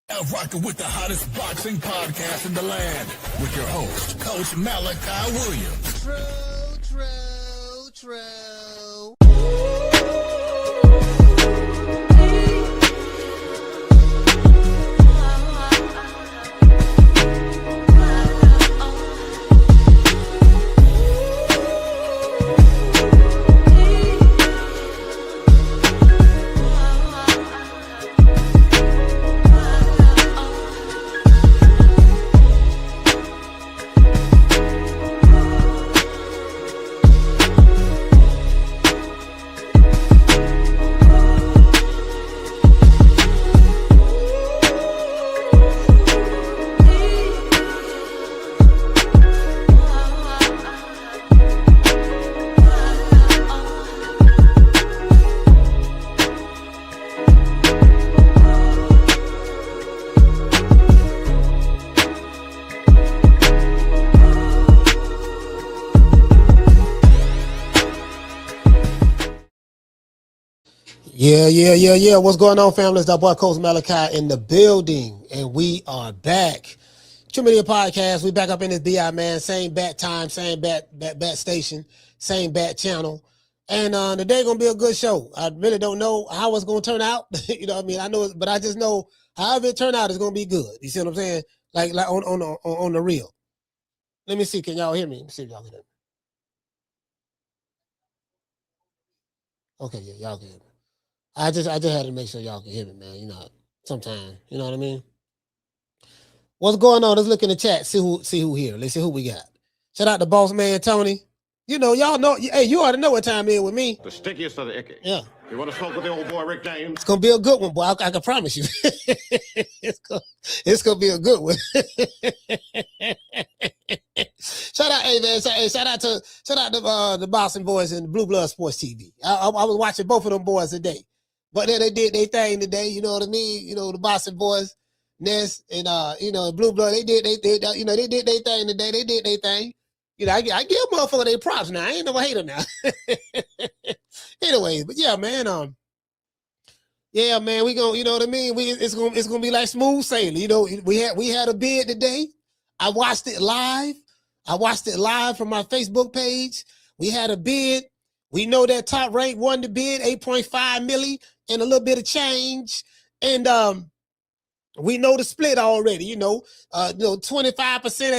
Out rocking with the hottest boxing podcast in the land with your host, Coach Malachi Williams. True. Yeah. What's going on, family? It's that boy Coach Malachi in the building, and we are back. True Media Podcast. We back up in this BI, man. Same bat time, same bat station, same bat channel. And today gonna be a good show. I really don't know how it's gonna turn out. You know what I mean? I know, but I just know however it turn out, it's gonna be good. You see what I'm saying? Like on the real. Let me see. Can y'all hear me? Let me see if y'all can hear me. Okay, yeah, y'all can hear me. I just had to make sure y'all can hear me, man. You know, sometimes, you know what I mean? What's going on? Let's look in the chat, see who here. Let's see who we got. Shout out to boss man Tony. You know, y'all know, hey, you already know what time it is with me. The stickiest of the icky. Yeah. You want to smoke with the old boy Rick James? It's gonna be a good one, boy. I can promise you. it's gonna be a good one. Shout out, hey man, shout out to the Boston boys and Blu Blood Sports TV. I was watching both of them boys today. But then they did their thing today, you know what I mean? You know, the Boston boys, Ness, and Blue Blood, they did their thing today. They did their thing. You know, I give a motherfucker their props now. I ain't no hater now. Anyways, but yeah, man, we gonna, you know what I mean? It's gonna be like smooth sailing. You know, we had a bid today. I watched it live. From my Facebook page. We had a bid. We know that Top Rank won the bid, 8.5 million and a little bit of change. And we know the split already, 25% of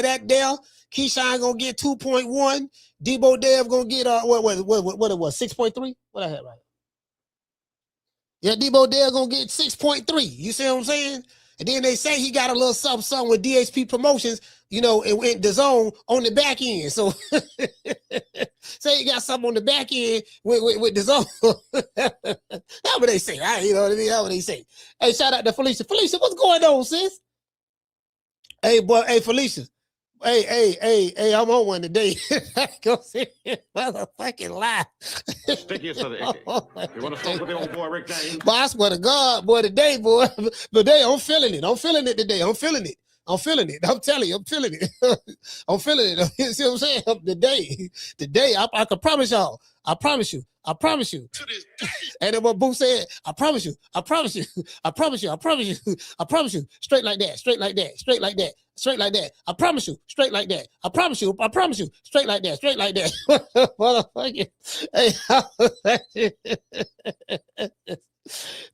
that there. Keyshawn gonna get 2.1. Debo Dev gonna get what it was, 6.3? What I had right? Yeah, Debo Dev gonna get 6.3. You see what I'm saying? And then they say he got a little something with DHP Promotions, and went the zone on the back end. So say he got something on the back end with the zone. That's what they say, right? You know what I mean? That's what they say. Hey, shout out to Felicia. Felicia, what's going on, sis? Hey, boy. Hey, Felicia. Hey, I'm on one today. Go see motherfucking lie. Stickiest of the icky. You want to smoke with the old boy Rick James? Boy, I swear to God, boy, today, boy. Today, I'm feeling it. I'm feeling it today. I'm feeling it. I'm telling you, I'm feeling it. I'm feeling it. You see what I'm saying? Today, I can promise y'all. I promise you. To this day. And then what Boo said, I promise you. Straight like that. Straight like that. I promise you. Straight like that. I promise you. Straight like that. Motherfucker. Hey,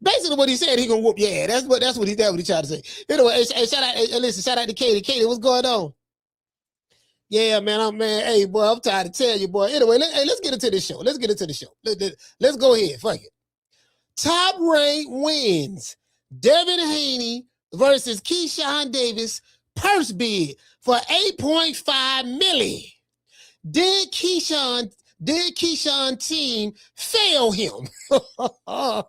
basically what he said, he gonna whoop your ass. That's what he tried to say. Anyway, hey, shout out to Katie. Katie, what's going on? Yeah, man, hey, boy, I'm tired to tell you, boy. Anyway, let's get into this show. Let's go ahead. Fuck it. Top Rank wins. Devin Haney versus Keyshawn Davis purse bid for 8.5 million. Did Keyshawn team fail him? Boy, I've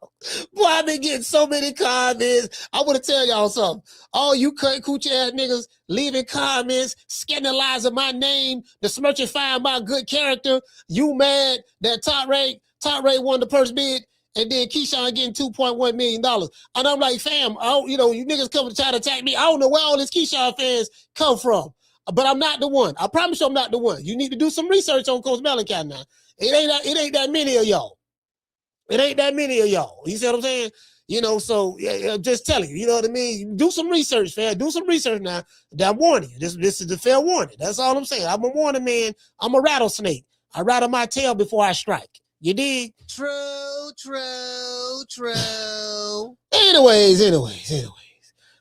been getting so many comments. I want to tell y'all something. All you coochie ass niggas leaving comments, scandalizing my name, besmirchifying my good character. You mad that Top Rank won the purse bid, and then Keyshawn getting $2.1 million. And I'm like, fam, you niggas come to try to attack me. I don't know where all these Keyshawn fans come from. But I'm not the one. I promise you I'm not the one. You need to do some research on Coach Malachi now. It ain't that many of y'all. You see what I'm saying? You know, so I'm just telling you, you know what I mean? Do some research, fam. Do some research now. I'm warning you. This is a fair warning. That's all I'm saying. I'm a warning man. I'm a rattlesnake. I rattle my tail before I strike. You dig? True. Anyways.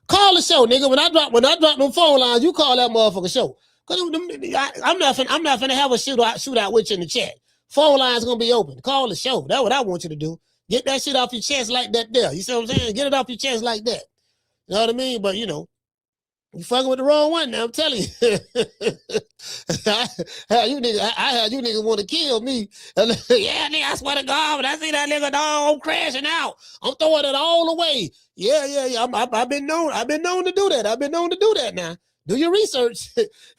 Call the show, nigga. When I drop them phone lines, you call that motherfucker show. Cause I'm not finna have a shootout with you in the chat. Phone lines gonna be open. Call the show. That's what I want you to do. Get that shit off your chest like that there. You see what I'm saying? Get it off your chest like that. You know what I mean? But, you know, you fucking with the wrong one now, I'm telling you. I had you niggas want to kill me. Yeah, nigga, I swear to God, when I see that nigga dog crashing out, I'm throwing it all away. Yeah. I've been known to do that. I've been known to do that now. Do your research.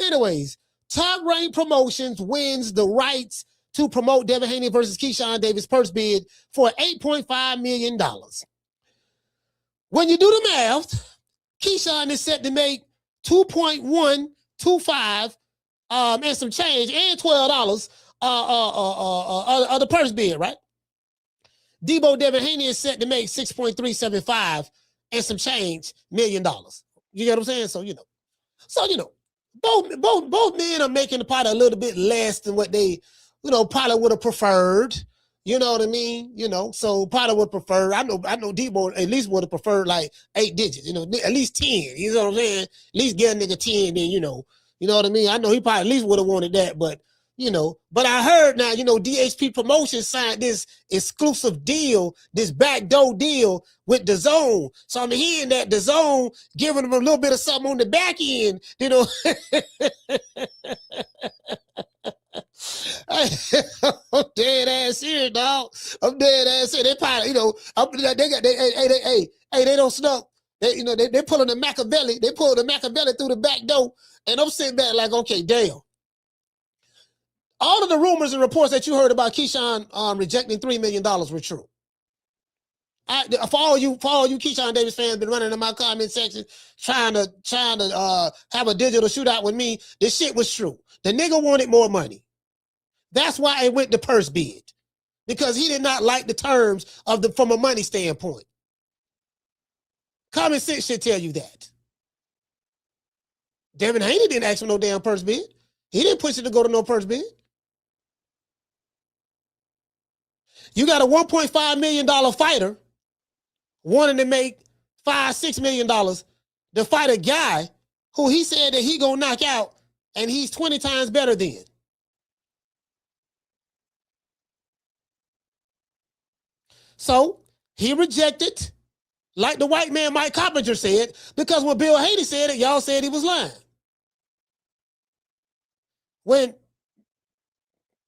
Anyways, Top Rank Promotions wins the rights to promote Devin Haney versus Keyshawn Davis purse bid for $8.5 million. When you do the math, Keyshawn is set to make $2.125 and some change and $12 of the purse bid, right? Debo Devin Haney is set to make $6.375 and some change $1 million. You get what I'm saying? So you know, both men are making the pot a little bit less than what they, you know, probably would have preferred. You know what I mean? You know, so probably would prefer. I know Debo at least would have preferred like 8 digits, you know, at least 10. You know what I'm saying? At least get a nigga 10, then you know what I mean? I know he probably at least would have wanted that, but you know, but I heard now, you know, DHP Promotions signed this exclusive deal, this backdoor deal with DAZN. So I'm hearing that DAZN giving them a little bit of something on the back end, you know. I'm dead ass here, dog. I'm dead ass here. They probably, you know, they don't snuff. They pulling the Machiavelli. They pull the Machiavelli through the back door, and I'm sitting back like, okay, damn. All of the rumors and reports that you heard about Keyshawn rejecting $3 million were true. For all you Keyshawn Davis fans been running in my comment section trying to have a digital shootout with me, this shit was true. The nigga wanted more money. That's why it went to purse bid, because he did not like the terms from a money standpoint. Common sense should tell you that. Devin Haney didn't ask for no damn purse bid. He didn't push it to go to no purse bid. You got a $1.5 million fighter wanting to make $5-6 million to fight a guy who he said that he gonna knock out and he's 20 times better than. So he rejected, like the white man Mike Coppinger said, because when Bill Haney said it, y'all said he was lying. When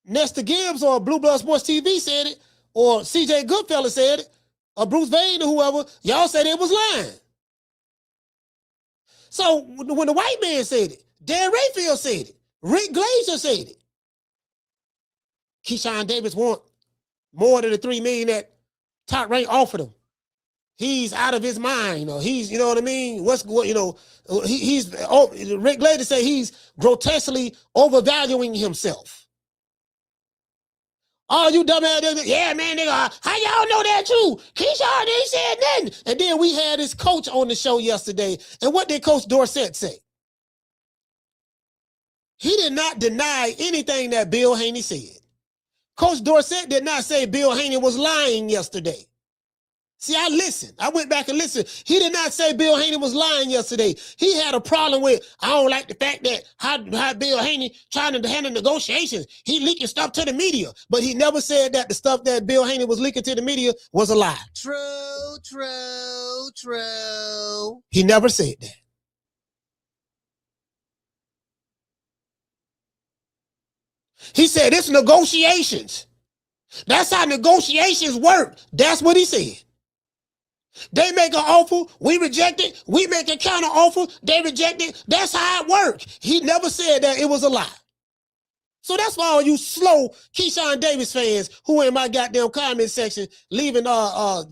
Nestor Gibbs or Blu Blood Sports TV said it, or CJ Goodfellas said it, or Bruce Vane or whoever, y'all said it was lying. So when the white man said it, Dan Rayfield said it, Rick Glazer said it, Keyshawn Davis want more than the $3 million that Top Rank offered him. He's out of his mind, or he's, you know what I mean? Rick Glazer say he's grotesquely overvaluing himself. Oh, you dumbass, yeah, man, nigga, how y'all know that too? Keyshawn ain't said nothing. And then we had his coach on the show yesterday, and what did Coach Dorsett say? He did not deny anything that Bill Haney said. Coach Dorsett did not say Bill Haney was lying yesterday. See, I listened. I went back and listened. He did not say Bill Haney was lying yesterday. He had a problem with, I don't like the fact that how Bill Haney trying to handle negotiations. He leaking stuff to the media, but he never said that the stuff that Bill Haney was leaking to the media was a lie. True. He never said that. He said it's negotiations. That's how negotiations work. That's what he said. They make an offer, we reject it. We make a counter offer, they reject it. That's how it works. He never said that it was a lie. So that's why all you slow Keyshawn Davis fans who in my goddamn comment section leaving, I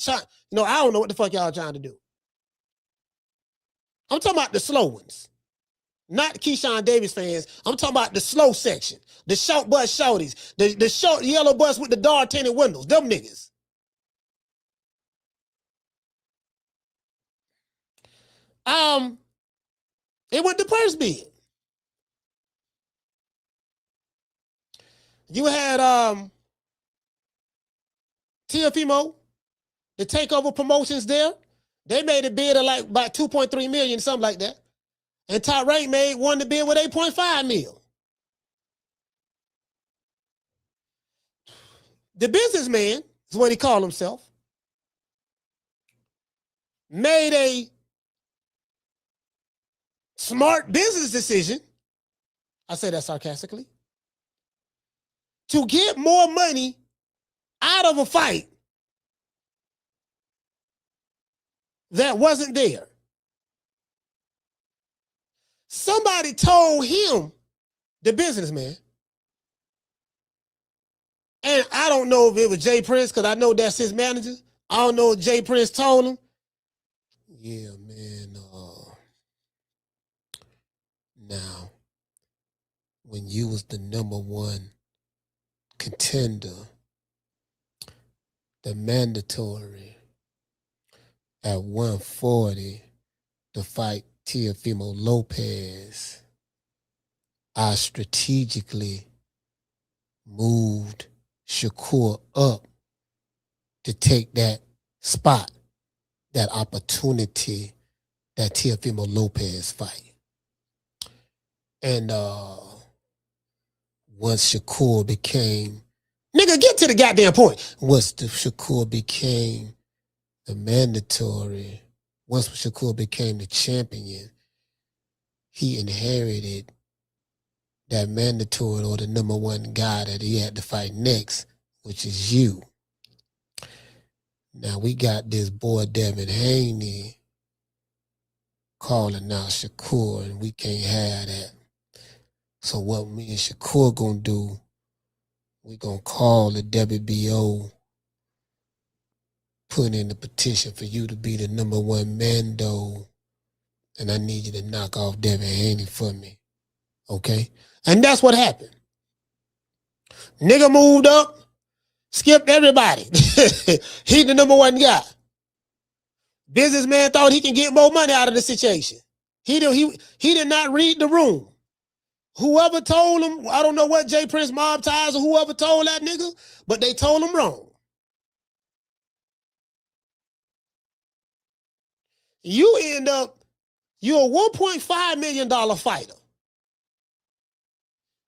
don't know what the fuck y'all trying to do. I'm talking about the slow ones, not Keyshawn Davis fans. I'm talking about the slow section, the short bus shorties, the short yellow bus with the dark tinted windows, them niggas. It went to purse bid. You had Teofimo, the Takeover Promotions there. They made a bid of like about 2.3 million, something like that. And Top Rank won the bid with 8.5 mil. The businessman is what he called himself. Made a smart business decision. I say that sarcastically. To get more money out of a fight that wasn't there. Somebody told him, the businessman, and I don't know if it was Jay Prince, because I know that's his manager. I don't know if Jay Prince told him. Yeah, man. Now, when you was the number one contender, the mandatory at 140 to fight Teofimo Lopez, I strategically moved Shakur up to take that spot, that opportunity, that Teofimo Lopez fight. And once Shakur became, nigga, get to the goddamn point. Once Shakur became the mandatory, once Shakur became the champion, he inherited that mandatory or the number one guy that he had to fight next, which is you. Now we got this boy Devin Haney calling out Shakur, and we can't have that. So what me and Shakur gonna do, we gonna call the WBO, put in the petition for you to be the number one Mando, and I need you to knock off Devin Haney for me, okay? And that's what happened. Nigga moved up, skipped everybody. He the number one guy. Businessman thought he can get more money out of the situation. He did not read the room. Whoever told him, I don't know what Jay Prince Mob Ties or whoever told that nigga, but they told him wrong. You end up, you're a $1.5 million fighter.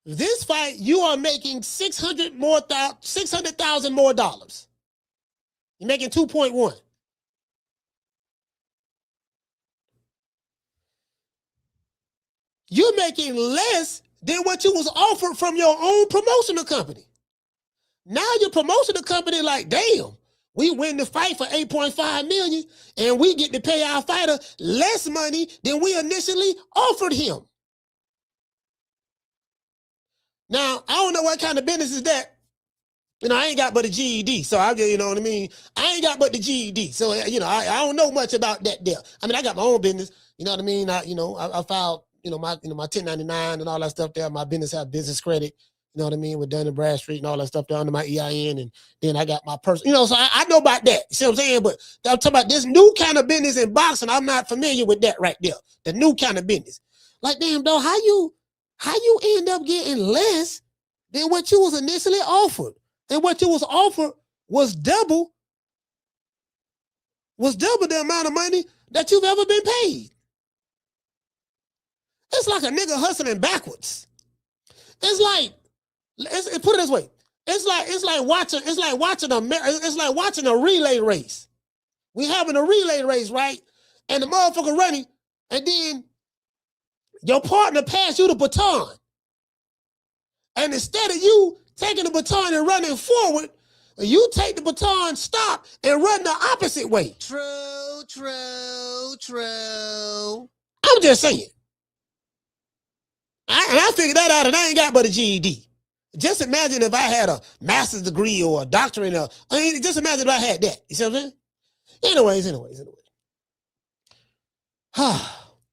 This fight, you are making $600,000 more dollars. You're making 2.1. You're making less than what you was offered from your own promotional company. Now your promotional company like, damn, we win the fight for 8.5 million and we get to pay our fighter less money than we initially offered him. Now, I don't know what kind of business is that. You know, I ain't got but a GED, so I just, you know what I mean? I ain't got but the GED, so, you know, I don't know much about that there. I mean, I got my own business, you know what I mean? I filed, my 1099 and all that stuff there. My business have business credit, you know what I mean, with Dun & Bradstreet and all that stuff there under my EIN, and then I got my personal, so I know about that, you see what I'm saying? But I'm talking about this new kind of business in boxing, I'm not familiar with that right there, the new kind of business. Like, damn, dog, how you end up getting less than what you was initially offered? And what you was offered was double the amount of money that you've ever been paid. It's like a nigga hustling backwards. It's like put it this way. It's like watching a relay race. We having a relay race, right? And the motherfucker running, and then your partner passed you the baton. And instead of you taking the baton and running forward, you take the baton, stop, and run the opposite way. True. I'm just saying. I figured that out, and I ain't got but a GED. Just imagine if I had a master's degree or a doctorate. Just imagine if I had that. You see what I'm saying? Anyways.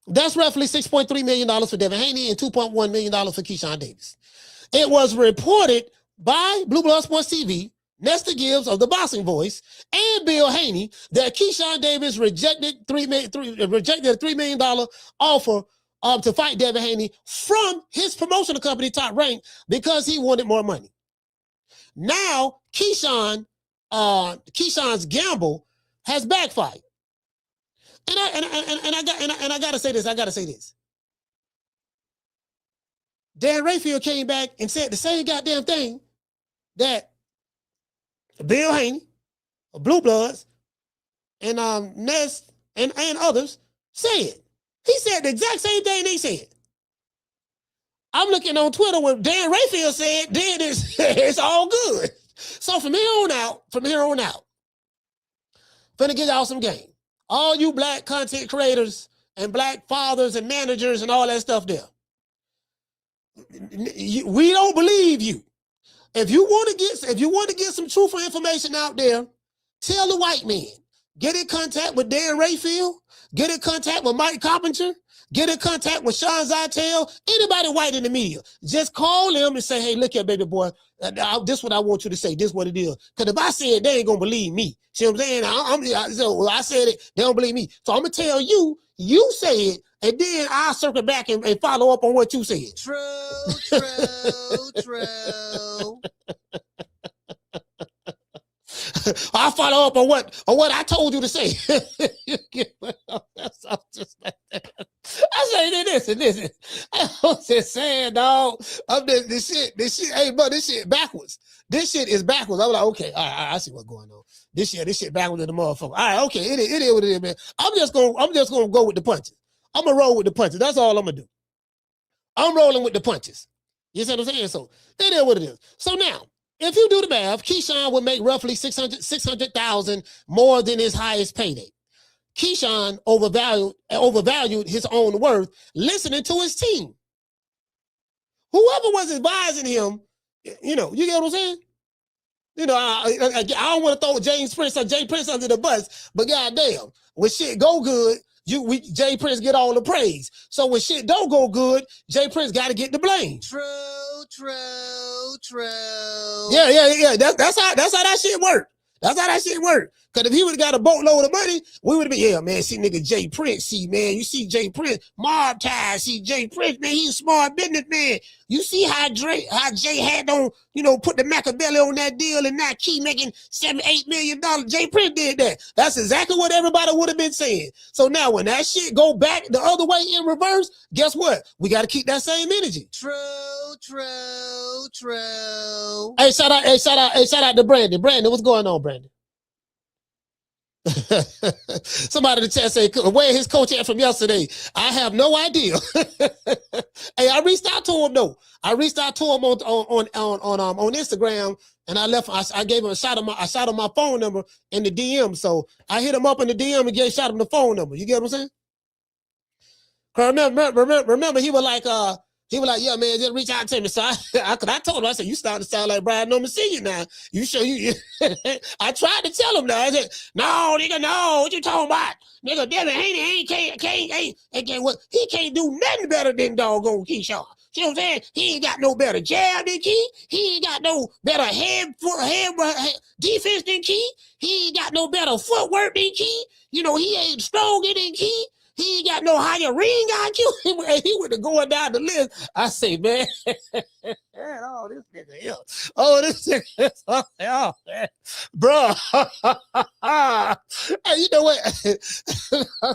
That's roughly $6.3 million for Devin Haney and $2.1 million for Keyshawn Davis. It was reported by Blu Blood Sports TV Nestor Gibbs of the Boxing Voice, and Bill Haney that Keyshawn Davis rejected a $3 million offer to fight Devin Haney from his promotional company, Top Rank, because he wanted more money. Now, Keyshawn's gamble has backfired. And I gotta say this. Dan Rayfield came back and said the same goddamn thing that Bill Haney, Blu Bloods, and Nest and others said. He said the exact same thing they said. I'm looking on Twitter where Dan Rayfield said, then it's all good. So from here on out, finna get y'all some game. All you black content creators and black fathers and managers and all that stuff there. We don't believe you. If you want to get some truthful information out there, tell the white man. Get in contact with Dan Rayfield. Get in contact with Mike Carpenter. Get in contact with Sean Zytel. Anybody white in the media. Just call them and say, hey, look here, baby boy. This is what I want you to say. This is what it is. Because if I say it, they ain't going to believe me. See what I'm saying? So I said it. They don't believe me. So I'm going to tell you, you say it, and then I'll circle back and follow up on what you said. True. I'll follow up on what I told you to say. That's just like that. I say this and this. I was just saying, dog. This shit. Hey, bro, this shit backwards. This shit is backwards. I was like, okay, all right, I see what's going on. This shit backwards in the motherfucker. All right, okay, it is what it is, man. I'm just gonna go with the punches. I'm gonna roll with the punches. That's all I'm gonna do. I'm rolling with the punches. You see what I'm saying? So it is what it is. So now, if you do the math, Keyshawn would make roughly $600,000 more than his highest payday. Keyshawn overvalued his own worth listening to his team. Whoever was advising him, you get what I'm saying? I don't want to throw Jay Prince under the bus, but goddamn, when shit go good, Jay Prince get all the praise. So when shit don't go good, Jay Prince got to get the blame. True. Yeah. That's how that shit work. That's how that shit work. Because if he would have got a boatload of money, we would have been, yeah, man, see nigga Jay Prince, see, man, you see Jay Prince, mob ties, see Jay Prince, man, he's a smart businessman. You see how Jay had on, put the Machiavelli on that deal and not Key making $7-8 million. Jay Prince did that. That's exactly what everybody would have been saying. So now when that shit go back the other way in reverse, guess what? We got to keep that same energy. True. Hey, shout out to Brandon. Brandon, what's going on, Brandon? Somebody in the chat say, where his coach at from yesterday? I have no idea. Hey, I reached out to him though. I reached out to him on Instagram, and I gave him a shot of my phone number in the DM. So I hit him up in the DM and shot him the phone number. You get what I'm saying? Remember, he was like, yeah, man, just reach out to me. So I told him, I said, you starting to sound like Brian Norman Sr. now. You sure you? I tried to tell him now. I said, no, nigga, no, what you talking about? Nigga, Devin Haney he can't do nothing better than doggone Keyshawn. See what I'm saying? He ain't got no better jab than Key. He ain't got no better head defense than Key. He ain't got no better footwork than Key. He ain't stronger than Key. He ain't got no higher ring IQ. He went to going down the list. I say, man, oh, this nigga here. Oh, this nigga. Oh, man. Bro. Hey, you know what? I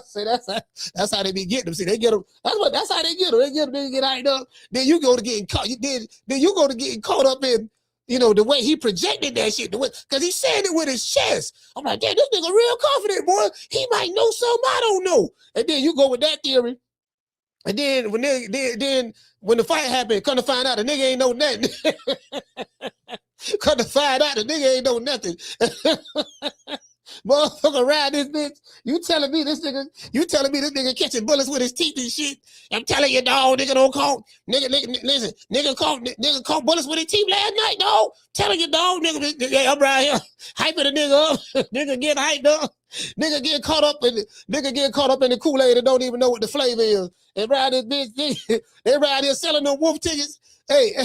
say that's how they be getting them. See, they get them. That's how they get them. They get hyped up. Then you go to getting caught. Then you go to getting caught up in, the way he projected that shit, because he said it with his chest. I'm like, damn, this nigga real confident, boy. He might know something I don't know. And then you go with that theory. And then when the fight happened, come to find out the nigga ain't know nothing. Come to find out the nigga ain't know nothing. Motherfucker ride this bitch. You telling me this nigga catching bullets with his teeth and shit? I'm telling you, dog, nigga don't call. Nigga caught bullets with his teeth last night, dog. Telling you, dog, nigga, yeah, I'm right here. Hyping the nigga up. Nigga get hyped up. Nigga get caught up in the Kool-Aid and don't even know what the flavor is. And ride this bitch, they ride here selling them wolf tickets. Hey,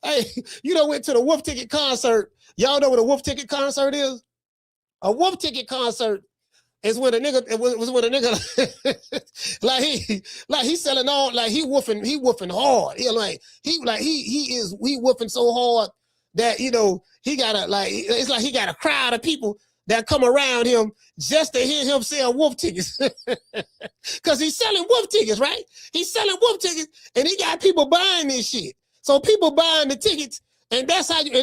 Hey, you know, went to the Wolf Ticket concert. Y'all know what a Wolf Ticket concert is? A Wolf Ticket concert is when a nigga, it was when a nigga like he selling all, like he woofing hard. He woofing so hard that, you know, he got it's like he got a crowd of people that come around him just to hear him sell Wolf tickets. Cause he's selling Wolf tickets, right? He's selling Wolf tickets and he got people buying this shit. So people buying the tickets, and that's how you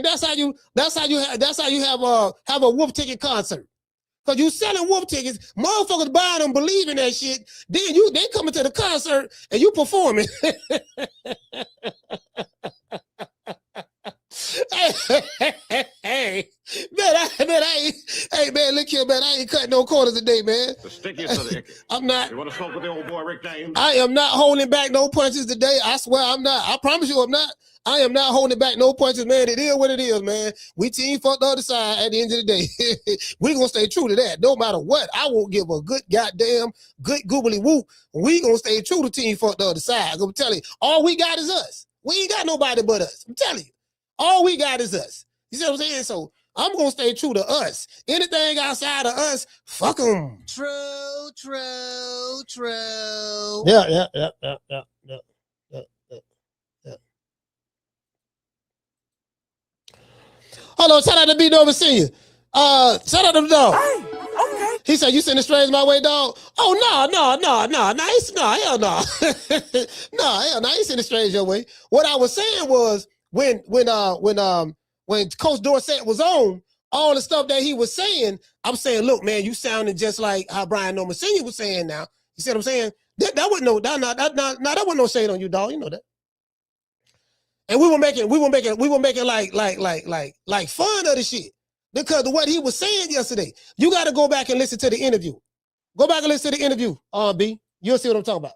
have a Wolf Ticket concert. Cause you selling Wolf tickets, motherfuckers buying them, believing that shit. Then they coming to the concert and you performing. Hey, man, look here, man. I ain't cutting no corners today, man. The stickiest of the icky. I'm not. You want to smoke with the old boy Rick James? I am not holding back no punches today. I swear I'm not. I promise you I'm not. I am not holding back no punches, man. It is what it is, man. We team fuck the other side at the end of the day. We gonna stay true to that. No matter what. I won't give a good goddamn good goobly whoop. We gonna stay true to team fuck the other side. I'm telling you, all we got is us. We ain't got nobody but us. I'm telling you. All we got is us. You see what I'm saying? So I'm gonna stay true to us. Anything outside of us, fuck them. True. Yeah. Hold on, shout out to B Nova Senior. Shout out to the dog. Hey, okay. He said, "You sending strays my way, dog?" Oh no, hell no. No, hell no, I ain't sending strays your way. What I was saying was when Coach Dorsett was on, all the stuff that he was saying, I'm saying, look, man, you sounding just like how Brian Noma Senior was saying. Now, you see what I'm saying? That wasn't no shade on you, dog. You know that. And we were making like fun of the shit because of what he was saying yesterday. You got to go back and listen to the interview. Go back and listen to the interview, B. You'll see what I'm talking about.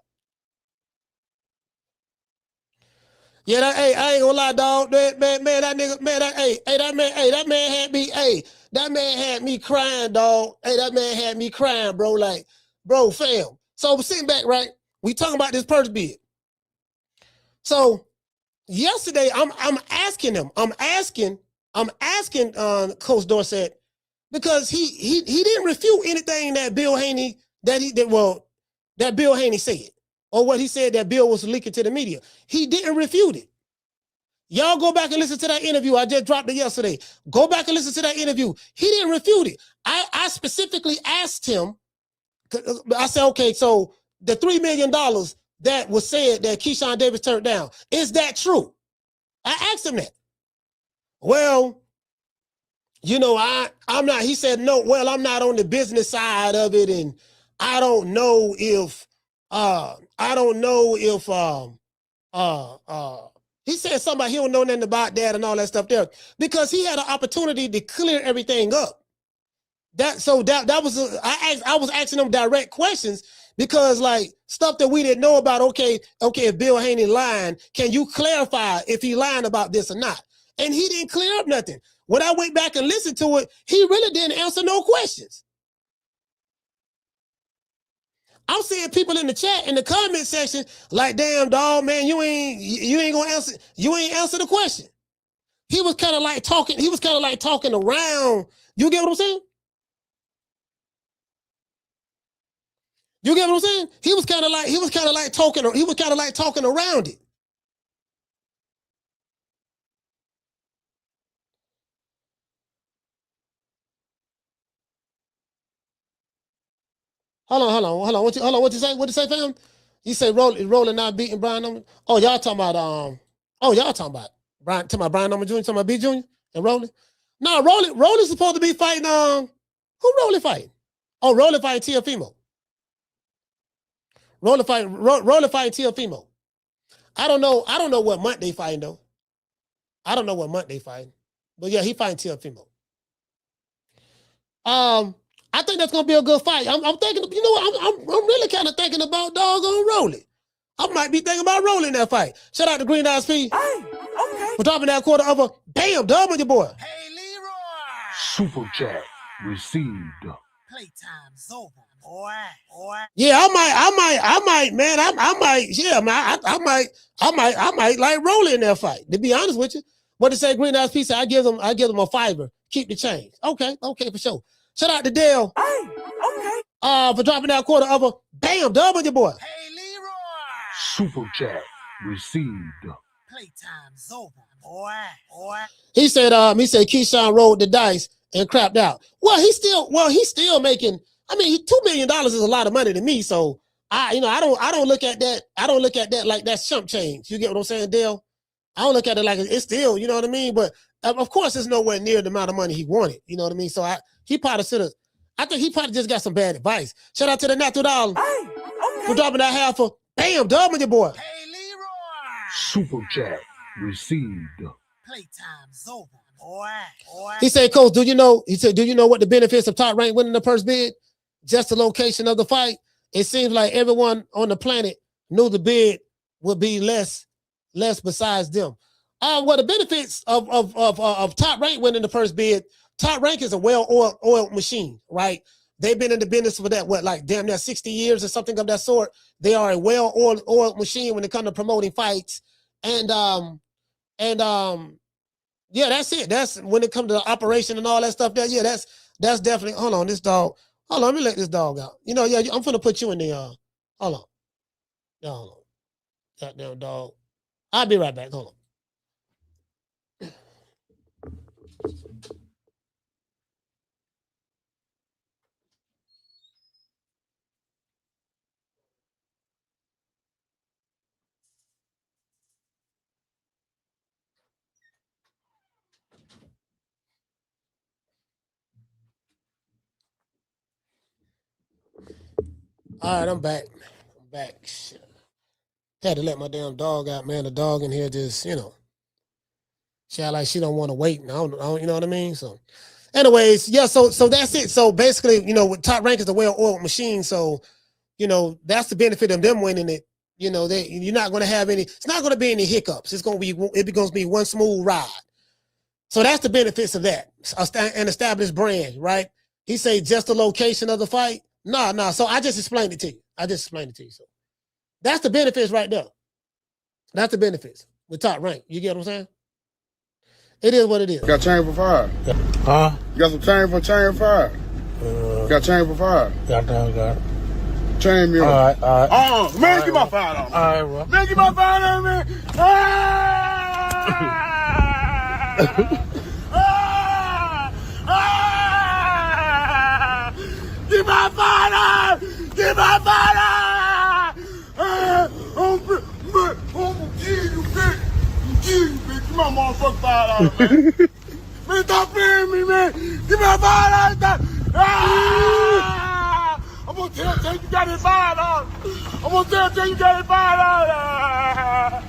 Yeah, I ain't gonna lie, dog. That man had me crying, dog. Hey, that man had me crying, bro. Like, bro, fam. So sitting back, right? We talking about this purse bid. So yesterday, I'm asking Coach Dorsett because he didn't refute anything that Bill Haney that Bill Haney said, or what he said that Bill was leaking to the media. He didn't refute it. Y'all go back and listen to that interview. I just dropped it yesterday. Go back and listen to that interview. He didn't refute it. I specifically asked him. I said, okay, so the $3 million that was said that Keyshawn Davis turned down, is that true? I asked him that. Well, you know, I'm not, he said, no, well, I'm not on the business side of it. And I don't know if he said something about he don't know nothing about that and all that stuff there because he had an opportunity to clear everything up. That was I was asking him direct questions because like stuff that we didn't know about. Okay, if Bill Haney lying, can you clarify if he lying about this or not? And he didn't clear up nothing. When I went back and listened to it, he really didn't answer no questions. I'm seeing people in the chat, in the comment section, like, damn, dog, man, you ain't gonna answer, you ain't answer the question. He was kind of like talking around. You get what I'm saying? You get what I'm saying? He was kind of like talking around it. Hold on. What you say? What you say, fam? You say Rolling not beating Brian. Oh, y'all talking about Brian. Talking about Brian Noma Jr. Talking about B Jr. and Rolling. No, Rolling's supposed to be fighting. Who Rolling fighting? Oh, Rolling fighting Teofimo. Rolling fighting Teofimo. I don't know what month they fighting though. I don't know what month they fighting, but yeah, he fighting Teofimo. I think that's gonna be a good fight. I'm thinking, you know what? I'm really kind of thinking about doggone Rolling. I might be thinking about Rolling that fight. Shout out to Green Eyes P. Hey, okay. For dropping that quarter of a bam dub on your boy. Hey Leroy. Super chat received. Playtime's over. Yeah, I might, man. I might, yeah, man. I might like roll in that fight. To be honest with you, what to say, Green Eyes Pizza? I give them a fiver. Keep the change. Okay, for sure. Shout out to Dale. Hey, okay. For dropping that quarter of a bam dub on your boy. Hey, Leroy. Super chat received. Playtime's over, boy. He said Keyshawn rolled the dice and crapped out. Well, he's still making. I mean, $2 million is a lot of money to me. So I don't look at that. I don't look at that like that's chump change. You get what I'm saying, Dale? I don't look at it like it's still, you know what I mean? But of course, it's nowhere near the amount of money he wanted. You know what I mean? So he probably should have. I think he probably just got some bad advice. Shout out to the Natural Dollar for dropping that half for bam dub on your boy. Hey, Leroy. Super chat received. Playtime's over, boy. He said, Coach, do you know what the benefits of top rank winning the first bid? Just the location of the fight. It seems like everyone on the planet knew the bid would be less besides them. Well, the benefits of top rank winning the first bid. Top rank is a well-oiled machine, right? They've been in the business for that, like damn near 60 years or something of that sort. They are a well-oiled machine when it comes to promoting fights. And yeah, that's it. That's when it comes to the operation and all that stuff. That's definitely. Hold on, this dog. Hold on, let me let this dog out. I'm gonna put you in the. Hold on. Hold on. Goddamn dog. I'll be right back. Hold on. All right, I'm back. Shit. Had to let my damn dog out, man. The dog in here just, she like she don't want to wait. And I don't, you know what I mean? So, anyways, yeah. So that's it. So basically, with top rank is a well-oiled machine. So, that's the benefit of them winning it. You're not going to have any. It's not going to be any hiccups. It's going to be one smooth ride. So that's the benefits of that. An established brand, right? He say just the location of the fight. No. So I just explained it to you. So that's the benefits right there. That's the benefits with top rank. You get what I'm saying? It is what it is. Got chain for fire. Huh? You got some chain for fire. Got chain for fire. Got it. Chain me up. All right. Man, get my fire on. All right, bro. Man, get my fire on, man. Get my fire! Get my fire! I'm gonna kill you, bitch. Get my motherfucking fire out, man. Man, stop playing me, man. Get my fire out. I'm gonna tell you got it fired out. I'm gonna tell you got it fired out.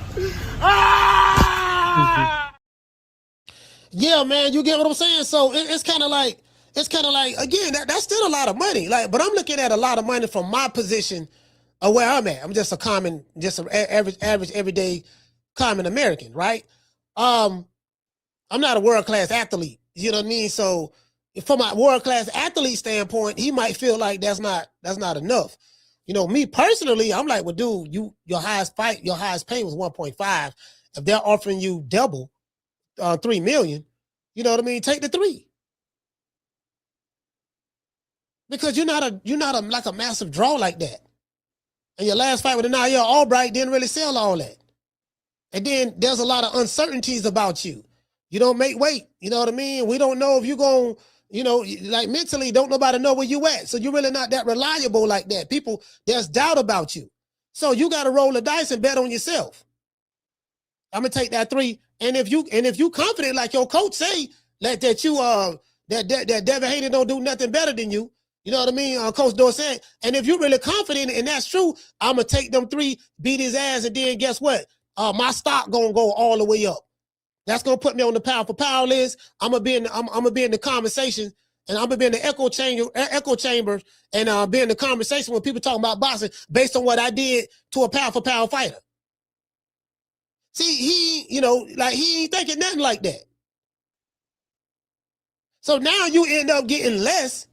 Yeah, man, you get what I'm saying? So it's kind of like, again, that's still a lot of money. But I'm looking at a lot of money from my position of where I'm at. I'm just an average, everyday common American, right? I'm not a world-class athlete. You know what I mean? So from my world-class athlete standpoint, he might feel like that's not enough. Me personally, I'm like, well, dude, your highest pay was 1.5. If they're offering you double, 3 million, you know what I mean? Take the 3. Because you're not like a massive draw like that. And your last fight with Anaya Albright didn't really sell all that. And then there's a lot of uncertainties about you. You don't make weight. You know what I mean? We don't know if you're going, like mentally, don't nobody know where you at. So you're really not that reliable like that. There's doubt about you. So you got to roll the dice and bet on yourself. I'm going to take that 3. And if you confident, like your coach say, that Devin Haney don't do nothing better than you, you know what I mean? Coach Dorsett. And if you're really confident and that's true, I'm going to take them 3, beat his ass, and then guess what? My stock going to go all the way up. That's going to put me on the pound for pound list. I'm going to be in the conversation, and I'm going to be in the echo chamber and be in the conversation when people talking about boxing based on what I did to a pound for pound fighter. See, he ain't thinking nothing like that. So now you end up getting less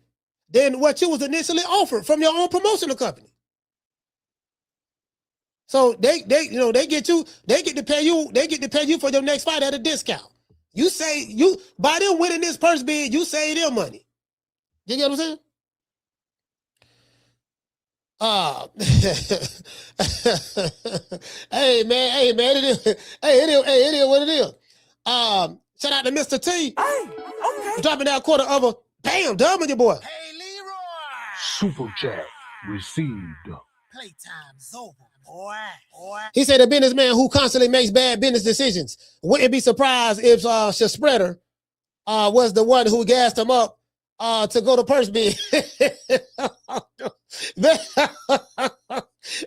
than what you was initially offered from your own promotional company. So they get to pay you for your next fight at a discount. You say by them winning this purse bid, you save them money. You get what I'm saying? Hey man, it is what it is. Shout out to Mr. T. Hey, okay. Dropping that quarter of a bam, dub on your boy. Hey, Leroy. Super chat received. Playtime's over, boy. He said a businessman who constantly makes bad business decisions wouldn't be surprised if Spreader was the one who gassed him up to go to purse bid.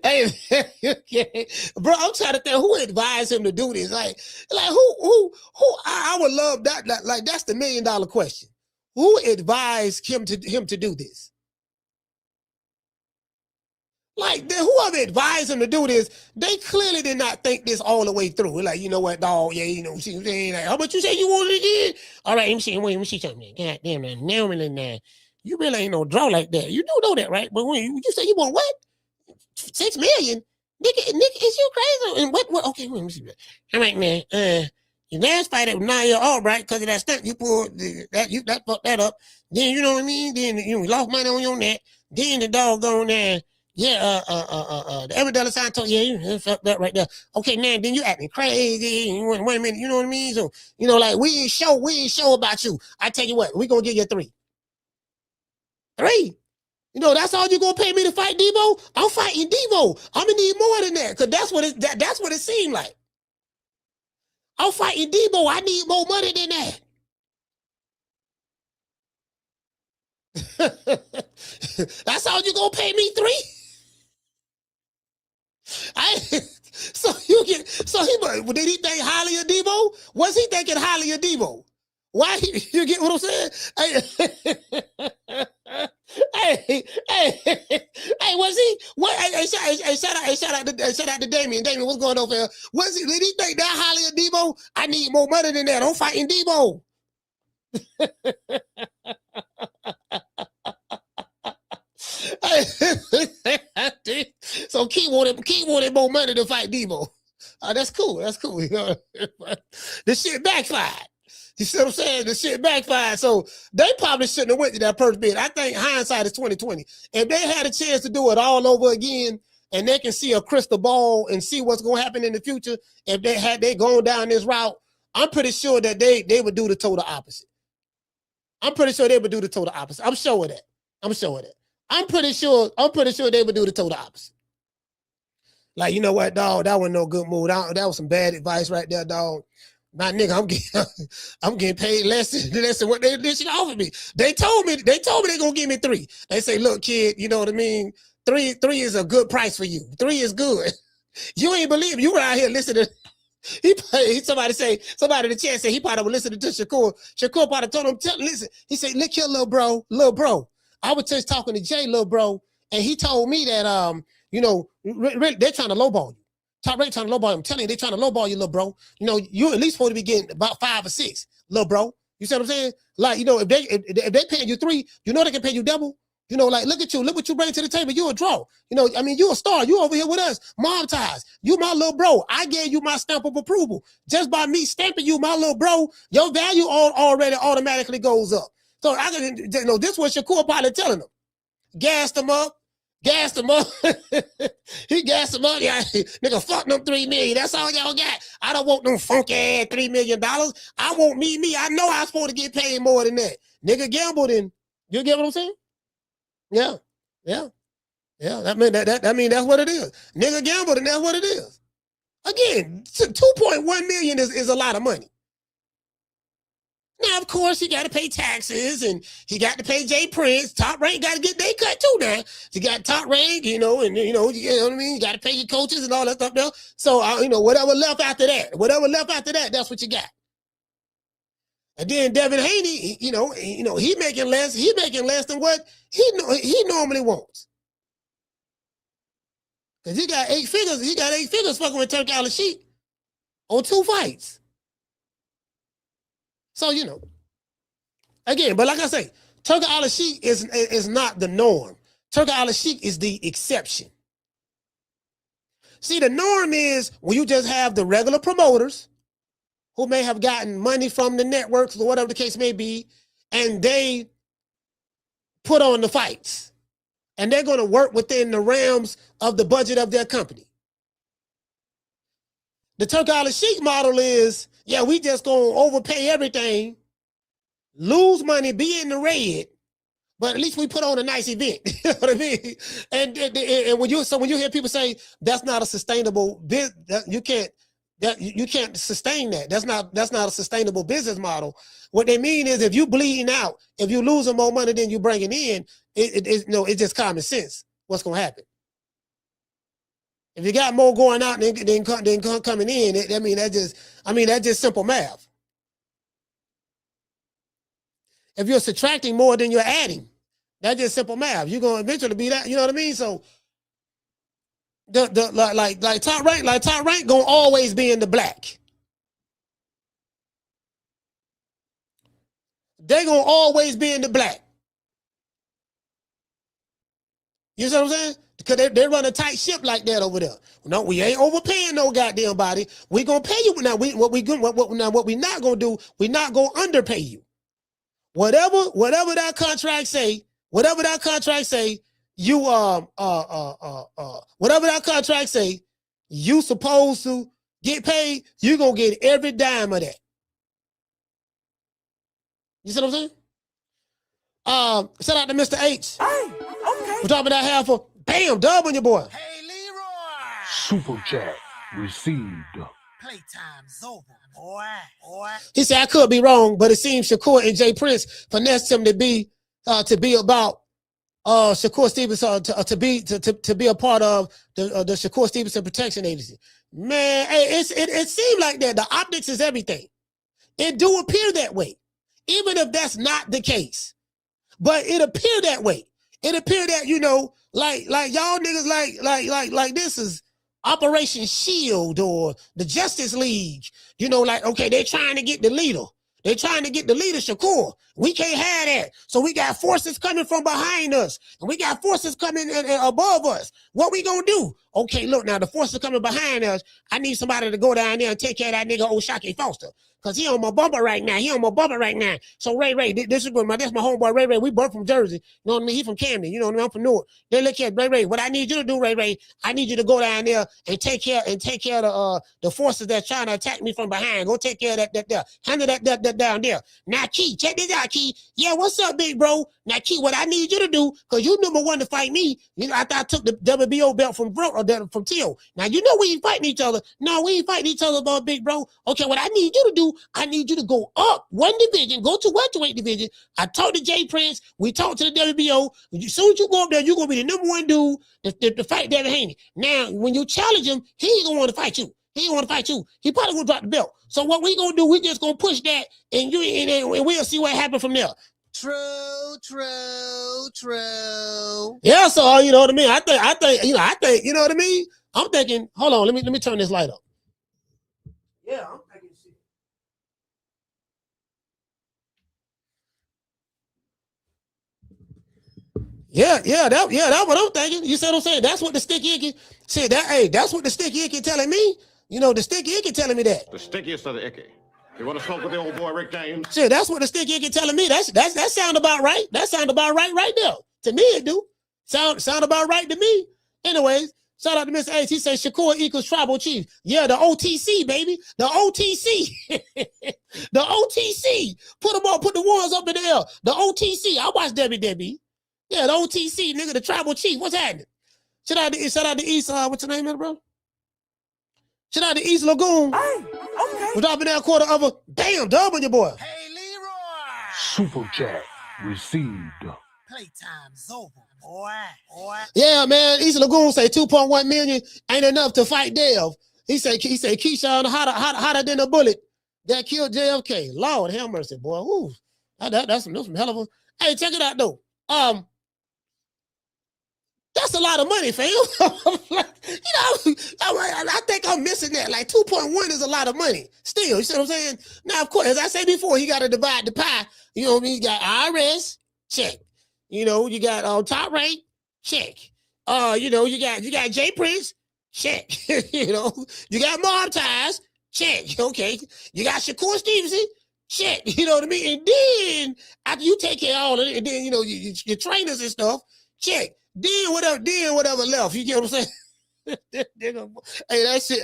Hey, bro, I'm trying to think who advised him to do this. Like who? I would love that. Like that's the $1 million question. Who advised him to do this? Like whoever advised him to do this, they clearly did not think this all the way through. Like, you know what, dog? Yeah, you know, see what I'm saying? Like, how much you say you wanted again? All right, let me see something. God damn, man, now you really ain't no draw like that. You do know that, right? But when you say you want what? 6 million? Nigga, is you crazy? And what? Okay, let me see that. All right, man. Your last fight that was 9 years old, right? Because of that stunt you pulled, that fucked that up. Then you know what I mean? Then you lost money on your net. Then the dog on there. Yeah, the every dollar sign told you fucked up right there. Okay, now then you acting crazy. You want 1 minute, you know what I mean? So, you know, like we ain't sure about you. I tell you what, we gonna give you 3. 3. You know, that's all you gonna pay me to fight Debo? I'm fighting Debo. I'm gonna need more than that, because that's what it seemed like. I'm fighting Debo. I need more money than that. That's all you gonna pay me 3? Did he think highly of Debo? Was he thinking highly of Debo? Why? You get what I'm saying? Hey, was he? What? Hey, shout out to Damien. Damien, what's going on here? Did he think that highly of Debo? I need more money than that. I'm fighting Debo. So Key wanted more money to fight Debo. That's cool. You know? The shit backfired. You see what I'm saying? The shit backfired. So they probably shouldn't have went to that first bid. I think hindsight is 20/20. If they had a chance to do it all over again, and they can see a crystal ball and see what's going to happen in the future, if they gone down this route, I'm pretty sure that they would do the total opposite. I'm pretty sure they would do the total opposite. I'm sure of that. I'm pretty sure they would do the total opposite. Like, you know what, dog? That wasn't no good move. That was some bad advice right there, dog. My nigga, I'm getting paid less than what they should offer me. They told me they're gonna give me 3. They say, look, kid, you know what I mean? 3 is a good price for you. 3 is good. You ain't believe me. You were out here listening. Somebody in the chat said he probably was listening to Shakur. Shakur probably told him, listen. He said, look here, little bro. I was just talking to Jay, little bro, and he told me that you know, they're trying to lowball you. Top rate trying to lowball you. I'm telling you, they're trying to lowball you, little bro. You know, you at least supposed to be getting about 5 or 6, little bro. You see what I'm saying? Like, you know, if they paying you 3, you know they can pay you double. You know, like, look at you. Look what you bring to the table. You a draw. You know, I mean, you a star. You over here with us. Mom ties. You my little bro. I gave you my stamp of approval. Just by me stamping you, my little bro, your value already automatically goes up. So, you know, this was Shakur pilot telling them. Gassed him up. He gassed him up. Yeah, nigga, fuck them $3 million. That's all y'all got. I don't want them funky ass $3 million. I want me. I know I'm supposed to get paid more than that. Nigga gambled in. You get what I'm saying? Yeah. That mean that's what it is. Nigga gambled and that's what it is. Again, 2.1 million is a lot of money. Now, of course, he got to pay taxes and he got to pay Jay Prince. Top Rank got to get their cut too now. You got Top Rank, you know, and you know what I mean? You got to pay your coaches and all that stuff now. So, you know, whatever left after that, that's what you got. And then Devin Haney, you know, he making less than what he normally wants. Because he got 8 figures fucking with Turk Al-Sheikh on 2 fights. So, you know, again, but like I say, Turkey Al Sheikh is not the norm. Turkey Al Sheikh is the exception. See, the norm is when you just have the regular promoters who may have gotten money from the networks or whatever the case may be, and they put on the fights. And they're going to work within the realms of the budget of their company. The Turkey Al Sheikh model is, yeah, we just going to overpay everything, lose money, be in the red, but at least we put on a nice event. You know what I mean? And when you hear people say that's not a sustainable business, you can't sustain that. That's not a sustainable business model. What they mean is if you bleeding out, if you losing more money than you bringing in, it's just common sense. What's gonna happen? If you got more going out than coming in, that's just simple math. If you're subtracting more than you're adding, that's just simple math. You're gonna eventually be that. You know what I mean? So like top rank gonna always be in the black. They're gonna always be in the black. You see what I'm saying? Because they run a tight ship like that over there. No, we ain't overpaying no goddamn body. We gonna pay you now. What we not gonna do? We not gonna underpay you. Whatever that contract say, whatever that contract say, you supposed to get paid. You gonna get every dime of that. You see what I'm saying? Shout out to Mr. H. Hey, okay. We're talking about half of bam, dub on your boy. Hey, Leroy! Super chat received. Playtime's over, boy. He said, I could be wrong, but it seems Shakur and Jay Prince finessed him to be about Shakur Stevenson to be a part of the Shakur Stevenson Protection Agency. Man, it seemed like that. The optics is everything. It do appear that way, even if that's not the case. But it appeared that way. It appeared that, like y'all niggas like this is Operation Shield or the Justice League. Okay, they're trying to get the leader. They're trying to get the leader, Shakur. We can't have that. So we got forces coming from behind us. And we got forces coming above us. What we gonna do? Okay, look, now the forces coming behind us. I need somebody to go down there and take care of that nigga Oshake Foster. Because he on my bumper right now. So Ray, this is my homeboy Ray. We both from Jersey. You know what I mean? He from Camden. You know what I mean? I'm from Newark. They look at Ray. What I need you to do, Ray, I need you to go down there and take care of the forces that's trying to attack me from behind. Go take care of that. Handle that down there. Now, Key, check this out, Key. Yeah, what's up, big bro? Now, Key, what I need you to do, because you number one to fight me. After I took the WBO belt from Teal. Now, we ain't fighting each other. No, we ain't fighting each other about big bro. Okay, what I need you to do, I need you to go up one division, go to welterweight division. I talked to Jay Prince. We talked to the WBO. As soon as you go up there, you're going to be the number one dude to fight Devin Haney. Now, when you challenge him, he ain't going to want to fight you. He probably going to drop the belt. So what we going to do, we just going to push that, and we'll see what happens from there. True. Yeah, so you know what I mean? I think, you know what I mean? I'm thinking, hold on, let me turn this light up. Yeah, I'm thinking shit. Yeah, that's what I'm thinking. You see what I'm saying? That's what the sticky icky said. That's what the sticky icky telling me. The sticky icky telling me that. The stickiest of the icky. You want to smoke with the old boy Rick James? Shit, that's what the sticky icky telling me. That sound about right. That sound about right there. To me, it do. Sound about right to me. Anyways, shout out to Mr. H. He says Shakur equals tribal chief. Yeah, the OTC, baby. The OTC. The OTC. Put them all, put the ones up in the air. The OTC. I watch WWE. Yeah, the OTC, nigga, the tribal chief. What's happening? Shout out to East, what's your name, bro? Shout out to East Lagoon. Hey, okay. We're dropping that quarter of a bam, dub on your boy. Hey, Leroy! Super chat received. Playtime's over, boy. Yeah, man. East Lagoon say 2.1 million ain't enough to fight Dev. He said Keyshawn hotter than a bullet that killed JFK. Lord have mercy, boy. Ooh, that's some hell of a. Hey, check it out though. That's a lot of money, fam. I think I'm missing that. Like 2.1 is a lot of money. Still, you see what I'm saying? Now, of course, as I said before, he got to divide the pie. You know what I mean? You got IRS, check. You know, you got Top Rank, check. You know, you got Jay Prince, check. You know, you got Mob Ties, check. Okay. You got Shakur Stevenson, check. You know what I mean? And then after you take care of all of it, and then you know your trainers and stuff, check. Then whatever left. You get what I'm saying? Hey, that shit.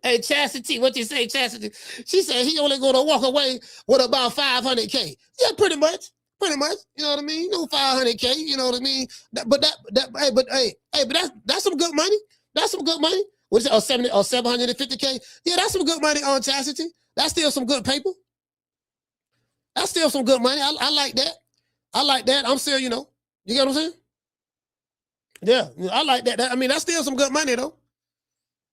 Hey, Chastity, what you say, Chastity? She said he only gonna walk away with about 500K. Yeah, pretty much. You know what I mean? You know, 500K. You know what I mean? But that's some good money. That's some good money. What is it? 750K? Yeah, that's some good money on Chastity. That's still some good paper. That's still some good money. I like that. I like that. I'm still, you know, you get what I'm saying? Yeah, I like that. I mean, that's still some good money though.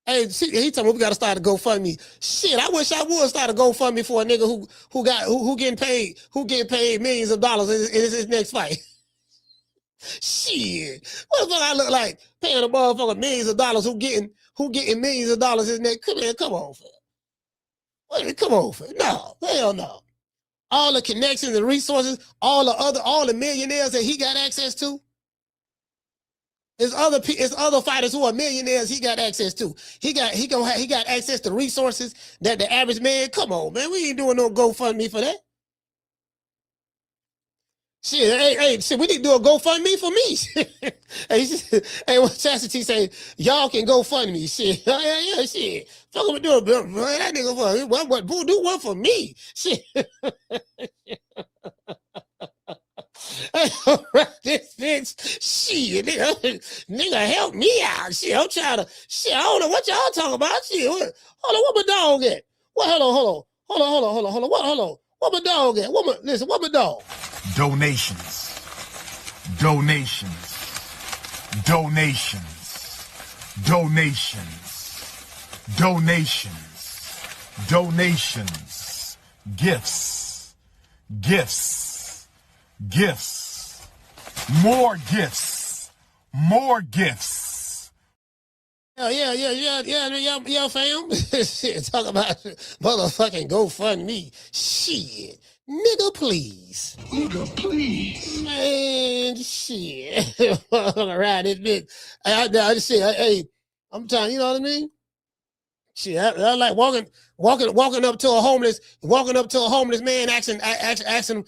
Hey, he told me we got to start a GoFundMe. Shit, I wish I would start a GoFundMe for a nigga who getting paid millions of dollars in his next fight. Shit, what the fuck I look like paying a motherfucker millions of dollars who getting millions of dollars in his next? Come on, fam. Come on, fam. No, hell no. All the connections and resources, all the millionaires that he got access to. It's other fighters who are millionaires he got access to. He got access to resources that the average man, come on, man. We ain't doing no GoFundMe for that. Shit, shit, we need to do a GoFundMe for me. Hey, what Chastity say, y'all can GoFundMe. Shit. Yeah, shit. Fuck with doing that nigga for what do one for me. Shit. This bitch, shit, nigga, help me out. Shit, I'm trying to, shit, I don't know what y'all talking about. Shit, hold on, what my dog at? What? Hold on. What my dog at? What my dog? Donations. Gifts. More gifts. Yeah, fam. Shit, talk about motherfucking GoFundMe. Shit. Nigga, please. Man, shit. I'm gonna ride this bitch. I just say, hey, I'm telling you know what I mean? Shit, I like walking up to a homeless man, asking him,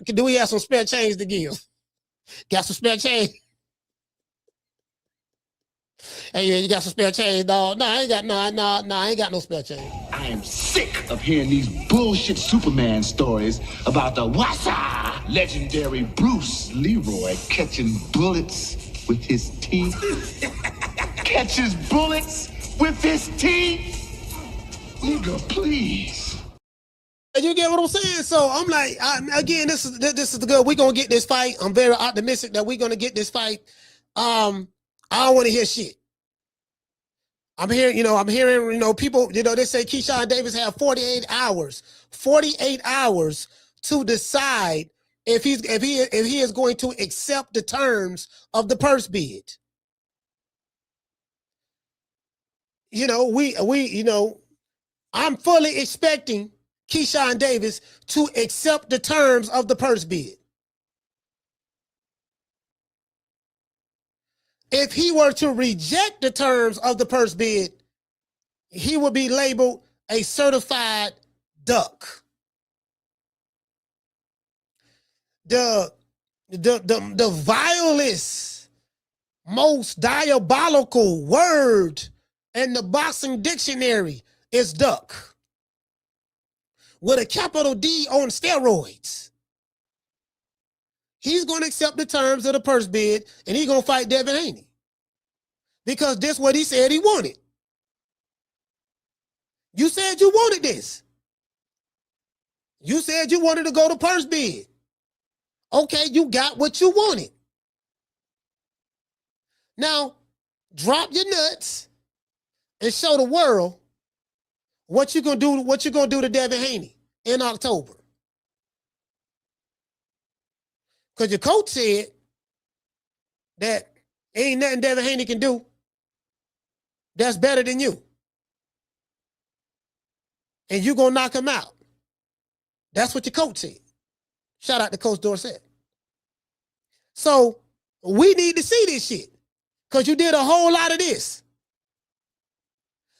do we have some spare change to give? Got some spare change? Hey, you got some spare change, dog? No, I ain't got no spare change. I am sick of hearing these bullshit Superman stories about the Wassa legendary Bruce Leroy catching bullets with his teeth. Catches bullets with his teeth? Nigga, please. You get what I'm saying? So I'm like, again, this is the good. We're gonna get this fight. I'm very optimistic that we're gonna get this fight. I don't want to hear shit. I'm hearing, people, they say Keyshawn Davis have 48 hours to decide if he is going to accept the terms of the purse bid. I'm fully expecting Keyshawn Davis to accept the terms of the purse bid. If he were to reject the terms of the purse bid, he would be labeled a certified duck. The vilest, most diabolical word in the boxing dictionary is duck, with a capital D on steroids. He's going to accept the terms of the purse bid, and he's going to fight Devin Haney. Because this is what he said he wanted. You said you wanted this. You said you wanted to go to purse bid. Okay, you got what you wanted. Now, drop your nuts and show the world what you're gonna do to Devin Haney in October. Because your coach said that ain't nothing Devin Haney can do that's better than you. And you're gonna knock him out. That's what your coach said. Shout out to Coach Dorsett. So we need to see this shit because you did a whole lot of this.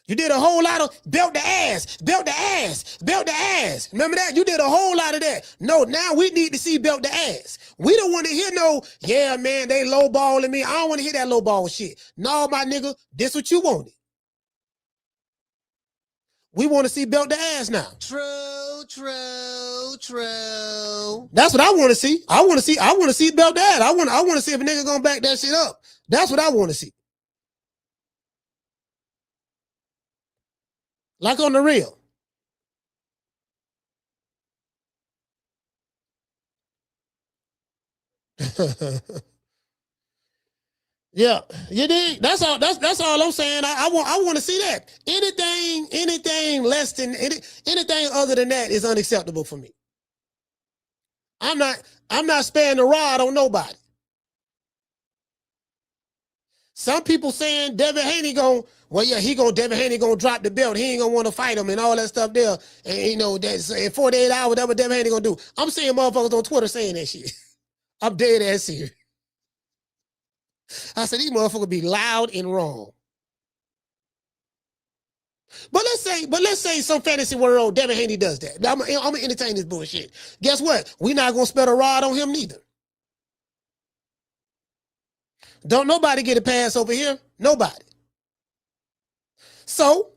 You did a whole lot of belt the ass, belt the ass, belt the ass. Remember that? You did a whole lot of that. No, now we need to see belt the ass. We don't want to hear no, yeah, man, they lowballing me. I don't want to hear that lowball shit. No, my nigga, this what you wanted. We want to see belt the ass now. True, true, true. That's what I want to see. I want to see belt the ass. I want to see if a nigga gonna back that shit up. That's what I want to see. Like on the real. Yeah, you dig? That's all I'm saying. I want to see that. Anything less than anything other than that is unacceptable for me. I'm not sparing the rod on nobody. Some people saying Devin Haney Devin Haney gonna drop the belt. He ain't gonna want to fight him and all that stuff there. And you know, that's in 48 hours, that's what Devin Haney gonna do. I'm seeing motherfuckers on Twitter saying that shit. I'm dead ass serious. I said these motherfuckers be loud and wrong. But let's say some fantasy world Devin Haney does that. I'm gonna entertain this bullshit. Guess what? We not gonna spell a rod on him neither. Don't nobody get a pass over here. Nobody. So,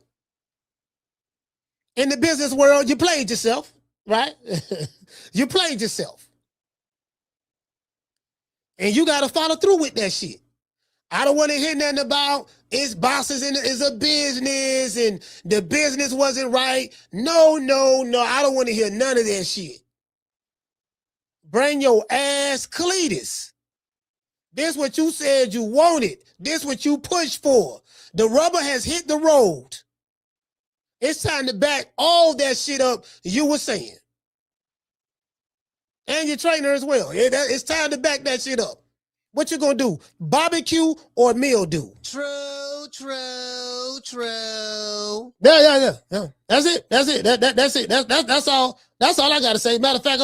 in the business world, you played yourself, right? You played yourself. And you got to follow through with that shit. I don't want to hear nothing about it's bosses and it's a business and the business wasn't right. No. I don't want to hear none of that shit. Bring your ass Cletus. This what you said you wanted. This what you pushed for. The rubber has hit the road. It's time to back all that shit up you were saying. And your trainer as well. It's time to back that shit up. What you gonna do? Barbecue or mildew? True. Yeah. That's it. That's it. That's all I gotta say. Matter of fact,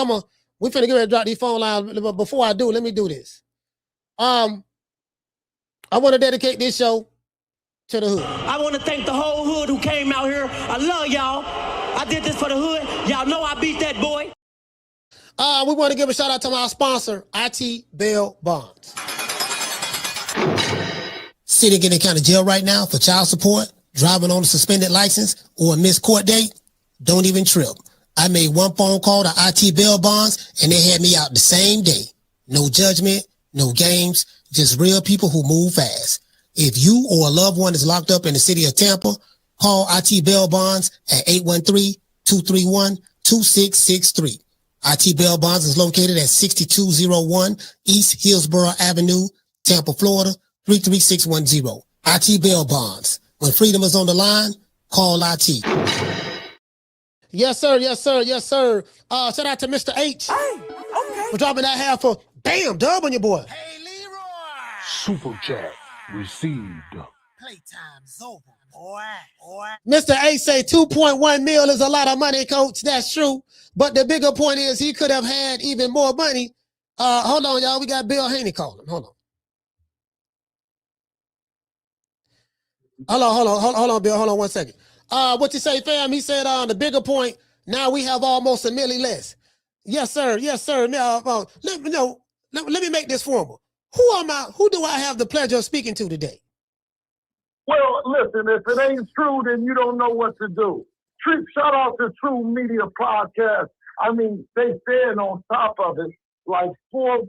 we finna get ready to drop these phone lines. But before I do, let me do this. I want to dedicate this show to the hood. I want to thank the whole hood who came out here. I love y'all. I did this for the hood. Y'all know I beat that boy. We want to give a shout out to our sponsor, IT Bail Bonds. Sitting in the county jail right now for child support, driving on a suspended license, or a missed court date? Don't even trip. I made one phone call to IT Bail Bonds, and they had me out the same day. No judgment. No games, just real people who move fast. If you or a loved one is locked up in the city of Tampa, call IT Bail Bonds at 813-231-2663. IT Bail Bonds is located at 6201 East Hillsborough Avenue, Tampa, Florida, 33610. IT Bail Bonds. When freedom is on the line, call IT. Yes, sir. Shout out to Mr. H. Hey, okay. For dropping that half for bam, dub on your boy. Hey, Leroy. Super chat received. Playtime's over, boy. Mr. A say 2.1 mil is a lot of money, coach. That's true. But the bigger point is he could have had even more money. Hold on, y'all. We got Bill Haney calling. Hold on, Bill. Hold on 1 second. What you say, fam? He said the bigger point, now we have almost a milli less. Yes, sir. Now, let me make this formal. Who do I have the pleasure of speaking to today? Well, listen, if it ain't true, then you don't know what to do. Shout out to True Media Podcast. I mean, they stand on top of it like four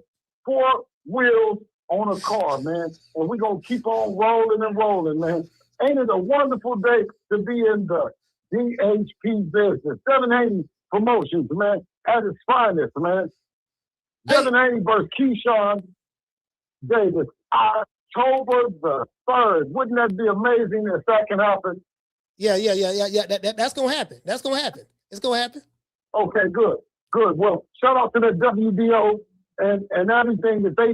wheels on a car, man. And we're going to keep on rolling and rolling, man. Ain't it a wonderful day to be in the DHP business? Devin Haney Promotions, man, at its finest, man. Devin Haney versus Keyshawn Davis, October the 3rd. Wouldn't that be amazing if that can happen? Yeah. That's going to happen. It's going to happen. Okay, good. Well, shout out to the WBO and everything that they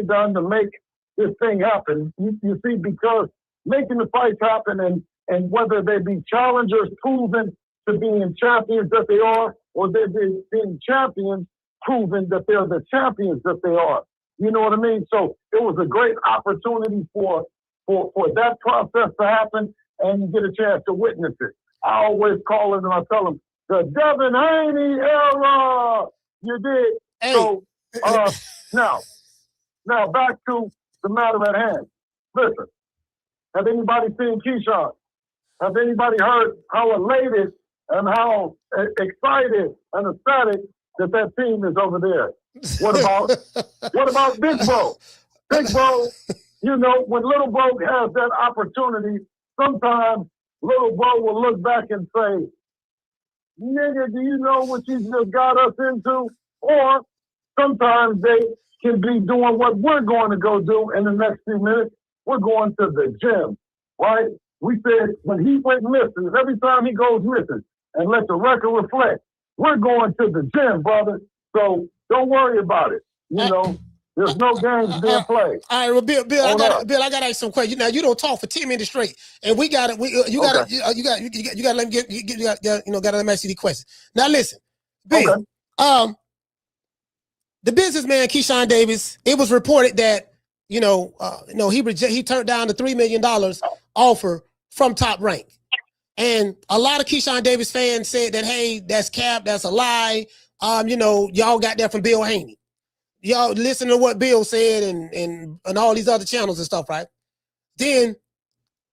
done to make this thing happen. You see, because making the fights happen and whether they be challengers proven to being champions that they are, or they're being champions, proving that they're the champions that they are. You know what I mean? So it was a great opportunity for that process to happen, and you get a chance to witness it. I always call it and I tell them, the Devin Haney era, you did. Hey. So now back to the matter at hand. Listen, have anybody seen Keyshawn? Have anybody heard how elated and how excited and ecstatic that team is over there? What about Big Bro? Big Bro, you know, when Little Bro has that opportunity, sometimes Little Bro will look back and say, nigga, do you know what you just got us into? Or sometimes they can be doing what we're going to go do in the next few minutes. We're going to the gym, right? We said when he went missing, every time he goes missing, and let the record reflect, we're going to the gym, brother. So don't worry about it. You know, there's no games being played. All right, well, Bill, I got to ask some questions. Now, you don't talk for 10 minutes straight, and we got it. You got to let me gotta let me ask you the questions. Now, listen, Bill. Okay. The businessman Keyshawn Davis. It was reported that he turned down the $3 million offer from Top Rank, and a lot of Keyshawn Davis fans said that, hey, that's cap, that's a lie. Y'all got that from Bill Haney. Y'all listen to what Bill said and all these other channels and stuff, right? Then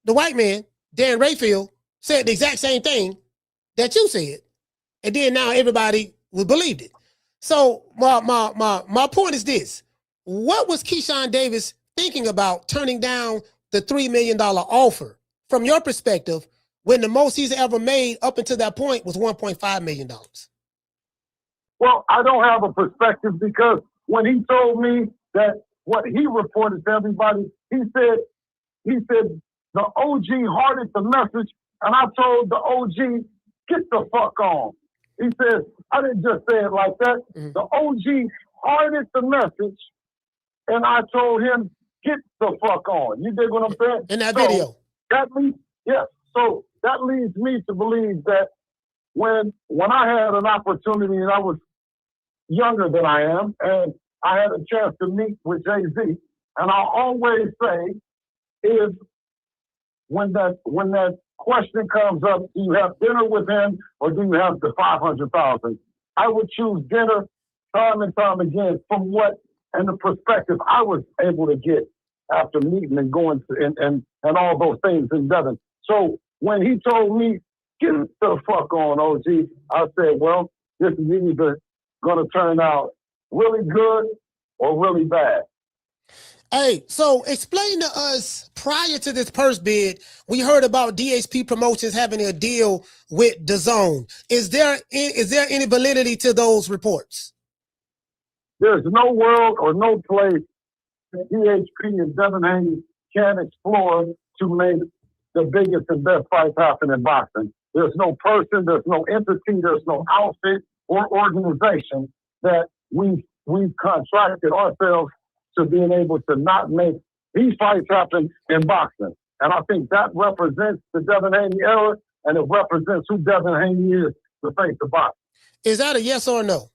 the white man, Dan Rayfield, said the exact same thing that you said. And then now everybody believed it. So my point is this. What was Keyshawn Davis thinking about turning down the $3 million offer from your perspective when the most he's ever made up until that point was $1.5 million? Well, I don't have a perspective because when he told me that what he reported to everybody, he said the OG hearted the message, and I told the OG, get the fuck on. He said, I didn't just say it like that. Mm-hmm. The OG hearted the message, and I told him, get the fuck on. You dig what I'm saying? In that video. So that leads me to believe that when I had an opportunity and I was younger than I am, and I had a chance to meet with Jay-Z, and I'll always say is when that question comes up, do you have dinner with him or do you have the 500,000? I would choose dinner time and time again from what and the perspective I was able to get after meeting and going to, and all those things in Devin. So when he told me, get the fuck on, OG, I said, well, this is either going to turn out really good or really bad. Hey, so explain to us, prior to this purse bid, we heard about DHP Promotions having a deal with DAZN. Is there any validity to those reports? There's no world or no place that DHP and Devin Haney can explore to make the biggest and best fights happen in boxing. There's no person, there's no entity, there's no outfit or organization that we've contracted ourselves to being able to not make these fights happen in boxing. And I think that represents the Devin Haney era, and it represents who Devin Haney is to face the boxing. Is that a yes or a no?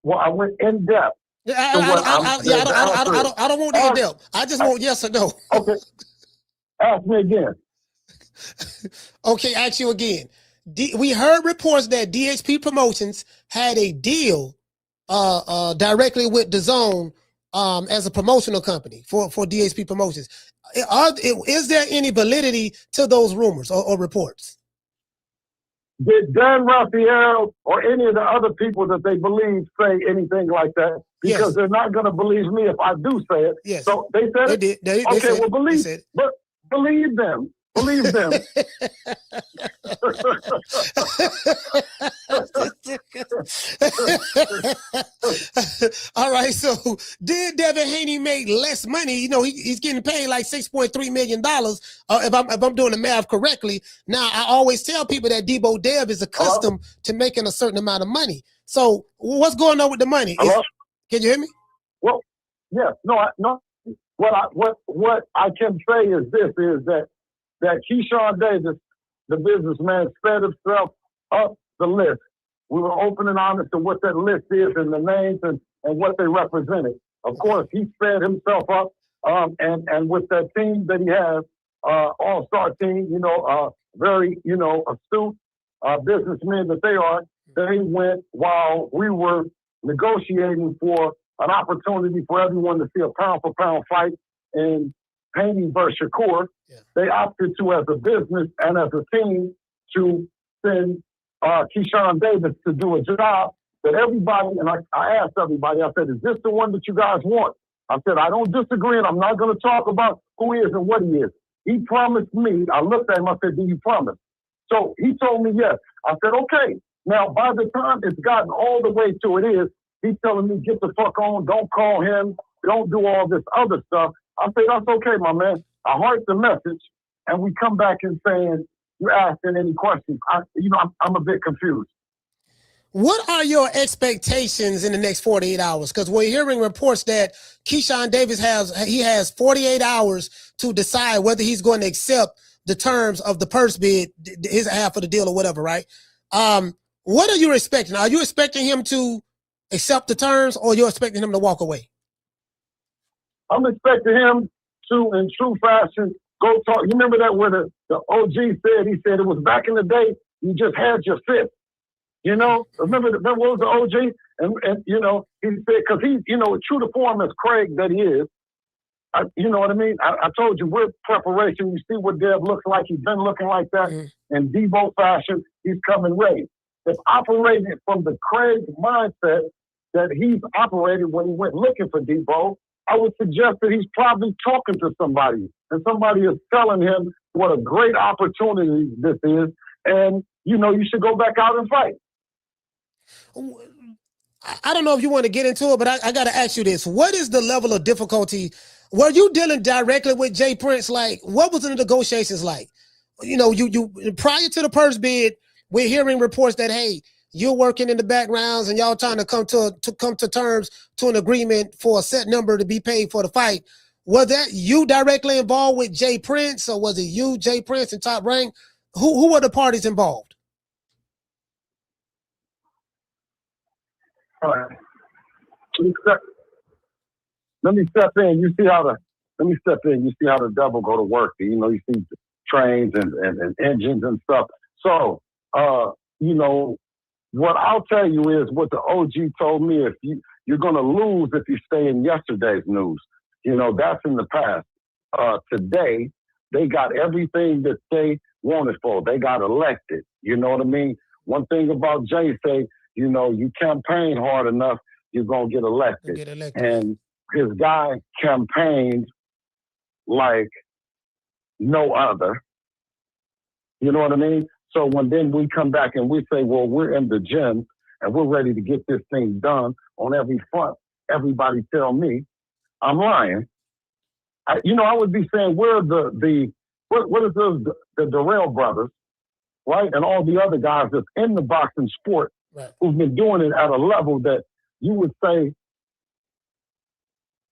Well, I went in depth. I don't want to in depth. I just want yes or no. Okay. Ask me again. Okay, ask you again. We heard reports that DHP Promotions had a deal directly with DAZN as a promotional company for DHP Promotions. Is there any validity to those rumors or reports? Did Dan Raphael or any of the other people that they believe say anything like that? Because they're not going to believe me if I do say it. Yes. So they said they it? Did. Okay, said well, believe them. Believe them. All right, so did Devin Haney make less money? You know, he's getting paid like $6.3 million. If I'm doing the math correctly. Now, I always tell people that Debo Dev is accustomed to making a certain amount of money. So what's going on with the money? Can you hear me? Well, yes. No. What I can say is this: is that Keyshawn Davis the businessman sped himself up the list. We were open and honest to what that list is and the names and what they represented. Of course, he sped himself up, and with that team that he has, all-star team, very, astute businessmen that they are, they went while we were negotiating for an opportunity for everyone to see a pound-for-pound fight in Haney versus Shakur. Yeah. They opted to, as a business and as a team, to send Keyshawn Davis to do a job that everybody, and I asked everybody, I said, is this the one that you guys want? I said, I don't disagree, and I'm not going to talk about who he is and what he is. He promised me, I looked at him, I said, do you promise? So he told me yes. I said, okay. Now, by the time it's gotten all the way to it is, he's telling me, get the fuck on, don't call him, don't do all this other stuff. I say, that's okay, my man. I heard the message, and we come back and saying, you're asking any questions. I'm a bit confused. What are your expectations in the next 48 hours? Because we're hearing reports that Keyshawn Davis has 48 hours to decide whether he's going to accept the terms of the purse bid, his half of the deal or whatever, right? What are you expecting? Are you expecting him to accept the terms, or you're expecting him to walk away? I'm expecting him to, in true fashion, go talk. You remember that where the OG said, he said it was back in the day, you just had your fifth. Remember what was the OG? And he said, because he's, true to form as Craig that he is, you know what I mean? I told you, we're preparation. You see what Dev looks like. He's been looking like that. In Debo fashion, he's coming ready. It's operating from the Craig mindset that he's operated when he went looking for Debo. I would suggest that he's probably talking to somebody, and somebody is telling him what a great opportunity this is, and, you should go back out and fight. I don't know if you want to get into it, but I got to ask you this. What is the level of difficulty? Were you dealing directly with Jay Prince? Like, what was the negotiations like? You prior to the purse bid, we're hearing reports that, hey, you're working in the backgrounds and y'all trying to come to terms to an agreement for a set number to be paid for the fight. Was that you directly involved with Jay Prince, or was it you, Jay Prince, and Top Rank? Who were the parties involved? All right. Let me step in. You see how the devil go to work. You see trains and engines and stuff. So, what I'll tell you is what the OG told me. If you're going to lose if you stay in yesterday's news. That's in the past. Today, they got everything that they wanted for. They got elected. You know what I mean? One thing about Jay say, you campaign hard enough, you're going to get elected. And his guy campaigned like no other. You know what I mean? So then we come back and we say, well, we're in the gym and we're ready to get this thing done on every front. Everybody tell me I'm lying. I would be saying we're what is the Darrell brothers, right? And all the other guys that's in the boxing sport, right, who've been doing it at a level that you would say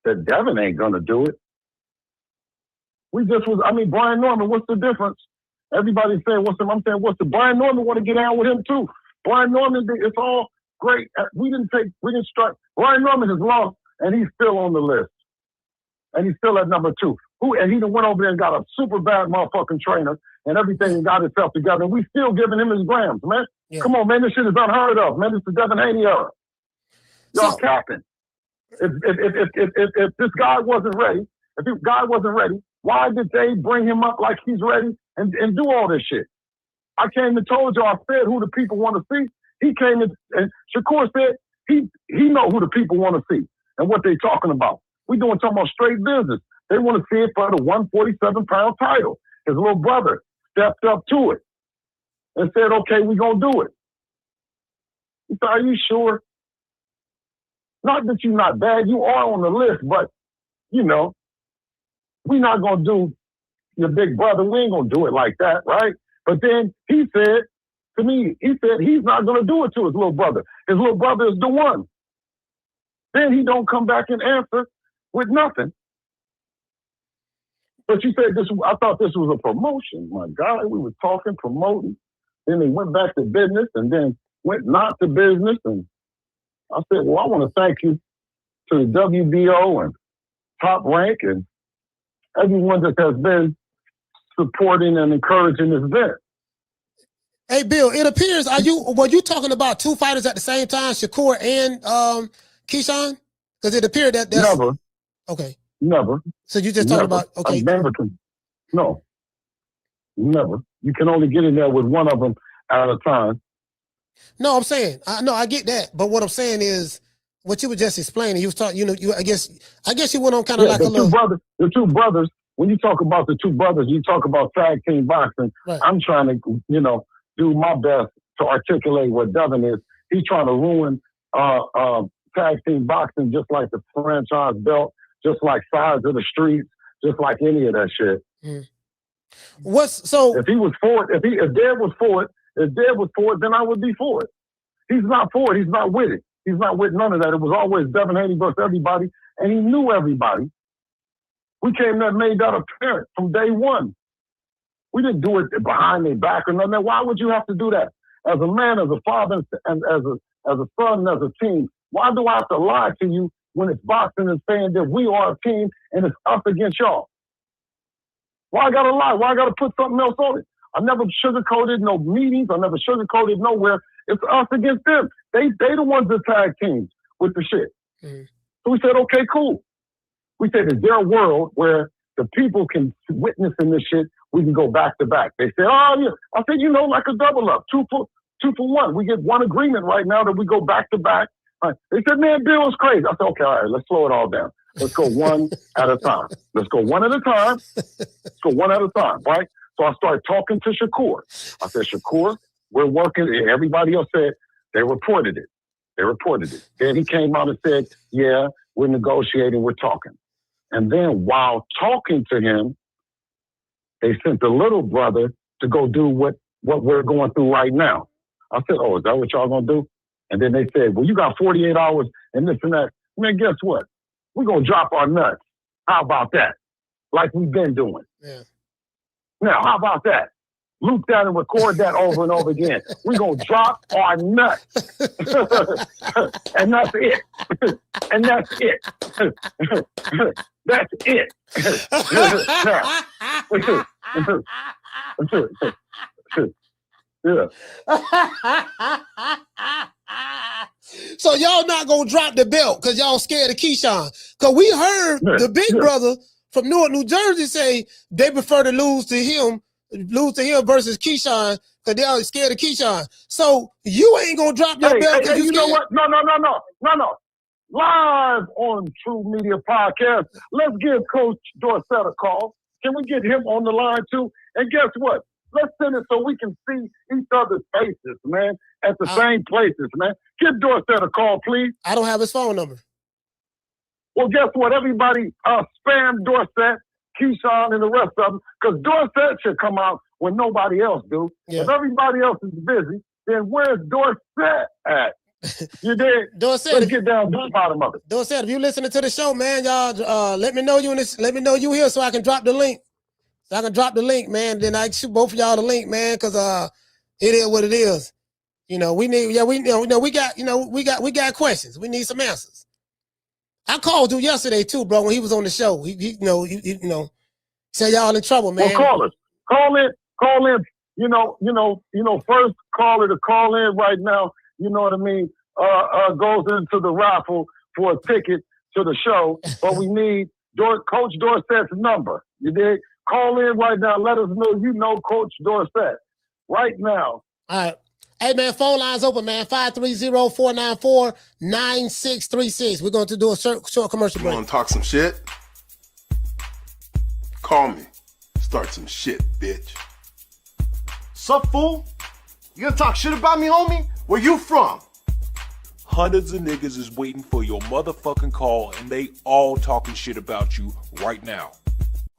that Devin ain't going to do it. Brian Norman, what's the difference? Everybody's saying, what's the Brian Norman want to get out with him too. Brian Norman, it's all great. We didn't strike. Brian Norman has lost and he's still on the list. And he's still at number 2. And he done went over there and got a super bad motherfucking trainer and everything and got himself together. And we still giving him his grams, man. Yeah. Come on, man, this shit is unheard of, man. It's the Devin Haney era. Y'all capping. If this guy wasn't ready, why did they bring him up like he's ready and do all this shit? I came and told you, I said who the people want to see. He came and Shakur said he know who the people want to see and what they talking about. We talking about straight business. They want to see it for the 147-pound title. His little brother stepped up to it and said, okay, we're going to do it. He said, are you sure? Not that you're not bad. You are on the list, but, we're not going to do your big brother. We ain't going to do it like that, right? But then he said to me, he's not going to do it to his little brother. His little brother is the one. Then he don't come back and answer with nothing. But you said this. I thought this was a promotion. My God, we were talking, promoting. Then they went back to business, and then went not to business. And I said, well, I want to thank you to the WBO and Top Rank and everyone that has been supporting and encouraging this event. Hey, Bill, it appears, were you talking about two fighters at the same time, Shakur and Keyshawn? Because it appeared that's... Never. Okay. Never. So you just talking about, okay. I never can. No. Never. You can only get in there with one of them at a time. No, I'm saying, I get that. But what I'm saying is, what you were just explaining, you was talking, I guess you went on kind of like a little... The two brothers, when you talk about the two brothers, you talk about tag team boxing. Right. I'm trying to, do my best to articulate what Devin is. He's trying to ruin tag team boxing, just like the franchise belt, just like sides of the streets, just like any of that shit. Mm. If he was for it, if Dev was for it, then I would be for it. He's not for it. He's not with it. He's not with none of that. It was always Devin Haney versus everybody, and he knew everybody. We came there and made that apparent from day one. We didn't do it behind their back or nothing. Why would you have to do that? As a man, as a father, and as a son, as a team, why do I have to lie to you when it's boxing and saying that we are a team and it's us against y'all? Why I gotta lie? Why I gotta put something else on it? I never sugarcoated no meetings. I never sugarcoated nowhere. It's us against them. They the ones that tag teams with the shit. Mm. So we said, okay, cool. We said, is there a world where the people can witness in this shit? We can go back to back. They said, oh yeah. I said, like a double up, two for one. We get one agreement right now that we go back to back. Right. They said, man, Bill is crazy. I said, okay, all right, let's slow it all down. Let's go one at a time. Let's go one at a time. Let's go one at a time, right? So I started talking to Shakur. I said, Shakur, we're working. Everybody else said they reported it. Then he came out and said, yeah, we're negotiating, we're talking. And then while talking to him, they sent the little brother to go do what we're going through right now. I said, oh, is that what y'all gonna do? And then they said, well, you got 48 hours and this and that. Man, guess what? We're gonna drop our nuts. How about that? Like we've been doing. Yeah. Now, how about that? Loop that and record that over and over again. We're going to drop our nuts. And that's it. And that's it. That's it. Yeah. So y'all not going to drop the belt because y'all scared of Keyshawn. Because we heard the big brother from Newark, New Jersey say they prefer to lose to him versus Keyshawn because they are scared of Keyshawn. So you ain't gonna drop your belt because you know what? No. Live on True Media Podcast. Let's give Coach Dorsett a call. Can we get him on the line too? And guess what? Let's send it so we can see each other's faces, man, at the same places, man. Give Dorsett a call, please. I don't have his phone number. Well, guess what? Everybody spam Dorsett, Keyshawn, and the rest of them, because Dorsett should come out when nobody else do. Yeah. If everybody else is busy, then where's Dorsett at? You did. Dorsett, let's get down to the bottom of it. Dorsett, if you listening to the show, man, y'all let me know you in this. Let me know you here so I can drop the link. Man. Then I shoot both of y'all the link, man, because it is what it is. We got questions. We need some answers. I called you yesterday too, bro, when he was on the show. He said y'all in trouble, man. Well, call us. Call in. First caller to call in right now, you know what I mean, goes into the raffle for a ticket to the show. But we need Coach Dorsett's number. You did? Call in right now. Let us know you know Coach Dorsett right now. All right. Hey, man, phone line's open, man. 530-494-9636. We're going to do a short commercial break. You want to talk some shit? Call me. Start some shit, bitch. Sup, fool? You gonna talk shit about me, homie? Where you from? Hundreds of niggas is waiting for your motherfucking call, and they all talking shit about you right now.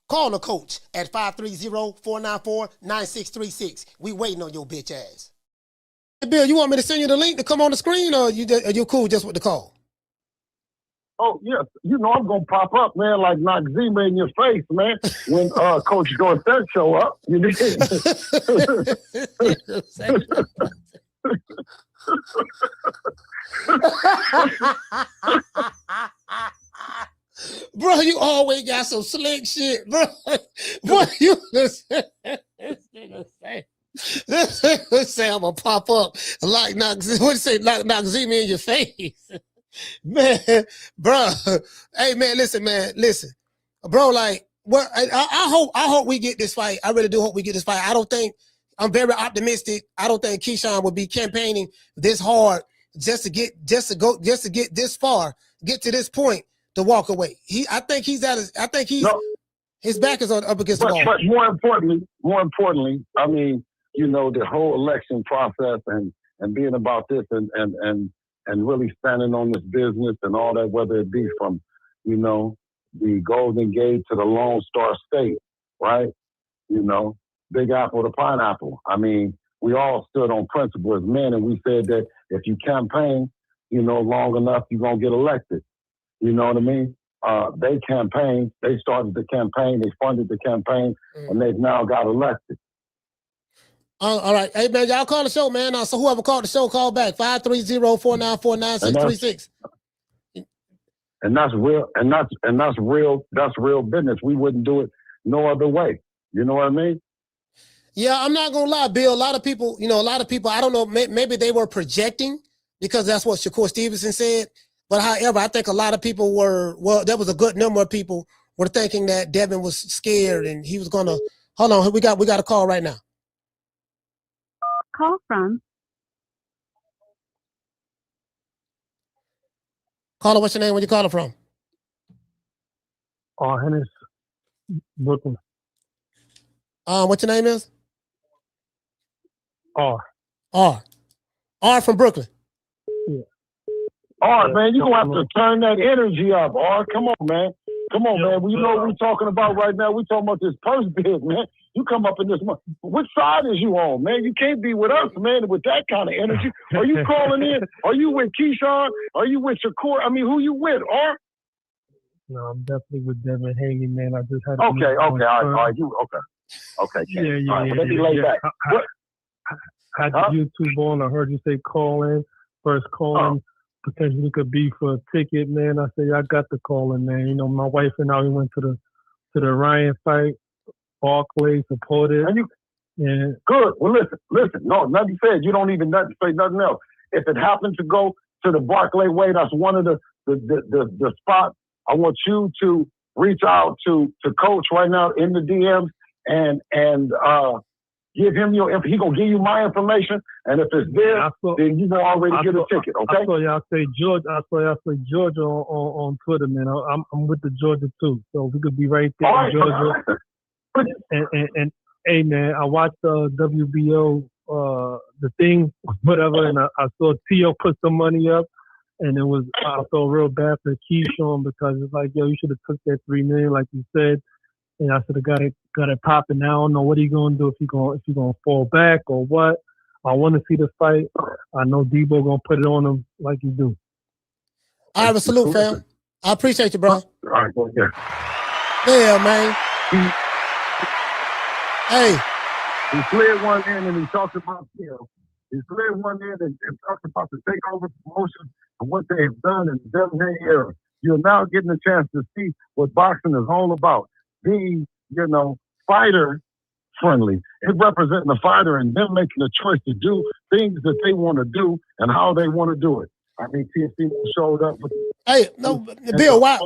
Call the coach at 530-494-9636. We waiting on your bitch ass. Hey, Bill, you want me to send you the link to come on the screen, or are you cool just with the call? Oh, yes. You know I'm going to pop up, man, like Noxzema in your face, man, when Coach Dorsett show up. You dig? Bro, you always got some slick shit, bro. Boy, you this nigga say I'm gonna pop up like Noxzema in your face. Man, bro. Hey man, listen. Bro, like what I hope we get this fight. I really do hope we get this fight. I'm very optimistic. I don't think Keyshawn would be campaigning this hard just to get this far, get to this point to walk away. I think his back is up against the wall. But more importantly, I mean, you know, the whole election process and being about this and really standing on this business and all that, whether it be from, you know, the Golden Gate to the Lone Star State, right? You know, Big Apple to Pineapple. I mean, we all stood on principle as men, and we said that if you campaign, you know, long enough, you're going to get elected. You know what I mean? They campaigned, they started the campaign, they funded the campaign, and they've now got elected. All right. Hey, man, y'all call the show, man. So whoever called the show, call back. 530-494-9636. And that's real, and that's real business. We wouldn't do it no other way. You know what I mean? Yeah, I'm not gonna lie, Bill. A lot of people, I don't know, maybe they were projecting because that's what Shakur Stevenson said. But however, I think a lot of people there was a good number of people were thinking that Devin was scared and he was gonna. Hold on, we got a call right now. Call from. Caller, what's your name? Where you calling from? Hennis, Brooklyn. What your name is? R from Brooklyn. Yeah. Man, you're going to have to turn that energy up. Come on, man. Come on, man. We know what we're talking about right now. We're talking about this purse bid, man. You come up in this month. Which side is you on, man? You can't be with us, man, with that kind of energy. Are you calling in? Are you with Keyshawn? Are you with Shakur? I mean, who you with, R? No, I'm definitely with Devin Haney, man. I just had to Okay. All right. Okay. Yeah. Right, let me lay back. I had the YouTube on. I heard you say call in. First call in potentially could be for a ticket, man. I said, I got the call in, man. You know, my wife and I, we went to the Ryan fight. Barclay supported. Good. Well, listen. No, nothing said. You don't even say nothing else. If it happened to go to the Barclay way, that's one of the spots. I want you to reach out to Coach right now in the DMs and give him your info. He gonna give you my information, and if it's there, then you gonna already get a ticket. Okay. I saw y'all say George. I saw y'all say Georgia on Twitter, man. I'm with the Georgia too, so we could be right there in Georgia. And hey, man, I watched WBO the thing, whatever, and I saw Tio put some money up, and I felt real bad for Keyshawn because it's like, yo, you should have took that $3 million, like you said. And I should have got it popping. Now I don't know what he's gonna do, if he's gonna fall back or what. I want to see the fight. I know Debo gonna put it on him like you do. All right, salute, fam. I appreciate you, bro. All right, go ahead. Yeah, man. Hey. He slid one in and he talked about, he slid one in and talked about the Takeover Promotions and what they have done in the Devin Haney era. You're now getting a chance to see what boxing is all about. Being, fighter friendly. It representing the fighter and them making a choice to do things that they want to do and how they want to do it. I mean, TFC showed up with. Hey, no, Bill, why?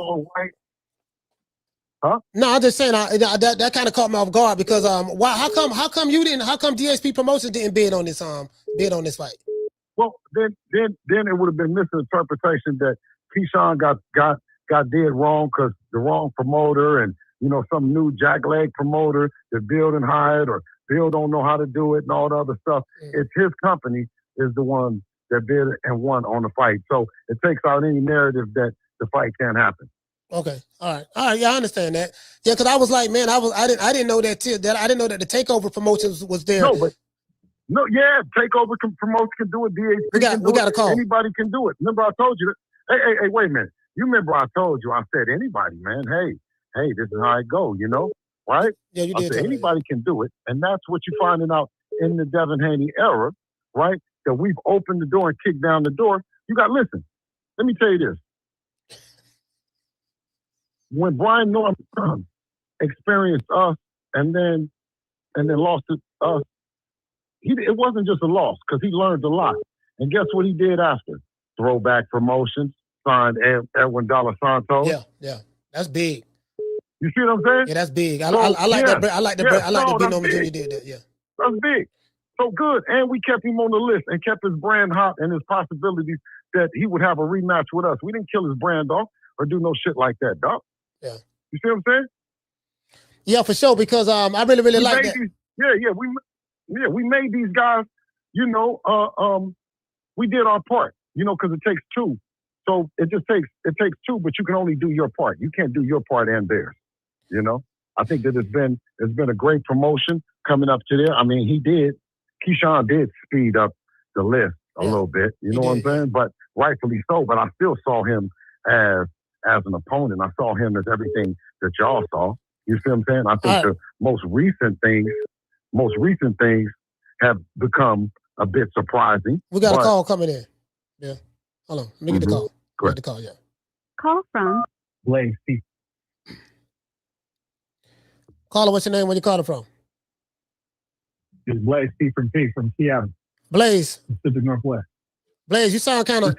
Huh? No, I'm just saying that kind of caught me off guard because why? How come DSP Promotions didn't bid on this fight? Well, then it would have been misinterpretation that Keyshawn got did wrong because the wrong promoter and some new jackleg promoter that Bill and hired or Bill don't know how to do it and all the other stuff. It's his company is the one that bid and won on the fight. So it takes out any narrative that the fight can't happen. Okay. All right. Yeah, I understand that. Yeah, because I was like, man, I didn't know that too. That I didn't know that the Takeover Promotions was there. Takeover Promotions can do it. DHP we got a call. Anybody can do it. Remember, I told you that. Hey, wait a minute. You remember I told you, I said, anybody, man, hey, this is how it go, you know, right? Yeah, you I did. said, anybody can do it. And that's what you're finding out in the Devin Haney era, right? That we've opened the door and kicked down the door. Listen, let me tell you this. When Brian Norman experienced us and then lost to us, it wasn't just a loss because he learned a lot. And guess what he did after? Throwback Promotions, signed Edwin Dollar Santos. Yeah, that's big. You see what I'm saying? Yeah, that's big. I like that. I like that Big Norman Jr. did that. Yeah, that's big. So good, and we kept him on the list and kept his brand hot and his possibilities that he would have a rematch with us. We didn't kill his brand off or do no shit like that, dog. Yeah. You see what I'm saying? Yeah, for sure. Because I really like that. We made these guys. You know, we did our part. You know, because it takes two. So it takes two, but you can only do your part. You can't do your part and theirs. You know, I think that it's been a great promotion coming up to there. I mean, Keyshawn did speed up the list a little bit. You know what I'm saying? But rightfully so. But I still saw him as an opponent. I saw him as everything that y'all saw. You see what I'm saying? I think the most recent things have become a bit surprising. We got a call coming in. Yeah. Hold on. Let me get the call. Correct. Get the call, yeah. Call from Blaze. Caller, what's your name? Where you calling from? It's Blaze from Seattle. Blaze. Pacific Northwest. Blaze, you sound kind of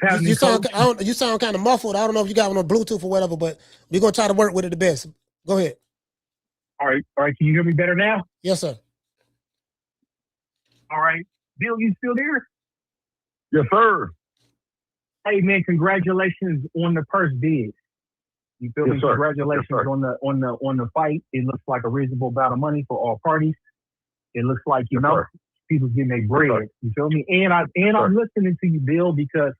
muffled. I don't know if you got one on Bluetooth or whatever, but we're gonna try to work with it the best. Go ahead. All right. Can you hear me better now? Yes, sir. All right. Bill, you still there? Yes, sir. Hey man, congratulations on the purse bid. You feel me? Congratulations on the fight. It looks like a reasonable amount of money for all parties. It looks like people getting their bread. You feel me? And I'm listening to you, Bill, because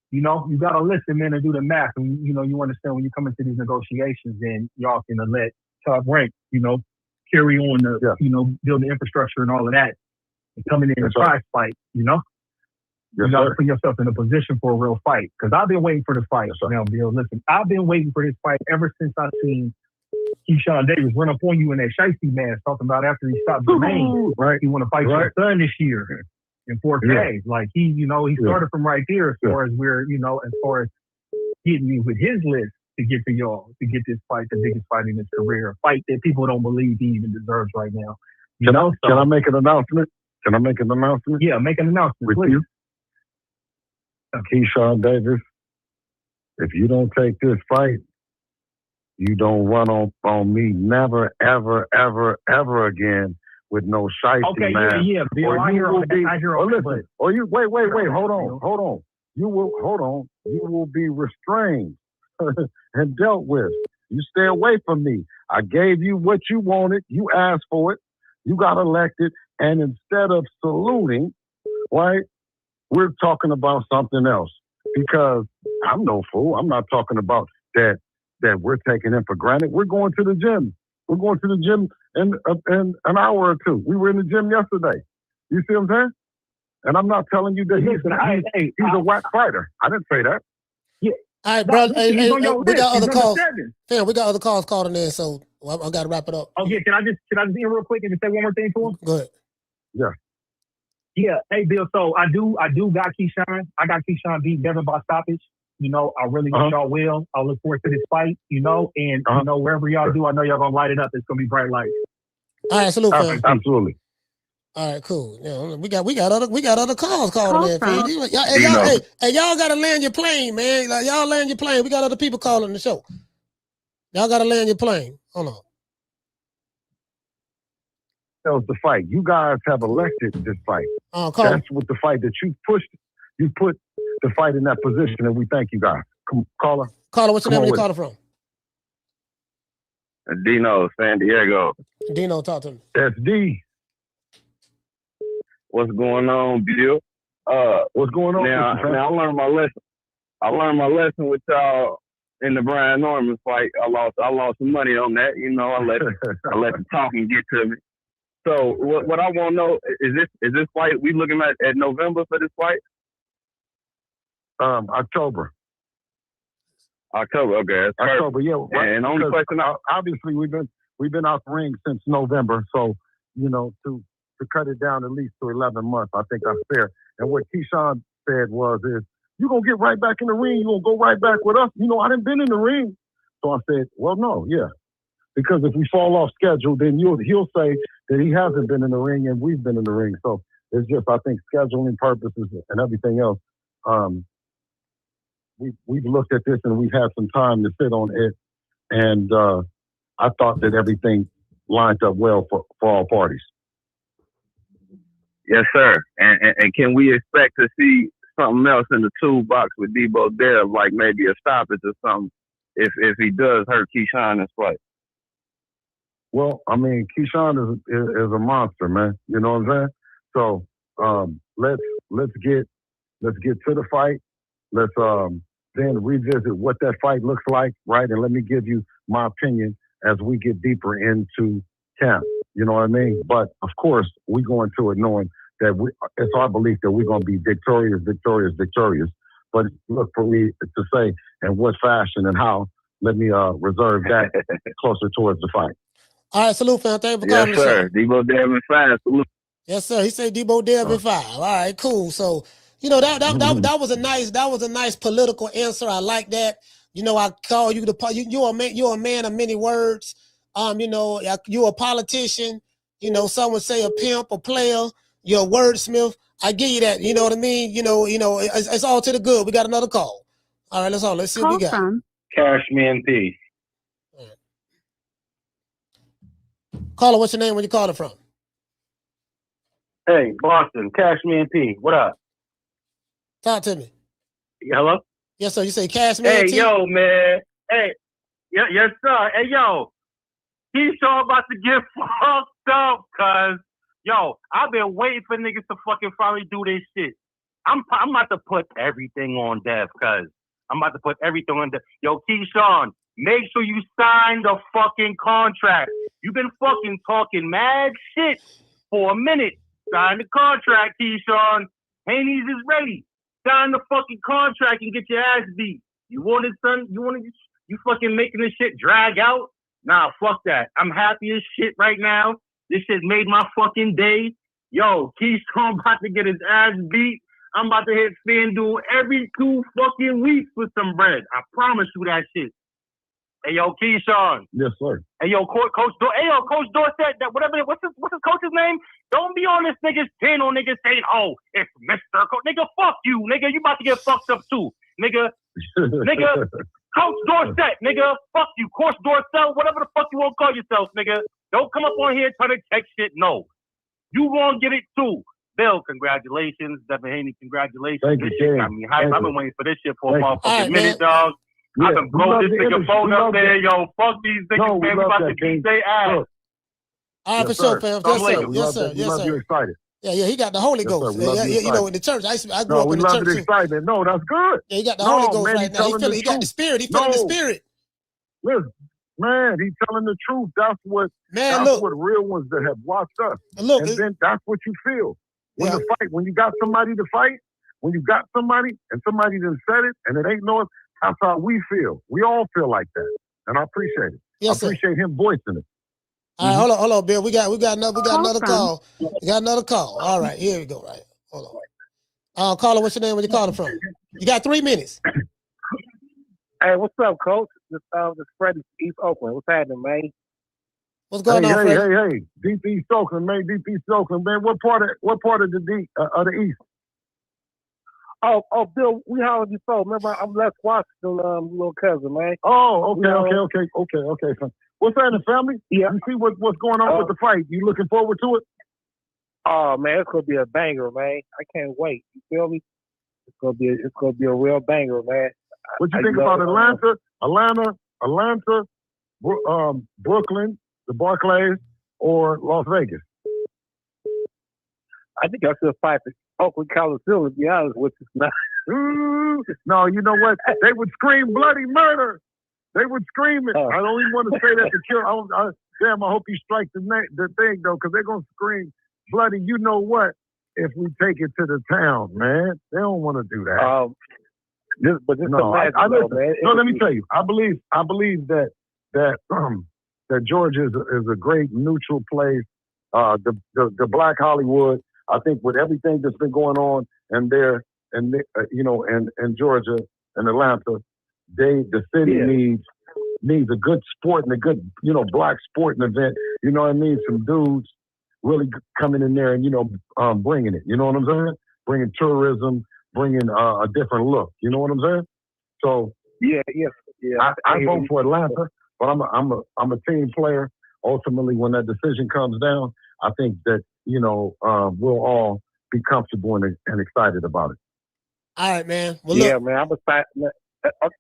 you gotta listen, man, and do the math. And you understand when you come into these negotiations, and y'all can let Top Rank, carry on the build the infrastructure and all of that, and coming in a prize fight, You got to put yourself in a position for a real fight. Because I've been waiting for the fight. Now, Bill, listen, I've been waiting for this fight ever since I seen Keyshawn Davis run up on you in that shiesty mask talking about after he stopped Jermaine, right? He want to fight your son this year in 4K. Yeah. Like he started from right there as far as as far as getting me with his list to get to y'all, to get this fight, the biggest fight in his career, a fight that people don't believe he even deserves right now. Can I make an announcement? Yeah, make an announcement, with please. You? Keyshawn Davis, if you don't take this fight, you don't run on me never, ever, ever, ever again with no shiesty, man. Okay, yeah, Bill, I hear all that. Wait, hold on. You will be restrained and dealt with. You stay away from me. I gave you what you wanted. You asked for it. You got elected. And instead of saluting, right, we're talking about something else. Because I'm no fool. I'm not talking about that we're taking him for granted. We're going to the gym. We're going to the gym in an hour or two. We were in the gym yesterday. You see what I'm saying? And I'm not telling you that he's a whack fighter. I didn't say that. Yeah. All right, bro. We got other calls. Damn, we got other calls calling in, so I got to wrap it up. Oh yeah, can I just in real quick and just say one more thing to him? Go ahead. Yeah. Yeah. Hey, Bill. So I do got Keyshawn. I got Keyshawn beat Devin by stoppage. I really wish y'all well. I look forward to this fight. And wherever y'all do, I know y'all gonna light it up. It's gonna be bright lights. All right, salute, fam. Absolutely. All right, cool. We got other calls calling in. Y'all gotta land your plane, man. Like y'all land your plane. We got other people calling the show. Y'all gotta land your plane. Hold on. That was the fight. You guys have elected this fight. That's what the fight that you pushed. You put the fight in that position, and we thank you guys. Caller, what's your name? Where you calling from? Dino, San Diego. Dino, talk to me. That's D. What's going on, Bill? What's going on? Now I learned my lesson. I learned my lesson with y'all in the Brian Norman fight. I lost some money on that. I let the talking get to me. So what I want to know is this fight we looking at November for this fight? October. October, okay. That's October, perfect. yeah. Right, and only question obviously we've been out the ring since November, so to cut it down at least to 11 months, I think that's fair. And what Keyshawn said is you gonna get right back in the ring, you gonna go right back with us. I done been in the ring. So I said, well, no, yeah. Because if we fall off schedule, then he'll say that he hasn't been in the ring and we've been in the ring. So it's just, I think, scheduling purposes and everything else. We've looked at this and we've had some time to sit on it. And I thought that everything lined up well for all parties. Yes, sir. And can we expect to see something else in the toolbox with Debo Dev, like maybe a stoppage or something, if he does hurt Keyshawn in his fight? Well, I mean, Keyshawn is a monster, man. You know what I'm saying? So let's get to the fight. Let's then revisit what that fight looks like, right? And let me give you my opinion as we get deeper into camp. You know what I mean? But of course, we go into it knowing that it's our belief that we're going to be victorious. But look for me to say in what fashion and how. Let me reserve that closer towards the fight. All right, salute, fam. Thank you for calling. Yes, sir. Debo Dev in 5. Salute. Yes, sir. He said Debo Dev in 5. All right, cool. So, that was a nice political answer. I like that. I call you you're a man of many words. You're a politician. Some would say a pimp, a player. You're a wordsmith. I give you that. You know what I mean? It's all to the good. We got another call. All right, let's see what we got. Cashman P. Caller, what's your name? Where you calling from? Hey, Boston, Cashman P. What up? Talk to me. Hello? Yes, sir. You say Cashman Hey, T? yo, man. Hey, yes, sir. Hey, yo. Keyshawn about to get fucked up, cuz. Yo, I've been waiting for niggas to fucking finally do this shit. I'm about to put everything on Dev, cuz. I'm about to put everything on Dev. Yo, Keyshawn, make sure you sign the fucking contract. You've been fucking talking mad shit for a minute. Sign the contract, Keyshawn. Haney's is ready. Sign the fucking contract and get your ass beat. You fucking making this shit drag out? Nah, fuck that. I'm happy as shit right now. This shit made my fucking day. Yo, Keyshawn about to get his ass beat. I'm about to hit FanDuel every 2 fucking weeks with some bread. I promise you that shit. Hey, yo, Keyshawn. Yes, sir. Hey, yo, Coach Dorsett, what's his coach's name? Don't be on this nigga's channel, nigga, saying, oh, it's Mr. Nigga, fuck you, nigga. You about to get fucked up too, nigga. Coach Dorsett, nigga. Fuck you. Coach Dorsett, whatever the fuck you want to call yourself, nigga. Don't come up on here trying to check shit. No. You won't get it too. Bill, congratulations. Devin Haney, congratulations. Thank this you, shit got me hyped. I've been waiting for this shit for a motherfucking minute, dog. Yeah, I can blow this nigga phone up there. Yo, fuck these niggas, man. We about to beat their ass. All right, for sure, fam. Yes, sir. We love you excited. Yeah, he got the Holy Ghost. Sir, in the church. I grew up in the church. We love the excitement. No, that's good. Yeah, he got the Holy Ghost right now. He got the Spirit. He feeling the Spirit. Listen, man, he's telling the truth. That's what real ones that have watched us. And then that's what you feel. When you got somebody to fight, when you got somebody and somebody done said it and it ain't no, that's how we feel. We all feel like that. And I appreciate it. Yes, I appreciate him voicing it. All right, hold on, Bill. We got another call. We got another call. All right, here we go. Right, hold on. Caller, what's your name? Where you calling from? You got 3 minutes. Hey, what's up, Coach? This Fred is East Oakland. What's happening, man? What's going on, Fred? Hey, Deep East Oakland, man. Deep East Oakland, man. What part of the East? Oh, Bill, we hollered you so. Remember, I'm Les Washington, little cousin, man. Oh, okay. Son. What's happening, family? Yeah. You see what's going on with the fight? You looking forward to it? Oh man, it's gonna be a banger, man. I can't wait. You feel me? It's gonna be a real banger, man. What you think about Atlanta, Brooklyn, the Barclays, or Las Vegas? I think I should fight for Oakland Coliseum, to be honest with you. No, you know what? They would scream bloody murder. They would scream it. I don't even want to say that to kill. Damn, I hope you strike the thing, though, because they're going to scream bloody, you know what, if we take it to the town, man. They don't want to do that. But this No, I though, listen. man. No, let me tell you. I believe that Georgia is a great neutral place. The Black Hollywood. I think with everything that's been going on and there and in Georgia and Atlanta, the city needs a good sport and a good black sporting event. You know what I mean? Some dudes really coming in there and bringing it. You know what I'm saying? Bringing tourism, bringing a different look. You know what I'm saying? So yeah. I vote for Atlanta, but I'm a team player. Ultimately, when that decision comes down, I think that we'll all be comfortable and excited about it. All right, man. Well, yeah, look. man. I'm excited.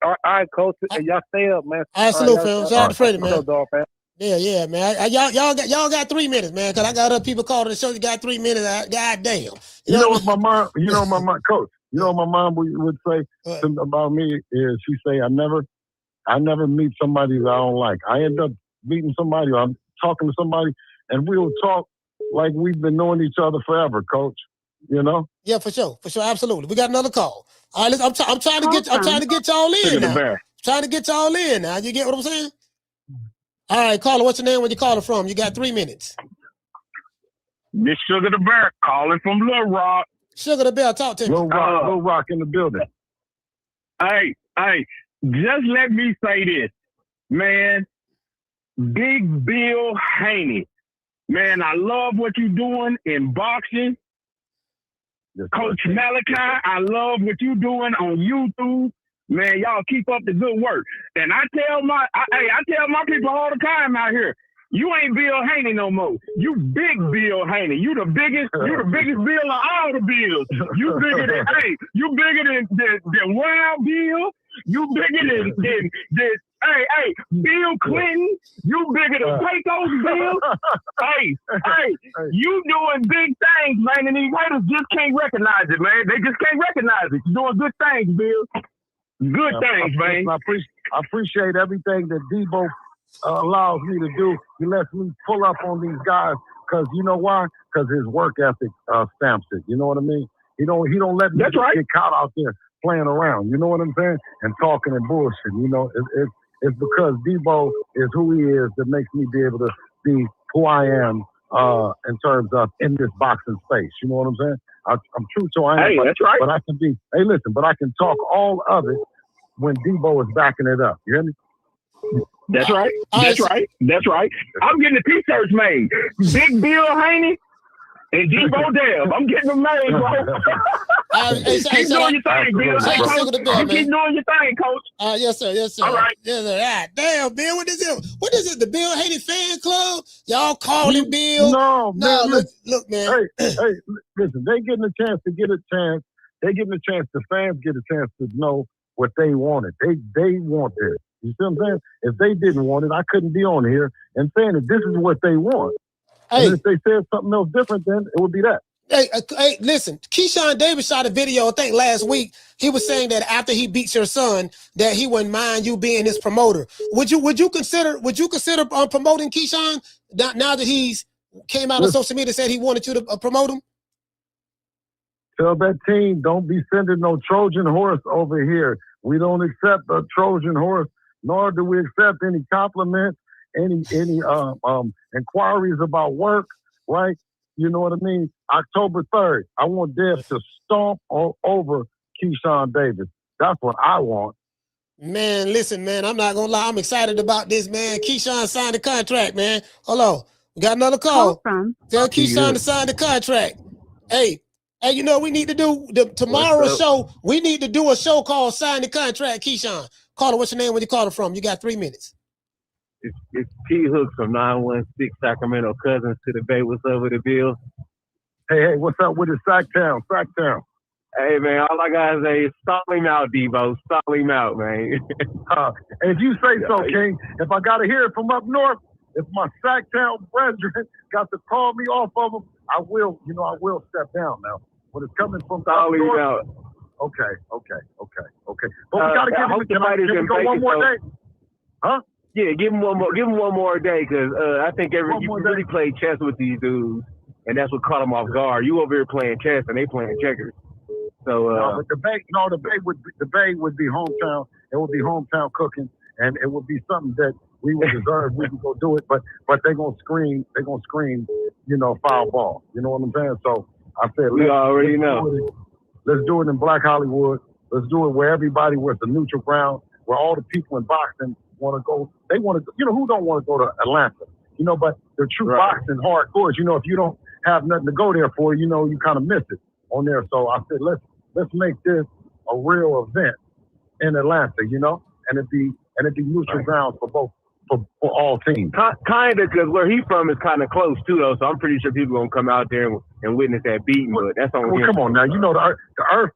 All right, coach. Y'all stay up, man. All right, salute, fam. Shout out to Freddie, man. Dog, man. Yeah, man. Y'all got 3 minutes, man. Cause I got other people calling the show. You got 3 minutes. God damn. You know what my mom? My mom, coach. You know what my mom would say about me is she say I never meet somebody that I don't like. I end up meeting somebody. Or I'm talking to somebody, and we'll talk like we've been knowing each other forever, coach. You know? Yeah, for sure, absolutely. We got another call. All right, I'm trying to get y'all in now. Trying to get y'all in now. You get what I'm saying? All right, caller, what's your name? Where you calling from? You got 3 minutes. This Sugar the Bear calling from Little Rock. Sugar the Bear, talk to me. Little Rock in the building. Hey, just let me say this, man. Big Bill Haney, man, I love what you're doing in boxing. Coach Malachi, I love what you're doing on YouTube. Man, y'all keep up the good work. And I tell my people all the time out here, you ain't Bill Haney no more. You big Bill Haney. You the biggest Bill of all the Bills. You bigger than Wild Bill. You bigger than Bill Clinton. You bigger than Pecos Bill. Hey, you doing big things, man, and these haters just can't recognize it, man. They just can't recognize it. You're doing good things, Bill. Good things, man. I appreciate everything that Debo allows me to do. He lets me pull up on these guys because you know why? Because his work ethic stamps it. You know what I mean? He don't let me get caught out there playing around. You know what I'm saying? And talking and bullshit. You know, it's because Debo is who he is that makes me be able to be who I am in terms of in this boxing space. You know what I'm saying? I'm true to I am. Hey, that's right. But I can be. Hey, listen. But I can talk all of it when Debo is backing it up. You hear me? That's right. That's right. I'm getting the t-shirts made. Big Bill Haney and Debo Deb. I'm getting them made, bro. Keep doing your thing, Bill. Keep doing your thing, coach. Yes, sir. All right. Yes, sir. Ah, damn, Bill. What is it? What is it? The Bill Haney fan club? Y'all calling Bill? No, man. Look, man. Hey, listen. They getting a chance to get a chance. They getting a chance. The fans get a chance to know what they wanted. They want this. You see what I'm saying? If they didn't want it, I couldn't be on here and saying that this is what they want. Hey. And if they said something else different, then it would be that. Hey, listen. Keyshawn Davis shot a video, I think last week. He was saying that after he beats your son, that he wouldn't mind you being his promoter. Would you consider promoting Keyshawn now that he's came out on social media and said he wanted you to promote him? Tell that team, don't be sending no Trojan horse over here. We don't accept a Trojan horse, nor do we accept any compliments, any inquiries about work, right? You know what I mean? October 3rd, I want Dev to stomp all over Keyshawn Davis. That's what I want. Man, listen, man, I'm not gonna lie. I'm excited about this, man. Keyshawn signed the contract, man. Hold on. We got another call. Tell Keyshawn to sign the contract. Hey, you know, we need to do tomorrow's show. We need to do a show called Sign the Contract, Keyshawn. Caller, what's your name? Where you calling from? You got 3 minutes. It's T Hooks from 916 Sacramento Cousins to the Bay. What's up with the Bill? Hey, what's up with the Sacktown? Hey, man, all I gotta say is stall him out, Debo. Stall him out, man. If you say so, King. If I gotta hear it from up north, if my Sacktown brethren got to call me off of them, I will step down now. When it's coming from stall him out. Okay. But we gotta give him one more day. Huh? Yeah, give him one more day, because I think you really play chess with these dudes, and that's what caught them off guard. You over here playing chess, and they playing checkers. So but the Bay would be hometown. It would be hometown cooking, and it would be something that we would deserve. We could go do it, but they're gonna scream. They're gonna scream, foul ball. You know what I'm saying? So I said, we already know. Let's do it in Black Hollywood. Let's do it where everybody was the neutral ground, where all the people in boxing want to go. They want to, who don't want to go to Atlanta? But the true boxing hardcores, if you don't have nothing to go there for, you kind of miss it on there. So I said, let's make this a real event in Atlanta, and it be neutral grounds for both. For all teams. Kind of, because where he's from is kind of close, too, though, so I'm pretty sure people going to come out there and witness that beating, but that's on him. Come on now. The earth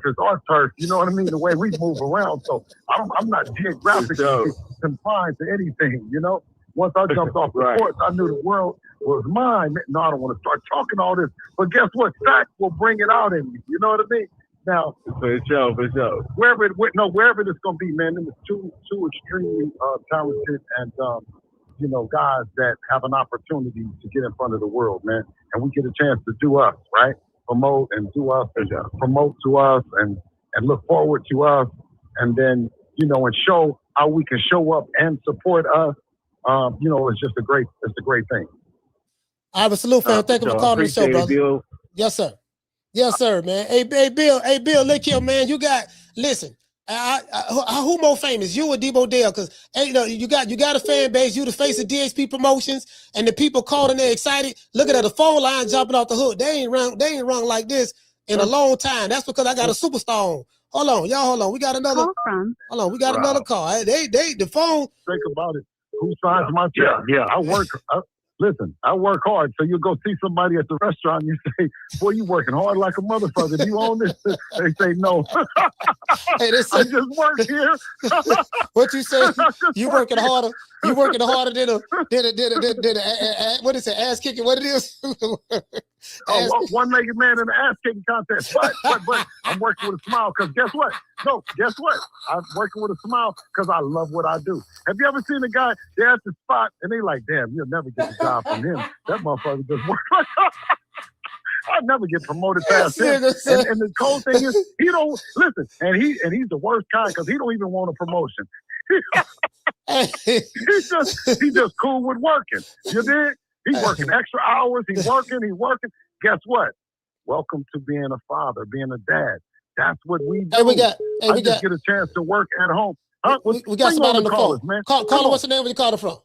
is our turf. You know what I mean? The way we move around. So I'm not geographically confined to anything, Once I jumped off the course, I knew the world was mine. No, I don't want to start talking all this, but guess what? Facts will bring it out in me. You know what I mean? Now, for sure. Wherever it's going to be, man, there's two extremely talented and, guys that have an opportunity to get in front of the world, man. And we get a chance to do us, right? Promote and do us, and promote to us and look forward to us. And then, and show how we can show up and support us. It's just a great thing. I have salute, fam. Thank you for calling the show, brother. Bill. Yes, sir. Yes, sir, man. Hey, Bill, look here, man. Listen, who more famous, you or Debo Dale? Because you got a fan base. You the face of DXP Promotions, and the people calling, they're excited. Look at that, the phone line jumping off the hook. They ain't rung like this in a long time. That's because I got a superstar on. Hold on, y'all. Hold on. We got another. Hold on, we got another call. The phone. Think about it. Who signs my check? Yeah. Listen, I work hard, so you go see somebody at the restaurant and you say, boy, you working hard like a motherfucker. Do you own this? They say, no. Hey, I just work here. What you say? You working harder than a what is it, ass kicking? What it is? One-legged man in the ass kicking contest. But I'm working with a smile because guess what? I'm working with a smile because I love what I do. Have you ever seen a guy, they're at the spot and they like, damn, you'll never get the job from him. That motherfucker just works like I'll never get promoted past him. And the cool thing is, he don't listen, and he's the worst kind because he don't even want a promotion. He's just cool with working. You dig? He's working extra hours. He's working. Guess what? Welcome to being a father, being a dad. That's what we do. I just get a chance to work at home. Huh? We got somebody on the phone. Man. Caller, what's the name where you calling from?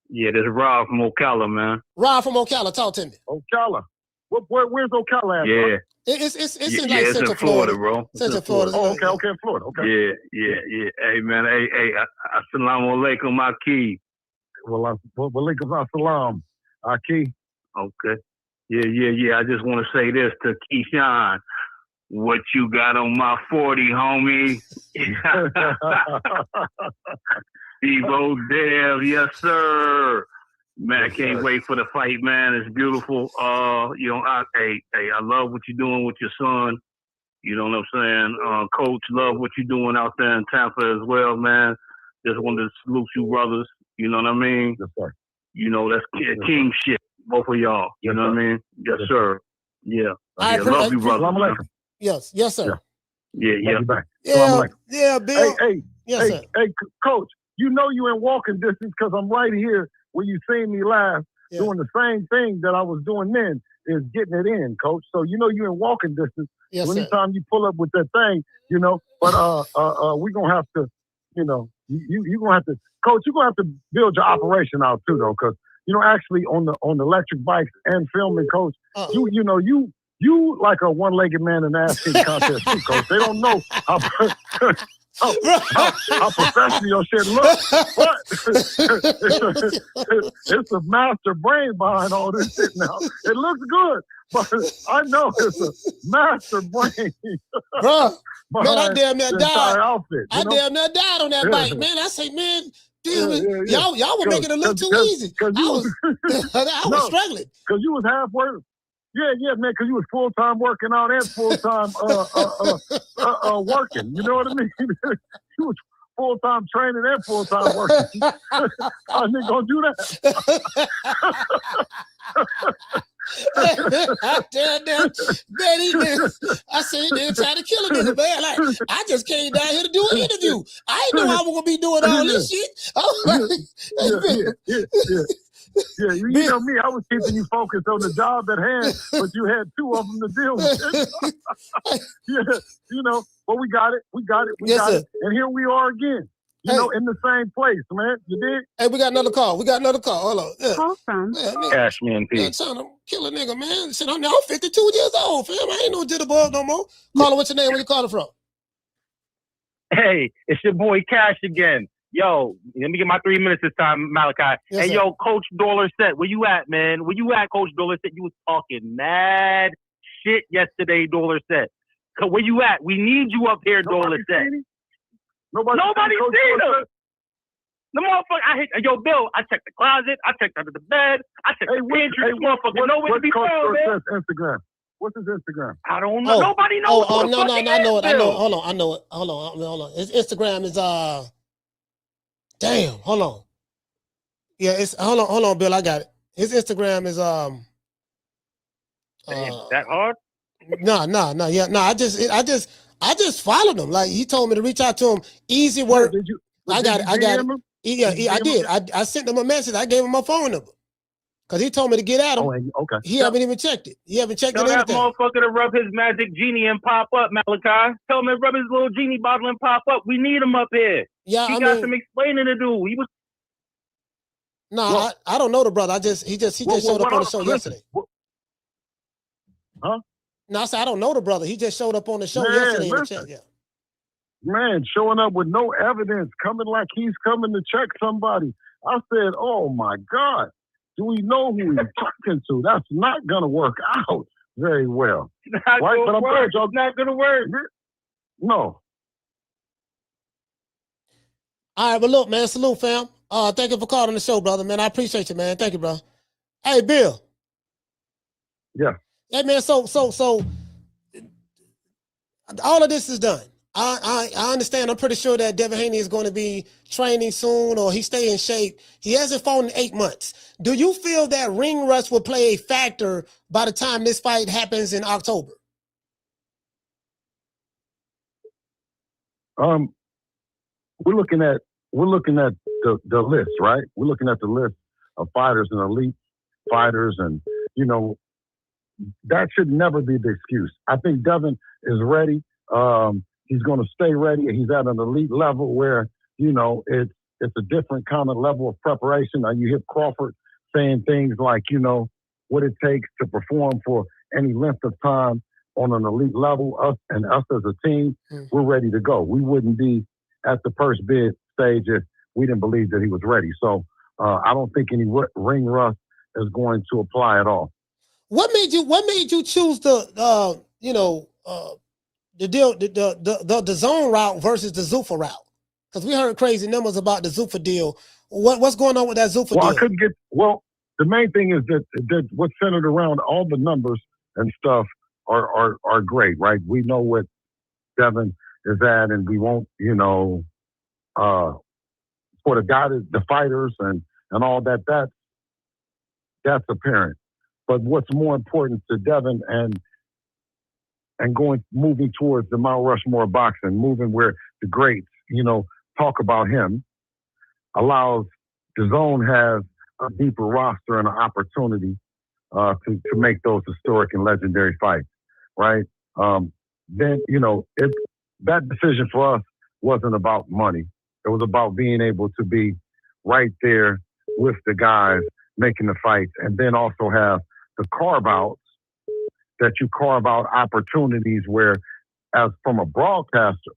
Yeah, this is Rob from Ocala, man. Rob from Ocala, talk to me. Ocala. Where's Ocala at? Yeah. Bro? It's in it's Central in Florida, bro. Central Florida. Oh, okay, in Florida. Okay. Yeah. Hey, man. Hey. Assalamu alaikum, Aki. Well, alaikum assalam, Aki. Okay. Yeah. I just want to say this to Keyshawn. What you got on my 40, homie? Evo Dev, yes, sir. Man, I can't wait for the fight, man. It's beautiful. I love what you're doing with your son. You know what I'm saying? Coach, love what you're doing out there in Tampa as well, man. Just wanted to salute you brothers. You know what I mean? Yes, sir. That's king shit, both of y'all. You know what I mean? Yes, sir. Yeah. I love you, brothers. Yes, sir. Yeah. Yeah, Bill. Yes, sir. Hey, Coach, you know you in walking distance because I'm right here where you seen me last doing the same thing that I was doing then is getting it in, Coach. So you know you in walking distance. Yes, so anytime you pull up with that thing, but we're gonna have to, you're gonna have to, Coach, you're gonna have to build your operation out too though, because actually on the electric bikes and filming, Coach, you like a one-legged man in the ass kicking contest too, Coach. They don't know how professional your shit looks. But it's a master brain behind all this shit now. It looks good, but I know it's a master brain. Bro, man, I damn near died. Outfit, I damn near died on that bike, man. I say, man, y'all were making it look too easy. I was struggling. Because you was halfway. Yeah, man, because you was full-time working out and full-time working. You know what I mean? You was full-time training and full-time working. I ain't gonna do that. Man, I said, they trying to kill a nigga, man. Like, I just came down here to do an interview. I ain't know I was gonna be doing all this shit. Yeah, you know me, I was keeping you focused on the job at hand, but you had two of them to deal with. Yeah, you know, but we got it. We got it. Yes, got sir. it. And here we are again. You know, in the same place, man. You did? Hey, we got another call. Hold on. Yeah. Call from Cash me in Yeah, peace. trying to kill a nigga, man. Shit, I'm 52 years old, fam. I ain't no jitterbug no more. Caller, what's your name? Where you calling from? Hey, it's your boy Cash again. Yo, let me get my 3 minutes this time, Malachi. Yes, hey, sir. yo, Coach Dorset, where you at, man? Where you at, Coach Dorset? You was talking mad shit yesterday, Dorset. Where you at? We need you up here, Dorset. Nobody seen him. The motherfucker, yo, Bill, I checked the closet. I checked under the bed. I checked the pantry. This motherfucker nowhere to be found, man. Instagram? What's his Instagram? I don't know. Nobody knows. No, I know it. Hold on. His Instagram is damn, hold on. Yeah, it's hold on, Bill. I got it. His Instagram is that hard? No. Yeah, no. I just followed him. Like he told me to reach out to him. Easy work. Did you? I got it. Him? Yeah, I did. I sent him a message. I gave him my phone number because he told me to get at him. Oh, okay. He haven't even checked it. He haven't checked Tell it. that Anything. motherfucker to rub his magic genie and pop up, Malachi. Tell him to rub his little genie bottle and pop up. We need him up here. Yeah, he got some explaining to do. He was. No, I don't know the brother. He just showed up on the show yesterday. Huh? No, I said I don't know the brother. He just showed up on the show Man, yesterday. listen. Man, showing up with no evidence, coming like he's coming to check somebody. I said, oh my God, do we know who he's talking to? That's not going to work out very well. It's not right? gonna work. It's not going to work. No. All right, but look, man, salute, fam. Thank you for calling the show, brother, man. I appreciate you, man. Thank you, bro. Hey, Bill. Yeah. Hey, man, so all of this is done. I understand. I'm pretty sure that Devin Haney is going to be training soon, or he stay in shape. He hasn't fought in 8 months. Do you feel that ring rust will play a factor by the time this fight happens in October? We're looking at the list, right? We're looking at the list of fighters and elite fighters, and you know that should never be the excuse. I think Devin is ready. He's going to stay ready. He's at an elite level where, you know, it's a different kind of level of preparation. You hear Crawford saying things like, you know, what it takes to perform for any length of time on an elite level. Us as a team, we're ready to go. We wouldn't be at the first bid stage if we didn't believe that he was ready. So I don't think any ring rust is going to apply at all. What made you choose the zone route versus the Zuffa route? Because we heard crazy numbers about the Zuffa deal. What's going on with that Zuffa deal? The main thing is that what's centered around all the numbers and stuff are great, right? We know what Devin is at, and we won't, you know, for the fighters and all that's apparent. But what's more important to Devin and moving towards the Mount Rushmore boxing, moving where the greats, you know, talk about him, allows the zone has a deeper roster and an opportunity to make those historic and legendary fights, right? Then, you know, that decision for us wasn't about money. It was about being able to be right there with the guys making the fights, and then also have the carve-outs that you carve out opportunities where, as from a broadcaster,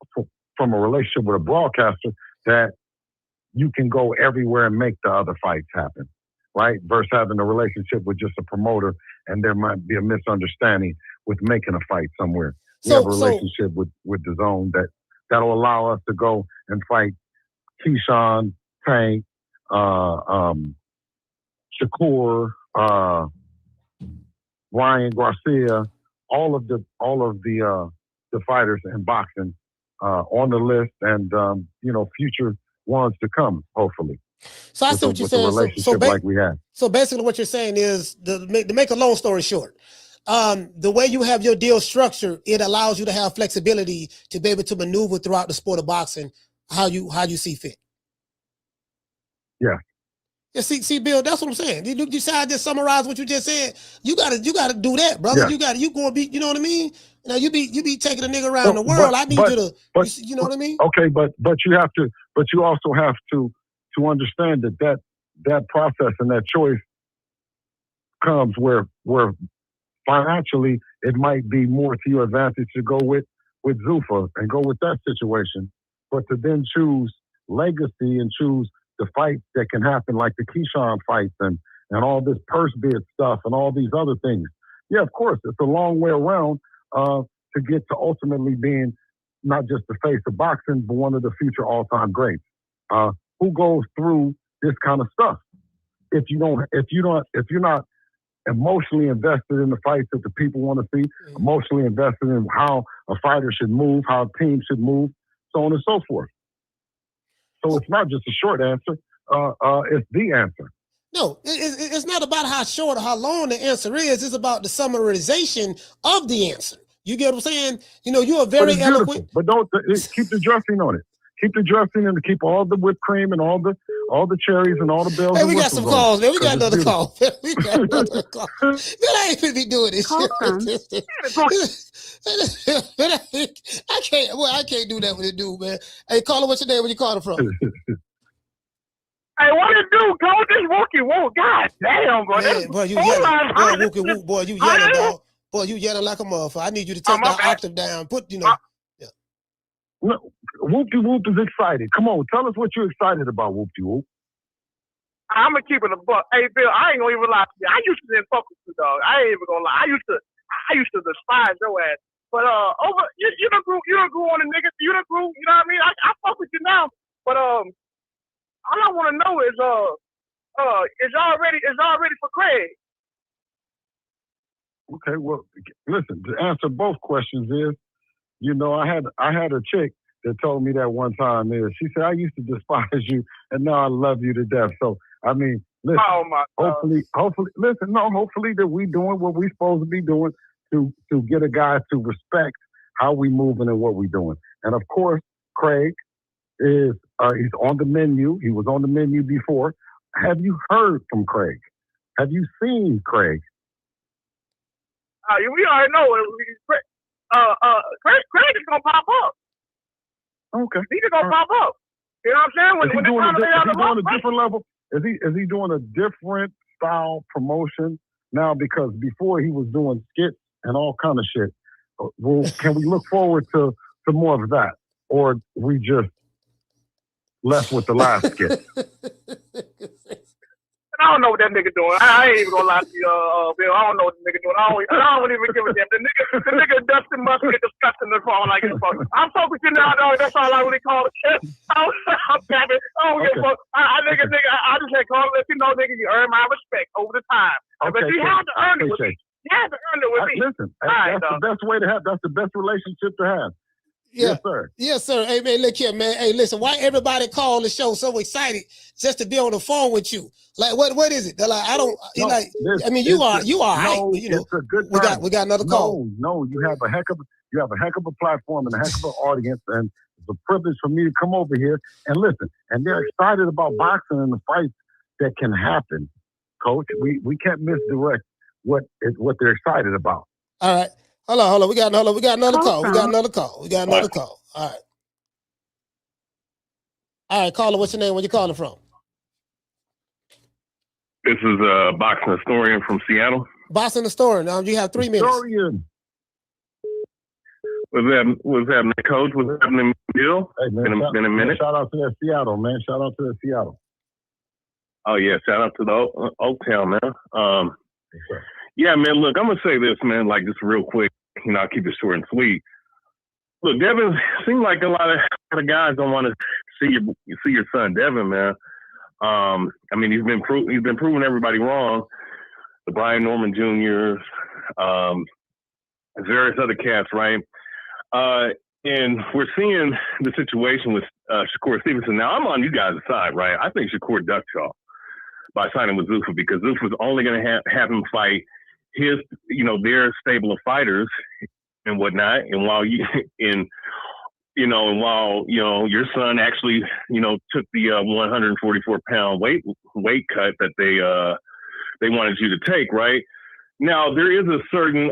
from a relationship with a broadcaster, that you can go everywhere and make the other fights happen, right? Versus having a relationship with just a promoter, and there might be a misunderstanding with making a fight somewhere. We have a relationship with the zone that'll allow us to go and fight Keyshawn, Tank, Shakur, Ryan Garcia, all of the fighters in boxing on the list, and you know, future ones to come, hopefully. So I see what you're saying. Relationship like we have. So basically, what you're saying is to make a long story short, the way you have your deal structured, it allows you to have flexibility to be able to maneuver throughout the sport of boxing how you see fit. Yeah. Yeah, see, Bill, that's what I'm saying. You say I just summarize what you just said. You gotta do that, brother. Yeah. You gonna be, you know what I mean? Now you be taking a nigga around the world. I need you to, you know what I mean? Okay, but you also have to understand that process and that choice comes where financially it might be more to your advantage to go with Zuffa and go with that situation, but to then choose legacy and choose the fights that can happen, like the Keyshawn fights and all this purse bid stuff and all these other things. Yeah, of course, it's a long way around to get to ultimately being not just the face of boxing, but one of the future all-time greats. Who goes through this kind of stuff? If you're not emotionally invested in the fights that the people want to see, emotionally invested in how a fighter should move, how a team should move, so on and so forth. So it's not just a short answer, it's the answer. No, it's not about how short or how long the answer is. It's about the summarization of the answer. You get what I'm saying? You know, you are very eloquent. But don't keep the dressing on it. Keep the dressing and keep all the whipped cream and all the cherries and all the bells. Hey, and we got some calls, man. We got another call. We got another call. Man, I ain't gonna be doing this shit. I can't do that with a dude, man. Hey, caller, what's your name? Where you calling from? Hey, what it do, coach? This Wookie Woo. God damn, bro. Man, boy, you yelling. Boy, Wookie Woo, boy, you yelling, dog. Boy, you yelling like a motherfucker. I need you to take that octave down. Put, you know. No, Whoop-de-Whoop is excited. Come on, tell us what you're excited about, Whoop-de-Whoop. I'm gonna keep it a buck. Hey, Bill, I ain't gonna even lie to you. I used to didn't fuck with you, dog. I ain't even gonna lie. I used to despise your ass. But you done grew on the niggas. You done grew. You know what I mean? I fuck with you now. But all I want to know is it's all ready for Craig. Okay, well, listen. To answer both questions is, you know, I had a chick that told me that one time. She said, I used to despise you, and now I love you to death. So, I mean, listen, hopefully that we doing what we supposed to be doing to get a guy to respect how we moving and what we doing. And of course, Craig is he's on the menu. He was on the menu before. Have you heard from Craig? Have you seen Craig? We already know it. Craig is gonna pop up. Okay. He's just gonna pop up. You know what I'm saying? Is he doing a different level? Is he doing a different style promotion now? Because before he was doing skits and all kind of shit. Well, can we look forward to more of that, or we just left with the last skit? I don't know what that nigga doing. I ain't even gonna lie to you, Bill. I don't know what the nigga doing. I don't even give a damn. The nigga Dustin must get disgusting and fall like it's fuck. I'm focusing now, dog. That's all I really call it. I'm tapping. I don't give a fuck. I just had call let you know, nigga, you earn my respect over the time. Okay, but you have to earn it with me. You have to earn it with me. Listen, that's the best way to have. That's the best relationship to have. Yeah. Yes, sir. Yes, sir. Hey, man, look here, man. Hey, listen, why everybody call the show so excited just to be on the phone with you? Like, what is it? They're like, I don't, no, like, I mean, you are, no, hype, you know. It's a good time. We got another call. No, you have a heck of a platform and a heck of an audience, and it's a privilege for me to come over here and listen. And they're excited about boxing and the fights that can happen, Coach. We can't misdirect what they're excited about. All right. Hold on. We got another call. All right, caller, what's your name? Where you calling from? This is a boxing historian from Seattle. Boxing historian. Now you have 3 minutes. Historian. What's happening, Coach? What's happening, Bill? Hey, man, been a minute. Shout out to that Seattle, man. Shout out to that Seattle. Oh yeah, shout out to the Oaktown, man. Yeah, man. Look, I'm gonna say this, man. Like just real quick. You know, I'll keep it short and sweet. Look, Devin seems like a lot of guys don't want to see your son, Devin, man. I mean, he's been proving everybody wrong. The Brian Norman Jr.'s, various other cats, right? And we're seeing the situation with Shakur Stevenson. Now, I'm on you guys' side, right? I think Shakur ducked y'all by signing with Zuffa because Zuffa's only going to have him fight his, their stable of fighters and whatnot. And while your son actually, took the 144-pound weight cut that they wanted you to take, right? Now, there are certain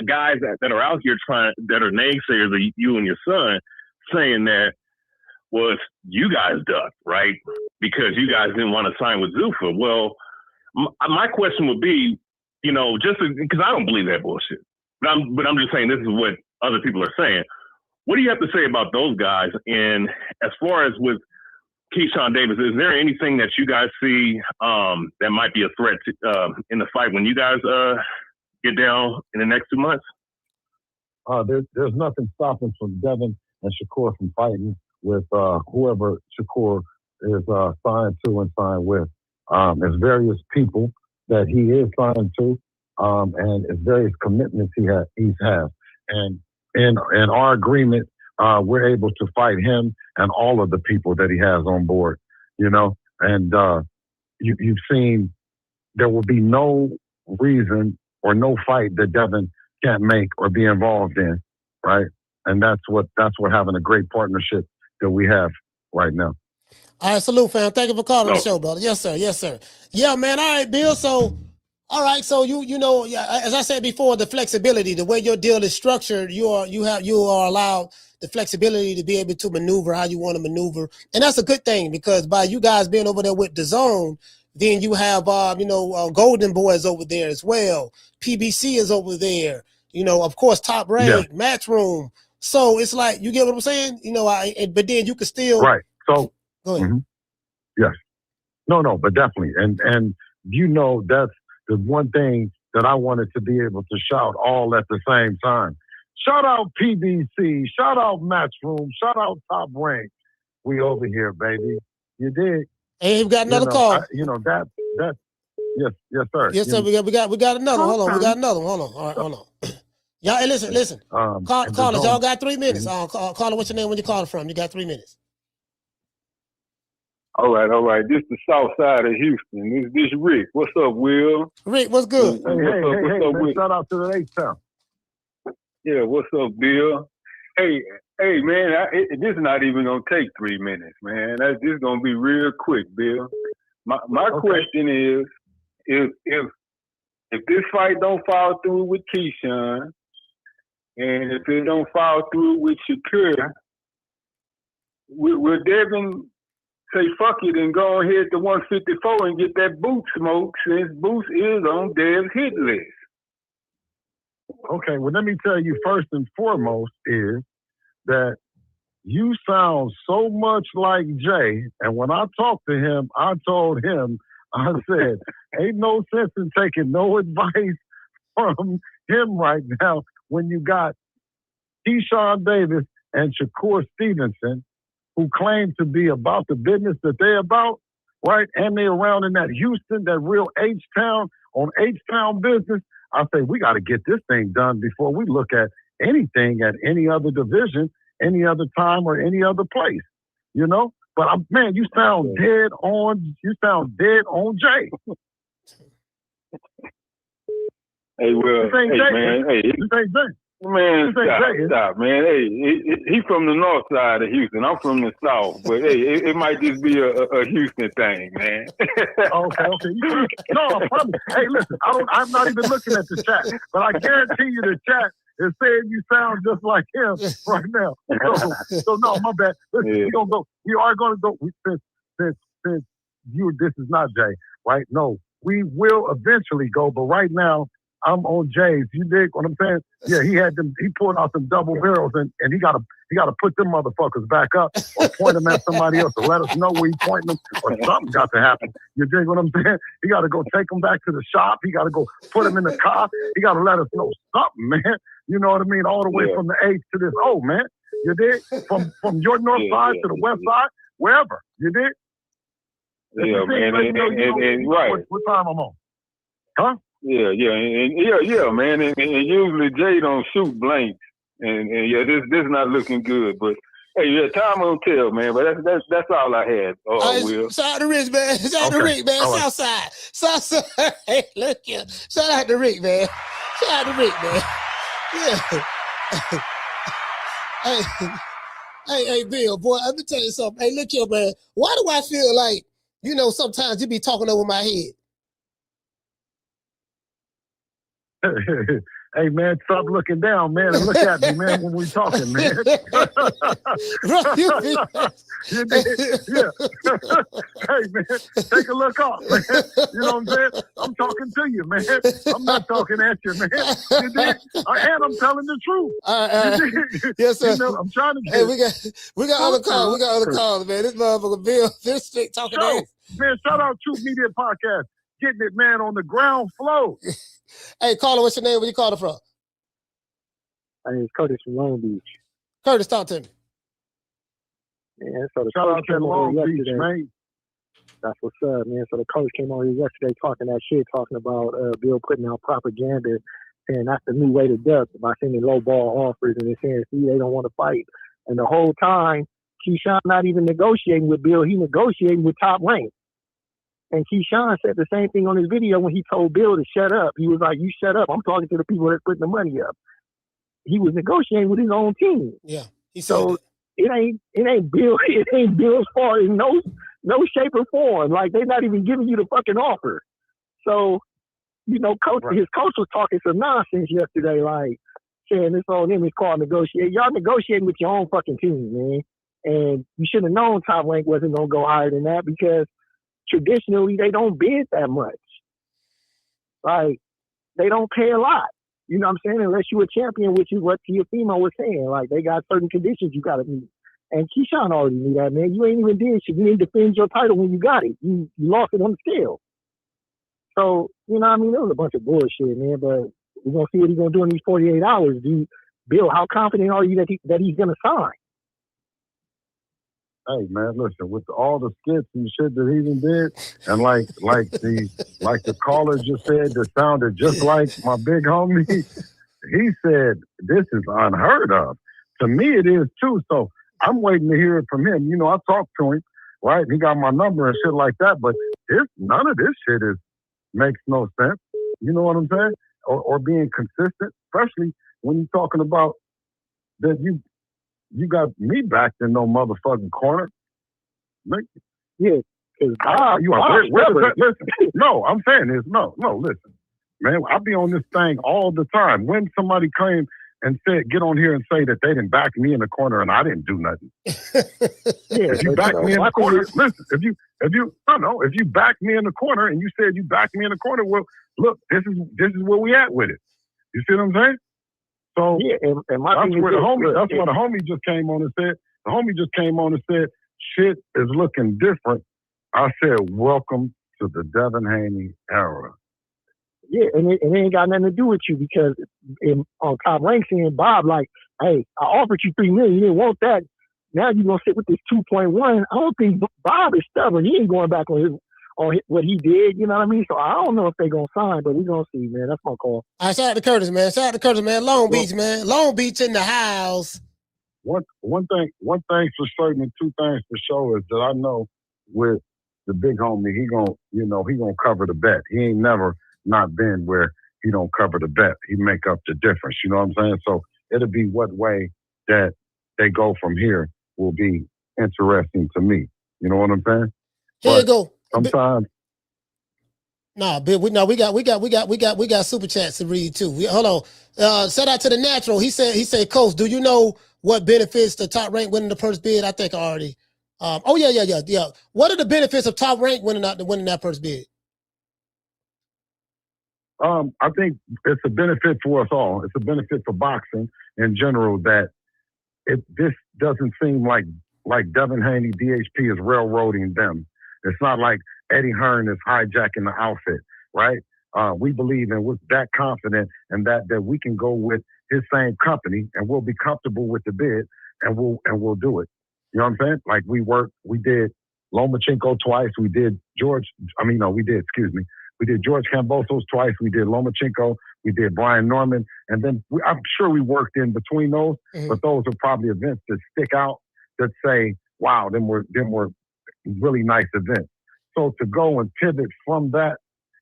guys that are out here that are naysayers of you and your son, saying that was you guys ducked, right? Because you guys didn't want to sign with Zuffa. Well, my question would be, just because I don't believe that bullshit, but I'm just saying this is what other people are saying. What do you have to say about those guys? And as far as with Keyshawn Davis, is there anything that you guys see that might be a threat in the fight when you guys get down in the next 2 months? There's nothing stopping from Devin and Shakur from fighting with whoever Shakur is signed to and signed with. There's various people that he is signed to, and there's various commitments he's had. And in our agreement, we're able to fight him and all of the people that he has on board, and you've seen there will be no reason or no fight that Devin can't make or be involved in, right? And that's what having a great partnership that we have right now. All right, salute, fam. Thank you for calling the show, brother. Yes, sir. Yes, sir. Yeah, man. All right, Bill. So, all right. So as I said before, the flexibility, the way your deal is structured, you are allowed the flexibility to be able to maneuver how you want to maneuver, and that's a good thing because by you guys being over there with DAZN, then you have Golden Boys over there as well. PBC is over there. Of course, Top Rank, Matchroom. So it's like, you get what I'm saying? But then you can still right. So go ahead. Mm-hmm. Yes. No, but definitely. And that's the one thing that I wanted to be able to shout all at the same time. Shout out PBC, shout out Matchroom, shout out Top Rank. We over here, baby. You dig? And we've got another call. That yes, sir. Yes, sir. We got another. Hold on. We got another one. Hold on. All right, hold on. Y'all, hey, listen. Callers, y'all got 3 minutes. Caller, what's your name? When you calling from? You got 3 minutes. All right. This is the south side of Houston. This Rick. What's up, Will? Rick, what's good? Hey, man, shout out to the H-Town. Yeah, what's up, Bill? Hey, man, this is not even gonna take 3 minutes, man. This is gonna be real quick, Bill. My question is, if this fight don't fall through with Keyshawn, and if it don't fall through with Shakur, will Devin say fuck it and go ahead to 154 and get that boot smoke since Boots is on Dev's hit list? Okay, well, let me tell you first and foremost is that you sound so much like Jay. And when I talked to him, I told him, I said, ain't no sense in taking no advice from him right now when you got Keyshawn Davis and Shakur Stevenson, who claim to be about the business that they're about, right? And they're around in that Houston, that real H-Town, on H-Town business. I say, we got to get this thing done before we look at anything at any other division, any other time, or any other place, But, man, you sound dead on. You sound dead on Jay. Hey, Will. Hey, man. Hey, this ain't Jay. Man, stop, man. Hey, he from the north side of Houston. I'm from the south, but hey, it might just be a Houston thing, man. Okay. No, I promise. Hey, listen, I'm not even looking at the chat, but I guarantee you the chat is saying you sound just like him right now. So no, my bad. Listen, we are gonna go. Since this is not Jay, right? No, we will eventually go, but right now, I'm on Jay's. You dig what I'm saying? Yeah, he pulled out some double barrels and he gotta put them motherfuckers back up or point them at somebody else to let us know where he's pointing them or something's got to happen. You dig what I'm saying? He gotta go take them back to the shop. He gotta go put them in the car. He gotta let us know something, man. You know what I mean? All the way from the H to this O, man. You dig? From your north side to the west side, wherever. You dig? Yeah, man. And right. What time I'm on? Huh? Yeah, man. And usually Jay don't shoot blanks, and this not looking good. But Hey, yeah, time will tell, man. But that's all I had. Will. Shout out to Rich, man. Shout out to Rick, man. Southside. Southside. Hey, look here. Shout out to Rick, man. Shout out to Rick, man. Yeah. Hey, Bill, boy, let me tell you something. Hey, look here, man. Why do I feel like, sometimes you be talking over my head? Hey, man, stop looking down, man, and look at me, man, when we talking, man. Yeah. Hey, man, take a look off, man. You know what I'm saying? I'm talking to you, man. I'm not talking at you, man. You dig? And I'm telling the truth. All right. Yes, sir. I'm trying to get. Hey, we got other calls. We got other calls, man. This motherfucker Bill, this straight talking ass. Man, shout out Truth Media Podcast. Getting it, man, on the ground floor. Hey, caller, what's your name? Where you calling from? My name is Curtis from Long Beach. Curtis, talk to me. Man, so the shout coach out came to on Long here Beach, yesterday. man. That's what's up, man. So the coach came on here yesterday talking that shit, talking about Bill putting out propaganda, saying that's the new way to duck by sending low ball offers, and they're saying, see, they don't want to fight. And the whole time, Keyshawn not even negotiating with Bill, he negotiating with Top Rank. And Keyshawn said the same thing on his video when he told Bill to shut up. He was like, you shut up. I'm talking to the people that's putting the money up. He was negotiating with his own team. Yeah. So it ain't Bill, it ain't Bill's fault in no shape or form. Like, they're not even giving you the fucking offer. So, his coach was talking some nonsense yesterday, like saying it's on him, it's called negotiate. Y'all negotiating with your own fucking team, man. And you should have known Top Rank wasn't gonna go higher than that, because traditionally they don't bid that much. Like, they don't pay a lot. You know what I'm saying? Unless you're a champion, which is what Teofimo was saying. Like, they got certain conditions you got to meet. And Keyshawn already knew that, man. You ain't even did shit. You didn't defend your title when you got it. You lost it on the scale. So, you know what I mean? It was a bunch of bullshit, man. But we're going to see what he's going to do in these 48 hours. Bill, how confident are you that he's going to sign? Hey, man, listen, with all the skits and shit that he done did, and like the caller just said that sounded just like my big homie, he said, this is unheard of. To me, it is too. So I'm waiting to hear it from him. You know, I talked to him, right? He got my number and shit like that, but none of this shit makes no sense. You know what I'm saying? Or being consistent, especially when you're talking about that you got me backed in no motherfucking corner. Yeah. Listen. No, I'm saying this. No, listen. Man, I be on this thing all the time. When somebody came and said, get on here and say that they didn't back me in the corner and I didn't do nothing. If you back me in the corner, listen, if you back me in the corner and you said you backed me in the corner, well, look, this is where we at with it. You see what I'm saying? So yeah, and my that's where the homie just came on and said. The homie just came on and said, shit is looking different. I said, welcome to the Devin Haney era. Yeah, and it ain't got nothing to do with you, because on Top Rank saying, Bob, like, hey, I offered you $3 million, you didn't want that. Now you're gonna sit with this 2.1. I don't think Bob is stubborn. He ain't going back on what he did. You know what I mean? So I don't know if they're gonna sign, but we're gonna see, man. That's my call. All right, shout out to Curtis, man. Long Beach, man. Long Beach in the house. One thing for certain and two things for sure is that I know with the big homie, he gonna cover the bet. He ain't never not been where he don't cover the bet. He make up the difference. You know what I'm saying? So it'll be what way that they go from here will be interesting to me. You know what I'm saying? Here you go. Sometimes. Nah, Bill. We got super chats to read too. Hold on. Shout out to the Natural. He said, Coach, do you know what benefits the Top Rank winning the first bid? I think already. Yeah. What are the benefits of Top Rank winning that first bid? I think it's a benefit for us all. It's a benefit for boxing in general that this doesn't seem like Devin Haney, DHP is railroading them. It's not like Eddie Hearn is hijacking the outfit, right? We believe and we're that confident in that we can go with his same company and we'll be comfortable with the bid and we'll do it. You know what I'm saying? Like we did Lomachenko twice. We did George Kambosos twice. We did Lomachenko. We did Brian Norman. And then I'm sure we worked in between those, but those are probably events that stick out that say, wow, them were really nice events. So to go and pivot from that,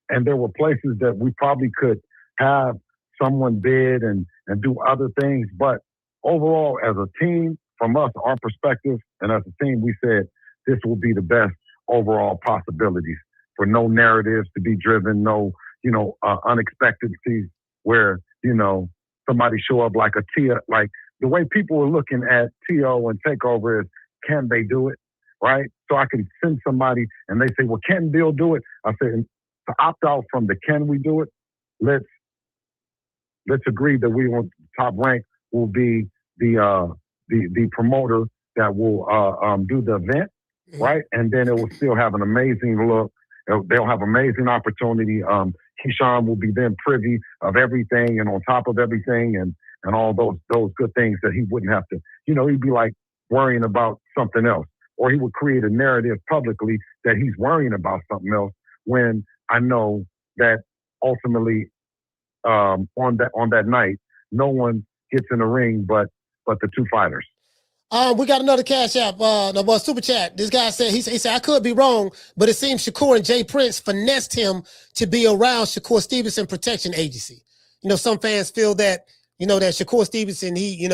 and there were places that we probably could have someone bid and do other things. But overall, as a team, from us, our perspective, and as a team, we said this will be the best overall possibilities for no narratives to be driven, no, unexpectedties where, somebody show up like a Tia, like the way people were looking at T.O. and Takeover is, can they do it? Right? So I can send somebody and they say, well, can Bill do it? I said, to opt out from the can we do it, let's agree that we want top rank will be the promoter that will do the event, right? And then it will still have an amazing look. They'll have amazing opportunity. Keyshawn will be then privy of everything and on top of everything and all those good things that he wouldn't have to, he'd be like worrying about something else. Or he would create a narrative publicly that he's worrying about something else when I know that ultimately on that night, no one gets in the ring but the two fighters. We got another cash app, super chat. This guy said, he said, I could be wrong, but it seems Shakur and Jay Prince finessed him to be around Shakur Stevenson Protection Agency. Some fans feel that, that Shakur Stevenson, he,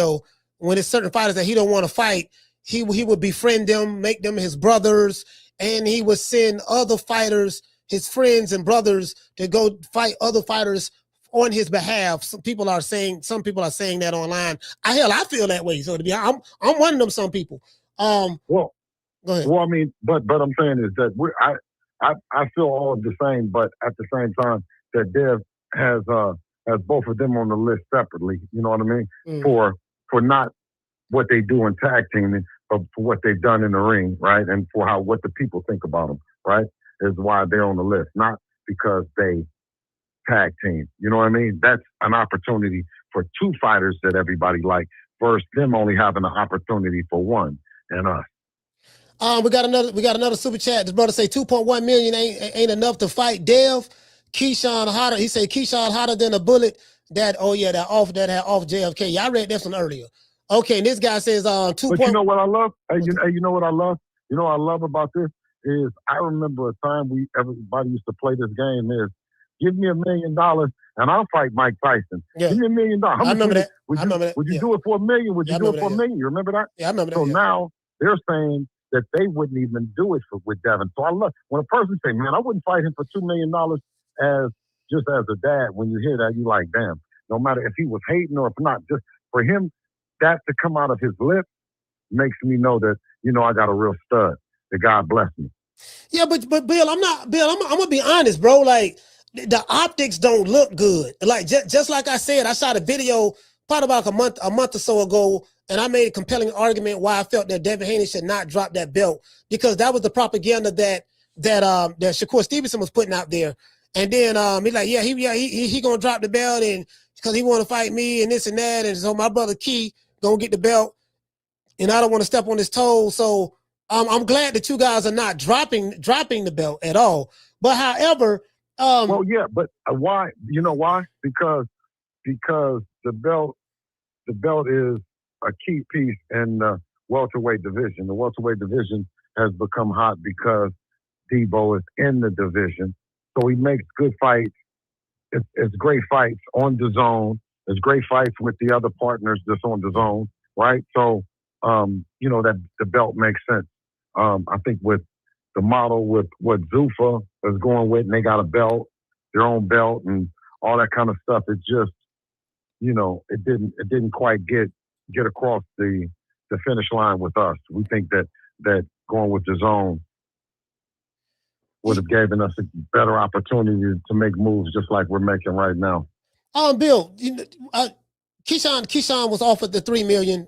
when it's certain fighters that he don't want to fight, he would befriend them, make them his brothers, and he would send other fighters, his friends and brothers, to go fight other fighters on his behalf. Some people are saying that online. I feel that way. So to be, I'm one of them. Some people. Well, go ahead. Well, I mean, but I'm saying is that I feel all of the same, but at the same time that Dev has both of them on the list separately. You know what I mean? For not what they do in tag teaming, but for what they've done in the ring, right? And for what the people think about them, right? Is why they're on the list, not because they tag team. You know what I mean? That's an opportunity for two fighters that everybody like versus them only having an opportunity for one and us. We got another super chat. This brother say 2.1 million ain't enough to fight Dev. Keyshawn hotter. He said Keyshawn hotter than a bullet that had off JFK. Yeah, I read this one earlier. Okay, and this guy says 2. But you know what I love? Hey, you know what I love? You know what I love about this is I remember a time everybody used to play this game is give me $1 million and I'll fight Mike Tyson. Yeah. Give me $1 million. I remember that. Would you do it for $1 million? Would you do it for $1 million? You remember that? Yeah, I remember that. So now they're saying that they wouldn't even do it with Devin. So I love when a person say, man, I wouldn't fight him for $2 million as a dad. When you hear that, you like, damn, no matter if he was hating or if not, just for him, that to come out of his lips makes me know that, I got a real stud. That God bless me. Yeah, but Bill, I'm gonna be honest, bro. Like the optics don't look good. Like just like I said, I shot a video probably about a month or so ago, and I made a compelling argument why I felt that Devin Haney should not drop that belt because that was the propaganda that Shakur Stevenson was putting out there. And then he's like, he gonna drop the belt and because he want to fight me and this and that, and so my brother Key gonna get the belt, and I don't want to step on his toes. So I'm glad that you guys are not dropping the belt at all. But however, well, yeah, but why? You know why? Because the belt is a key piece in the welterweight division. The welterweight division has become hot because Debo is in the division, so he makes good fights. It's great fights on the zone. It's great fights with the other partners that's on the zone, right? So, that the belt makes sense. I think with the model with what Zuffa is going with, and they got a belt, their own belt, and all that kind of stuff. It just, it didn't quite get across the finish line with us. We think that going with the zone would have given us a better opportunity to make moves just like we're making right now. Bill, Keyshawn was offered the $3 million.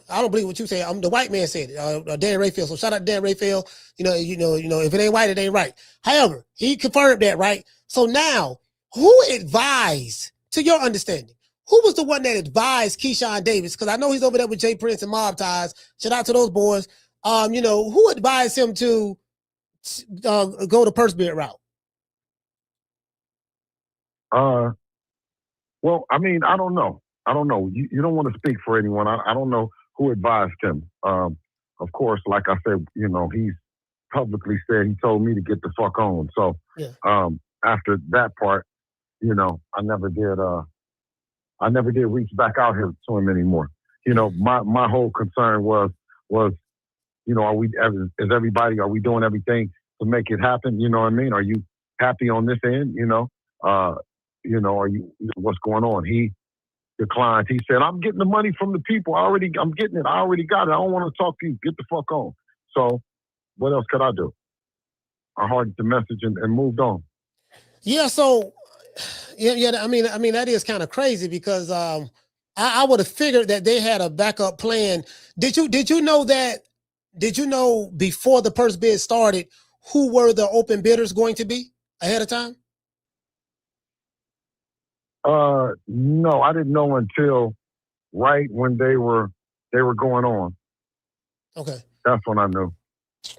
I don't believe what you say. The white man said it. Dan Rayfield. So shout out to Dan Rayfield. If it ain't white, it ain't right. However, he confirmed that, right? So now, who advised, to your understanding, who was the one that advised Keyshawn Davis? Because I know he's over there with Jay Prince and Mob Ties. Shout out to those boys. Who advised him to go the purse bid route? Well, I mean, I don't know. You don't want to speak for anyone. I don't know who who advised him. Of course, like I said, you know, he's publicly said he told me to get the fuck on. So after that part, you know, I never did reach back out here to him anymore. You know, my whole concern was, you know, are we doing everything to make it happen? You know what I mean? Are you happy on this end? You know, are you, what's going on? He declined. He said, I'm getting the money from the people. I'm getting it. I already got it. I don't want to talk to you. Get the fuck on. So what else could I do? I heard the message and moved on. Yeah. So, yeah. I mean, that is kind of crazy because I would have figured that they had a backup plan. Did you know that? Did you know before the purse bid started who were the open bidders going to be ahead of time? No, I didn't know until right when they were going on. Okay. That's when I knew.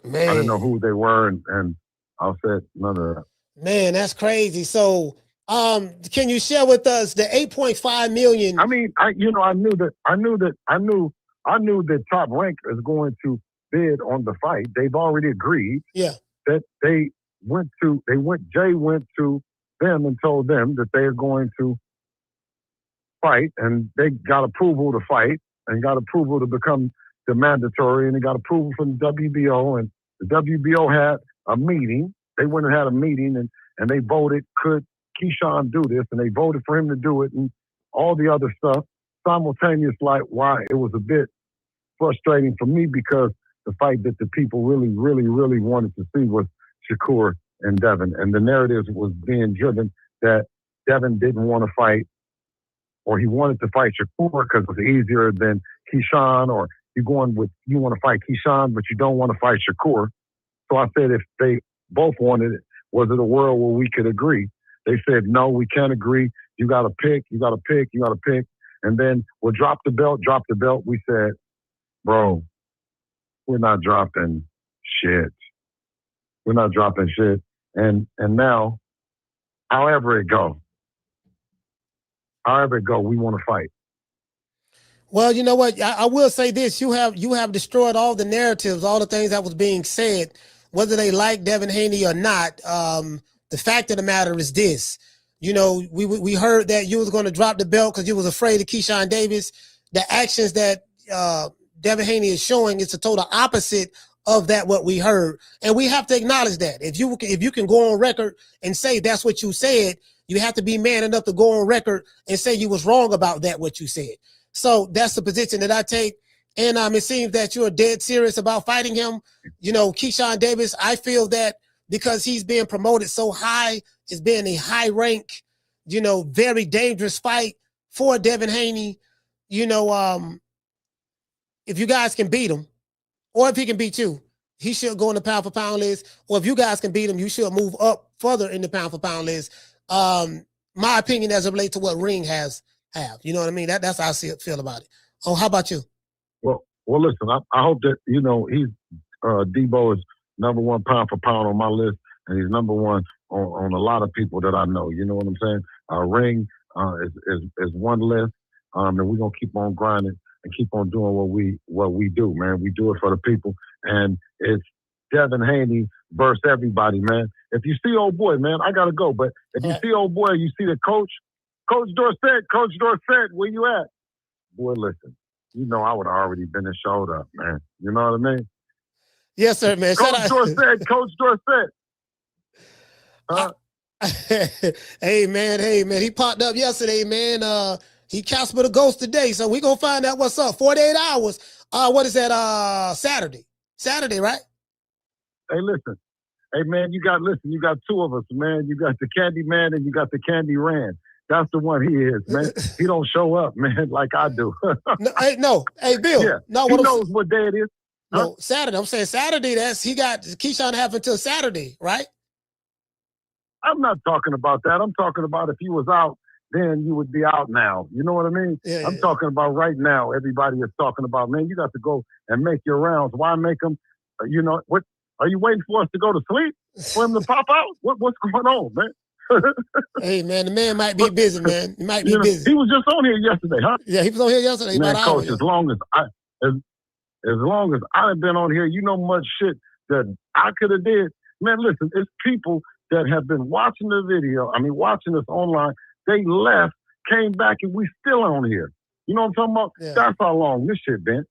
Man. I didn't know who they were and I said none of that. Man, that's crazy. So can you share with us the 8.5 million? I mean, I knew that Top Rank is going to bid on the fight. They've already agreed. Yeah. That Jay went to them and told them that they're going to fight, and they got approval to fight and got approval to become the mandatory, and they got approval from the WBO, and the WBO had a meeting. They went and had a meeting and they voted, could Keyshawn do this? And they voted for him to do it and all the other stuff simultaneous, like why it was a bit frustrating for me because the fight that the people really, really, really wanted to see was Shakur and Devin. And the narrative was being driven that Devin didn't want to fight, or he wanted to fight Shakur because it was easier than Keyshawn, or you want to fight Keyshawn, but you don't want to fight Shakur. So I said, if they both wanted it, was it a world where we could agree? They said, no, we can't agree. You got to pick. And then we'll drop the belt. We said, bro, we're not dropping shit. And now, however it go, we want to fight. Well, you know what? I will say this. You have destroyed all the narratives, all the things that was being said, whether they like Devin Haney or not. The fact of the matter is this. You know, we heard that you was going to drop the belt because you was afraid of Keyshawn Davis. The actions that Devin Haney is showing, it's a total opposite of that what we heard. And we have to acknowledge that. If you can go on record and say that's what you said, you have to be man enough to go on record and say you was wrong about that, what you said. So that's the position that I take. And it seems that you're dead serious about fighting him. You know, Keyshawn Davis, I feel that because he's being promoted so high, it's been a high rank, you know, very dangerous fight for Devin Haney. You know, if you guys can beat him, or if he can beat you, he should go in the pound for pound list. Or if you guys can beat him, you should move up further in the pound for pound list. My opinion as it relates to what Ring have. You know what I mean? That's how I feel about it. Oh, how about you? Well, listen, I hope that, you know, Debo is number one pound for pound on my list, and he's number one on a lot of people that I know. You know what I'm saying? Ring is one list, and we're gonna keep on grinding and keep on doing what we do, man. We do it for the people, and it's Devin Haney versus everybody, man. If you see old boy, man, I gotta go. But if you see old boy, you see the Coach Dorsett, where you at? Boy, listen, you know I would have already been and showed up, man. You know what I mean? Yes, sir, man. Coach Dorsett. Hey, man. He popped up yesterday, man. He Casper the Ghost today, so we gonna find out what's up. 48 hours. What is that? Saturday, right? Hey, listen. Hey, man, you got two of us, man. You got the Candy Man and you got the Candy Rand. That's the one he is, man. He don't show up, man, like I do. No. Hey, Bill. Yeah. No, he knows what day it is. No, Saturday. I'm saying Saturday. He got Keyshawn have until Saturday, right? I'm not talking about that. I'm talking about if he was out, then you would be out now. You know what I mean? Yeah, I'm talking about right now. Everybody is talking about, man, you got to go and make your rounds. Why make them? You know, what? Are you waiting for us to go to sleep? For him to pop out? What's going on, man? Hey, man, the man might be busy, man. He might be busy. He was just on here yesterday, huh? Yeah, he was on here yesterday. Man, Coach, as long as as long as I've been on here, you know much shit that I could have did. Man, listen, it's people that have been watching the video, watching us online. They left, came back, and we still on here. You know what I'm talking about? Yeah. That's how long this shit been.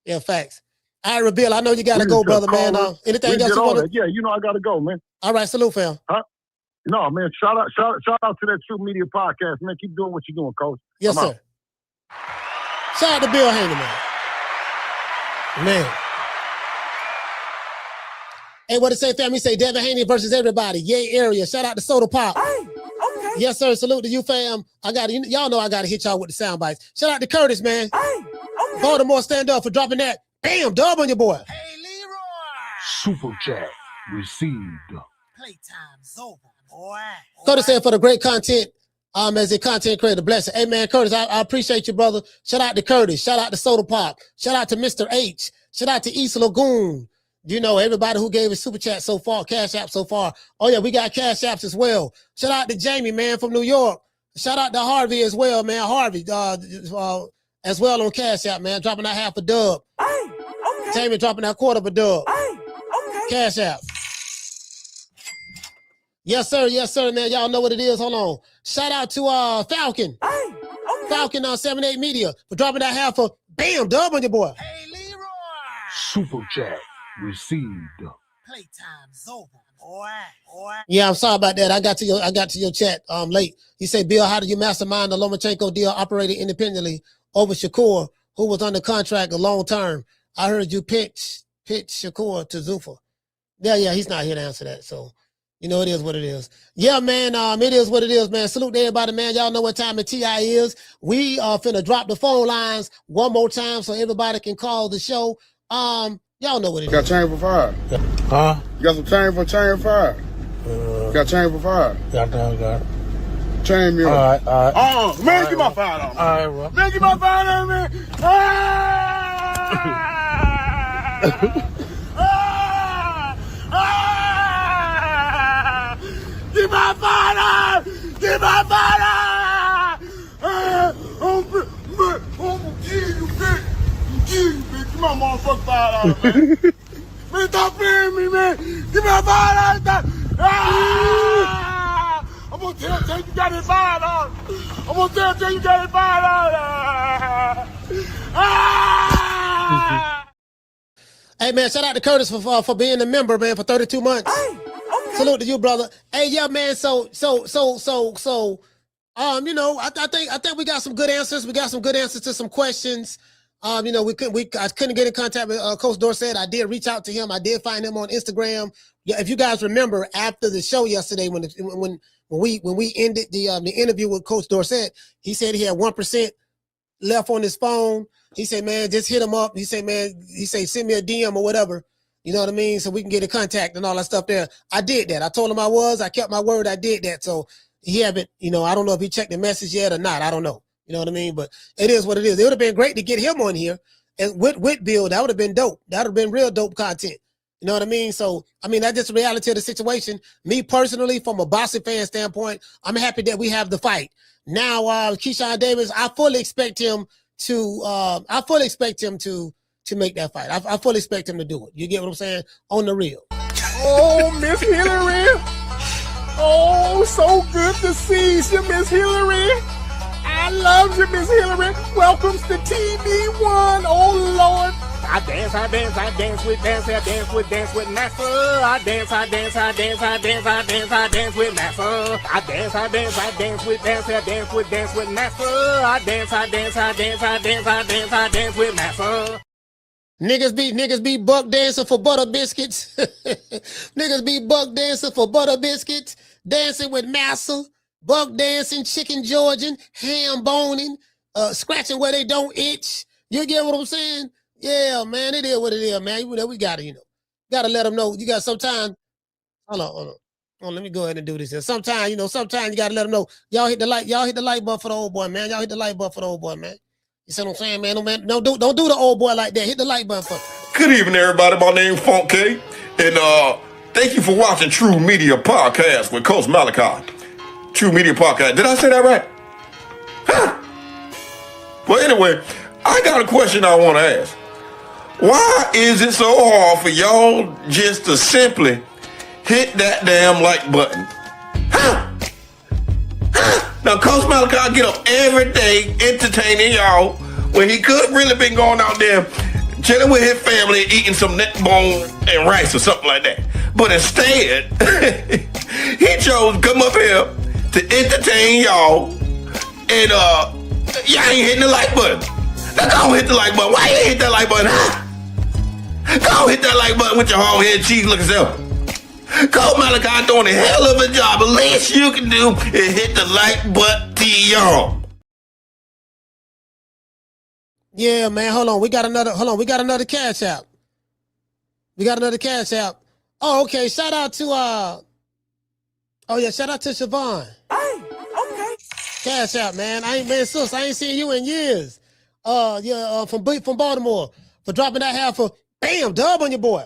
Yeah, facts. All right, Bill, I know you got to go, brother, man. Anything else you want to? Yeah, you know I got to go, man. All right, salute, fam. Huh? No, man, shout out to that True Media podcast, man. Keep doing what you're doing, Coach. Yes, sir. Shout out to Bill Haney, man. Hey, what it say, fam? He say Devin Haney versus everybody. Yay area. Shout out to Soda Pop. Hey, okay. Yes, sir. Salute to you, fam. Y'all know I got to hit y'all with the sound bites. Shout out to Curtis, man. Hey, okay. Baltimore, stand up for dropping that. Bam, dub on your boy. Hey, Leroy. Super chat received. Playtime's over, boy. Curtis said for the great content, as a content creator, bless it. Hey, man, Curtis, I appreciate you, brother. Shout out to Curtis. Shout out to Soda Pop. Shout out to Mr. H. Shout out to East Lagoon. You know, everybody who gave us super chat so far, cash app so far. Oh, yeah, we got cash apps as well. Shout out to Jamie, man, from New York. Shout out to Harvey as well, man. Harvey, as well on cash app, man. Dropping out half a dub. Hey, okay. Jamie dropping out quarter of a dub. Hey, okay. Cash app. Yes, sir, man. Y'all know what it is. Hold on. Shout out to Falcon. Hey, okay. Falcon on 78 Media for dropping that half a bam dub on your boy. Hey, Leroy. Super chat received. Playtime's over, boy. Yeah, I'm sorry about that. I got to your chat late. He said, Bill, how did you mastermind the Lomachenko deal operating independently over Shakur, who was under contract a long term? I heard you pitch Shakur to Zuffa. Yeah, he's not here to answer that. So, you know, it is what it is. Yeah, man, it is what it is, man. Salute to everybody, man. Y'all know what time the TI is. We are finna drop the phone lines one more time so everybody can call the show. Y'all know what it is. Got chain for fire. Huh? You got some chain for fire. Got chain for fire. Got it. Chain me up. All right. Man, get my fire on. All right, bro. Man, get my fire on, man. Get my fire! Get my fire! I'm gonna kill you, bitch. Get my motherfucking fire out, man. Man, stop playing me, man. Get my fire out. I'm gonna tell you got it fired out. I'm gonna tell you got it fired out. Hey, man, shout out to Curtis for being a member, man, for 32 months. Hey, okay. Salute to you, brother. Hey, yeah, man. So, you know, I think we got some good answers. We got some good answers to some questions. You know, I couldn't get in contact with Coach Dorsett. I did reach out to him. I did find him on Instagram. Yeah, if you guys remember, after the show yesterday, when we ended the interview with Coach Dorsett, he said he had 1% left on his phone. He said, man, just hit him up. He said, send me a DM or whatever. You know what I mean? So we can get in contact and all that stuff there. I did that. I told him I kept my word. I did that. So he haven't, you know, I don't know if he checked the message yet or not. I don't know. You know what I mean? But it is what it is. It would have been great to get him on here and with Bill. That would have been dope. That would have been real dope content. You know what I mean? So, I mean, that's just the reality of the situation. Me personally, from a boxing fan standpoint, I'm happy that we have the fight. Now, Keyshawn Davis, I fully expect him to make that fight. I fully expect him to do it. You get what I'm saying? On the real. Oh, Miss Hillary. Oh, so good to see you, Miss Hillary. I love you, Miss Hillary. Welcome to TV1. Oh, Lord. I dance with Nestor. I dance with Nestor. I dance with Nestor. I dance with Nestor. Niggas be buck dancing for butter biscuits. Niggas be buck dancing for butter biscuits. Dancing with massa. Buck dancing, chicken Georgian, ham boning, scratching where they don't itch. You get what I'm saying? Yeah, man, it is what it is, man. We gotta, gotta let them know. You got sometimes. Hold on. Let me go ahead and do this here. Sometimes you gotta let them know. Y'all hit the like button for the old boy, man. Y'all hit the like button for the old boy, man. You see what I'm saying, man? Don't do the old boy like that. Hit the like button for. Good evening, everybody. My name's Funk K, and thank you for watching True Media Podcast with Coach Malachi. True Media Podcast. Did I say that right? Huh. Well, anyway, I got a question I want to ask. Why is it so hard for y'all just to simply hit that damn like button? Now, Coach Malachi get up every day entertaining y'all when he could really been going out there chilling with his family, eating some neck bone and rice or something like that. But instead, he chose to come up here to entertain y'all, and y'all ain't hitting the like button. Now go hit the like button. Why you ain't hit that like button? Go hit that like button with your hard head cheese looking self. Coach Malachi doing a hell of a job. The least you can do is hit the like button, y'all. Yeah, man. Hold on. We got another cash app. Oh, okay. Shout out to shout out to Siobhan. Hey, okay. Cash app, man. I ain't seen you in years. From Baltimore for dropping that half for bam dub on your boy.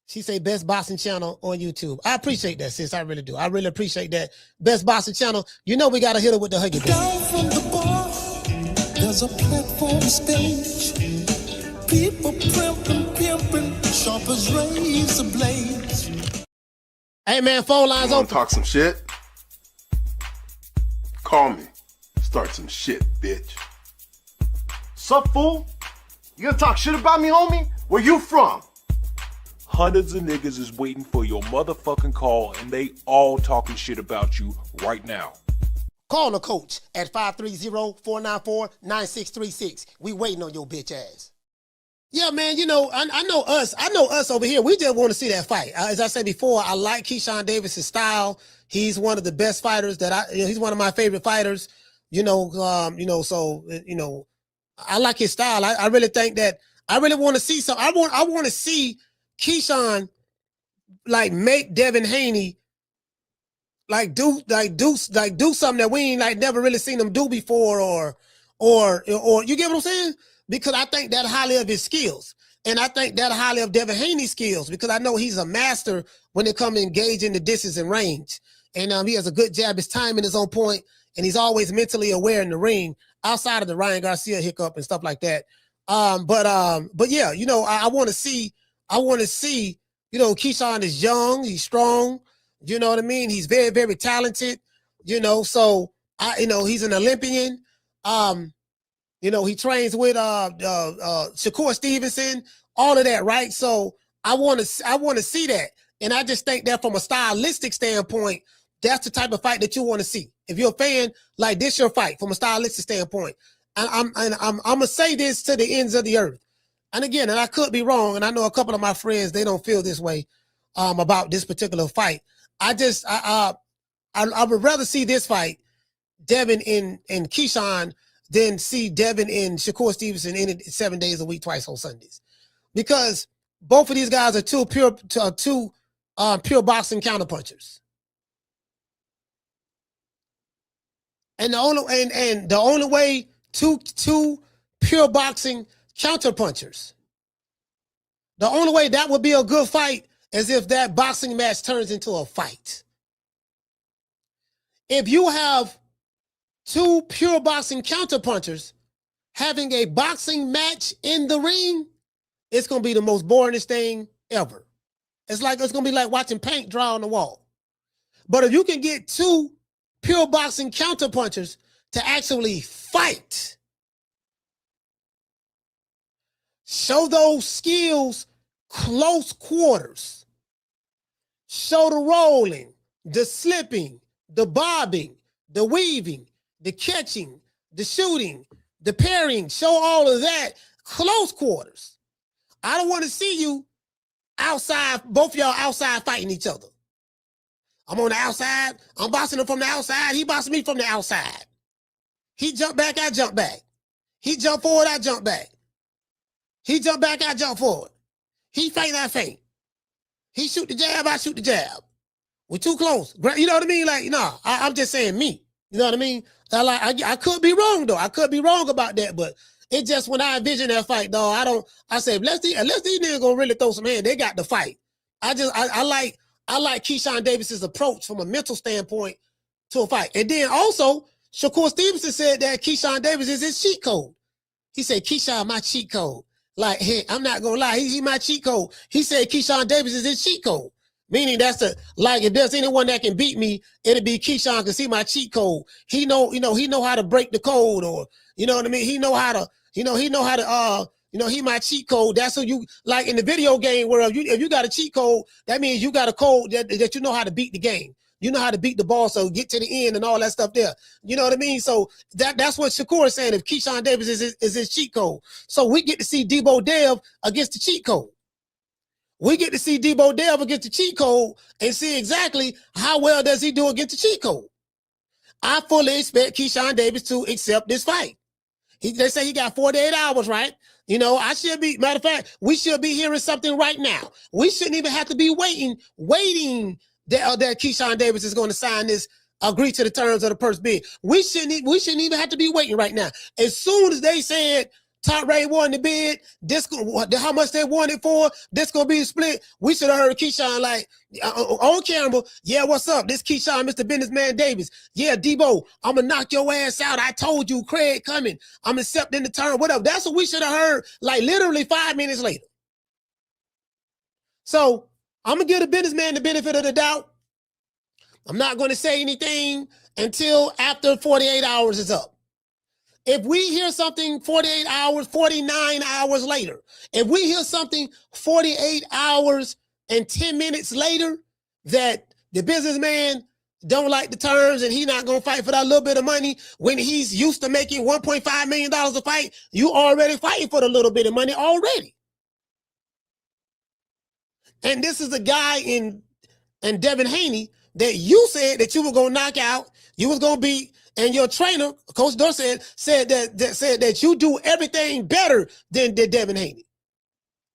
She say best boxing channel on YouTube. I appreciate that, sis. I really do. I really appreciate that. Best boxing channel. You know we gotta hit her with the Huggy. Down from the bar, there's a platform stage. People pimping, sharp as razor blades. Hey man, phone lines open. Talk some shit? Call me. Start some shit, bitch. Sup, fool? You gonna talk shit about me, homie? Where you from? Hundreds of niggas is waiting for your motherfucking call, and they all talking shit about you right now. Call the coach at 530-494-9636. We waiting on your bitch ass. Yeah, man, you know, I know us over here. We just want to see that fight. As I said before, I like Keyshawn Davis' style. He's one of the best fighters he's one of my favorite fighters, so I like his style. I really think that I really want to see some. I want to see Keyshawn like make Devin Haney do something that we ain't never really seen him do before, or you get what I'm saying? Because I think that highly of his skills, and I think that highly of Devin Haney's skills, because I know he's a master when it comes to engaging the distance and range, and he has a good jab. His timing is on point, and he's always mentally aware in the ring outside of the Ryan Garcia hiccup and stuff like that. But yeah, I want to see. Keyshawn is young, he's strong. You know what I mean? He's very, very talented. So he's an Olympian. He trains with Shakur Stevenson, all of that, right? So I want to see that, and I just think that from a stylistic standpoint, that's the type of fight that you want to see. If you're a fan, like this, your fight from a stylistic standpoint. And I'm gonna say this to the ends of the earth. And again, and I could be wrong, and I know a couple of my friends, they don't feel this way about this particular fight. I would rather see this fight, Devin and Keyshawn, than see Devin and Shakur Stevenson in it 7 days a week, twice on Sundays, because both of these guys are two pure boxing counterpunchers. And the only way two pure boxing counterpunchers, the only way that would be a good fight is if that boxing match turns into a fight. If you have two pure boxing counterpunchers having a boxing match in the ring, it's gonna be the most boringest thing ever. It's gonna be like watching paint dry on the wall. But if you can get two pure boxing counterpunchers to actually fight, show those skills close quarters, show the rolling, the slipping, the bobbing, the weaving, the catching, the shooting, the parrying, show all of that close quarters. I don't want to see you outside, both of y'all outside fighting each other. I'm on the outside. I'm boxing him from the outside. He boxing me from the outside. He jump back, I jump back. He jump forward, I jump back. He jump back, I jump forward. He feint, I feint. He shoot the jab, I shoot the jab. We're too close. You know what I mean? I'm just saying me. You know what I mean? I could be wrong though. I could be wrong about that, but it just, when I envision that fight, though, I say, unless these niggas gonna really throw some hand, they got the fight. I like Keyshawn Davis's approach from a mental standpoint to a fight. And then also, Shakur Stevenson said that Keyshawn Davis is his cheat code. He said, Keyshawn, my cheat code. Like, hey, I'm not gonna lie, he my cheat code. He said Keyshawn Davis is his cheat code. Meaning that's like if there's anyone that can beat me, it'll be Keyshawn because he my cheat code. He know how to break the code, or you know what I mean? He know how to he my cheat code. That's what you like in the video game world. If you got a cheat code, that means you got a code that you know how to beat the game. You know how to beat the ball, so get to the end and all that stuff there. You know what I mean? So that's what Shakur is saying. If Keyshawn Davis is his cheat code. So we get to see Debo Dev against the cheat code. We get to see Debo Dev against the cheat code and see exactly how well does he do against the cheat code. I fully expect Keyshawn Davis to accept this fight. They say he got 48 hours, right? You know, matter of fact, we should be hearing something right now. We shouldn't even have to be waiting that Keyshawn Davis is going to sign this, agree to the terms of the purse bid. We shouldn't even have to be waiting right now. As soon as they said Top Ray won the bid, how much they wanted for, this gonna be split, we should have heard Keyshawn like on camera, yeah, what's up? This Keyshawn, Mr. Businessman Davis. Yeah, Debo, I'm gonna knock your ass out. I told you, Craig coming. I'm accepting the term, whatever. That's what we should have heard like literally 5 minutes later. So I'm gonna give the businessman the benefit of the doubt. I'm not gonna say anything until after 48 hours is up. If we hear something 48 hours, 49 hours later, if we hear something 48 hours and 10 minutes later that the businessman don't like the terms and he not gonna fight for that little bit of money when he's used to making $1.5 million a fight, you already fighting for the little bit of money already. And this is a guy in Devin Haney that you said that you were gonna knock out, you was gonna beat, and your trainer, Coach Dorsett, said that you do everything better than Devin Haney,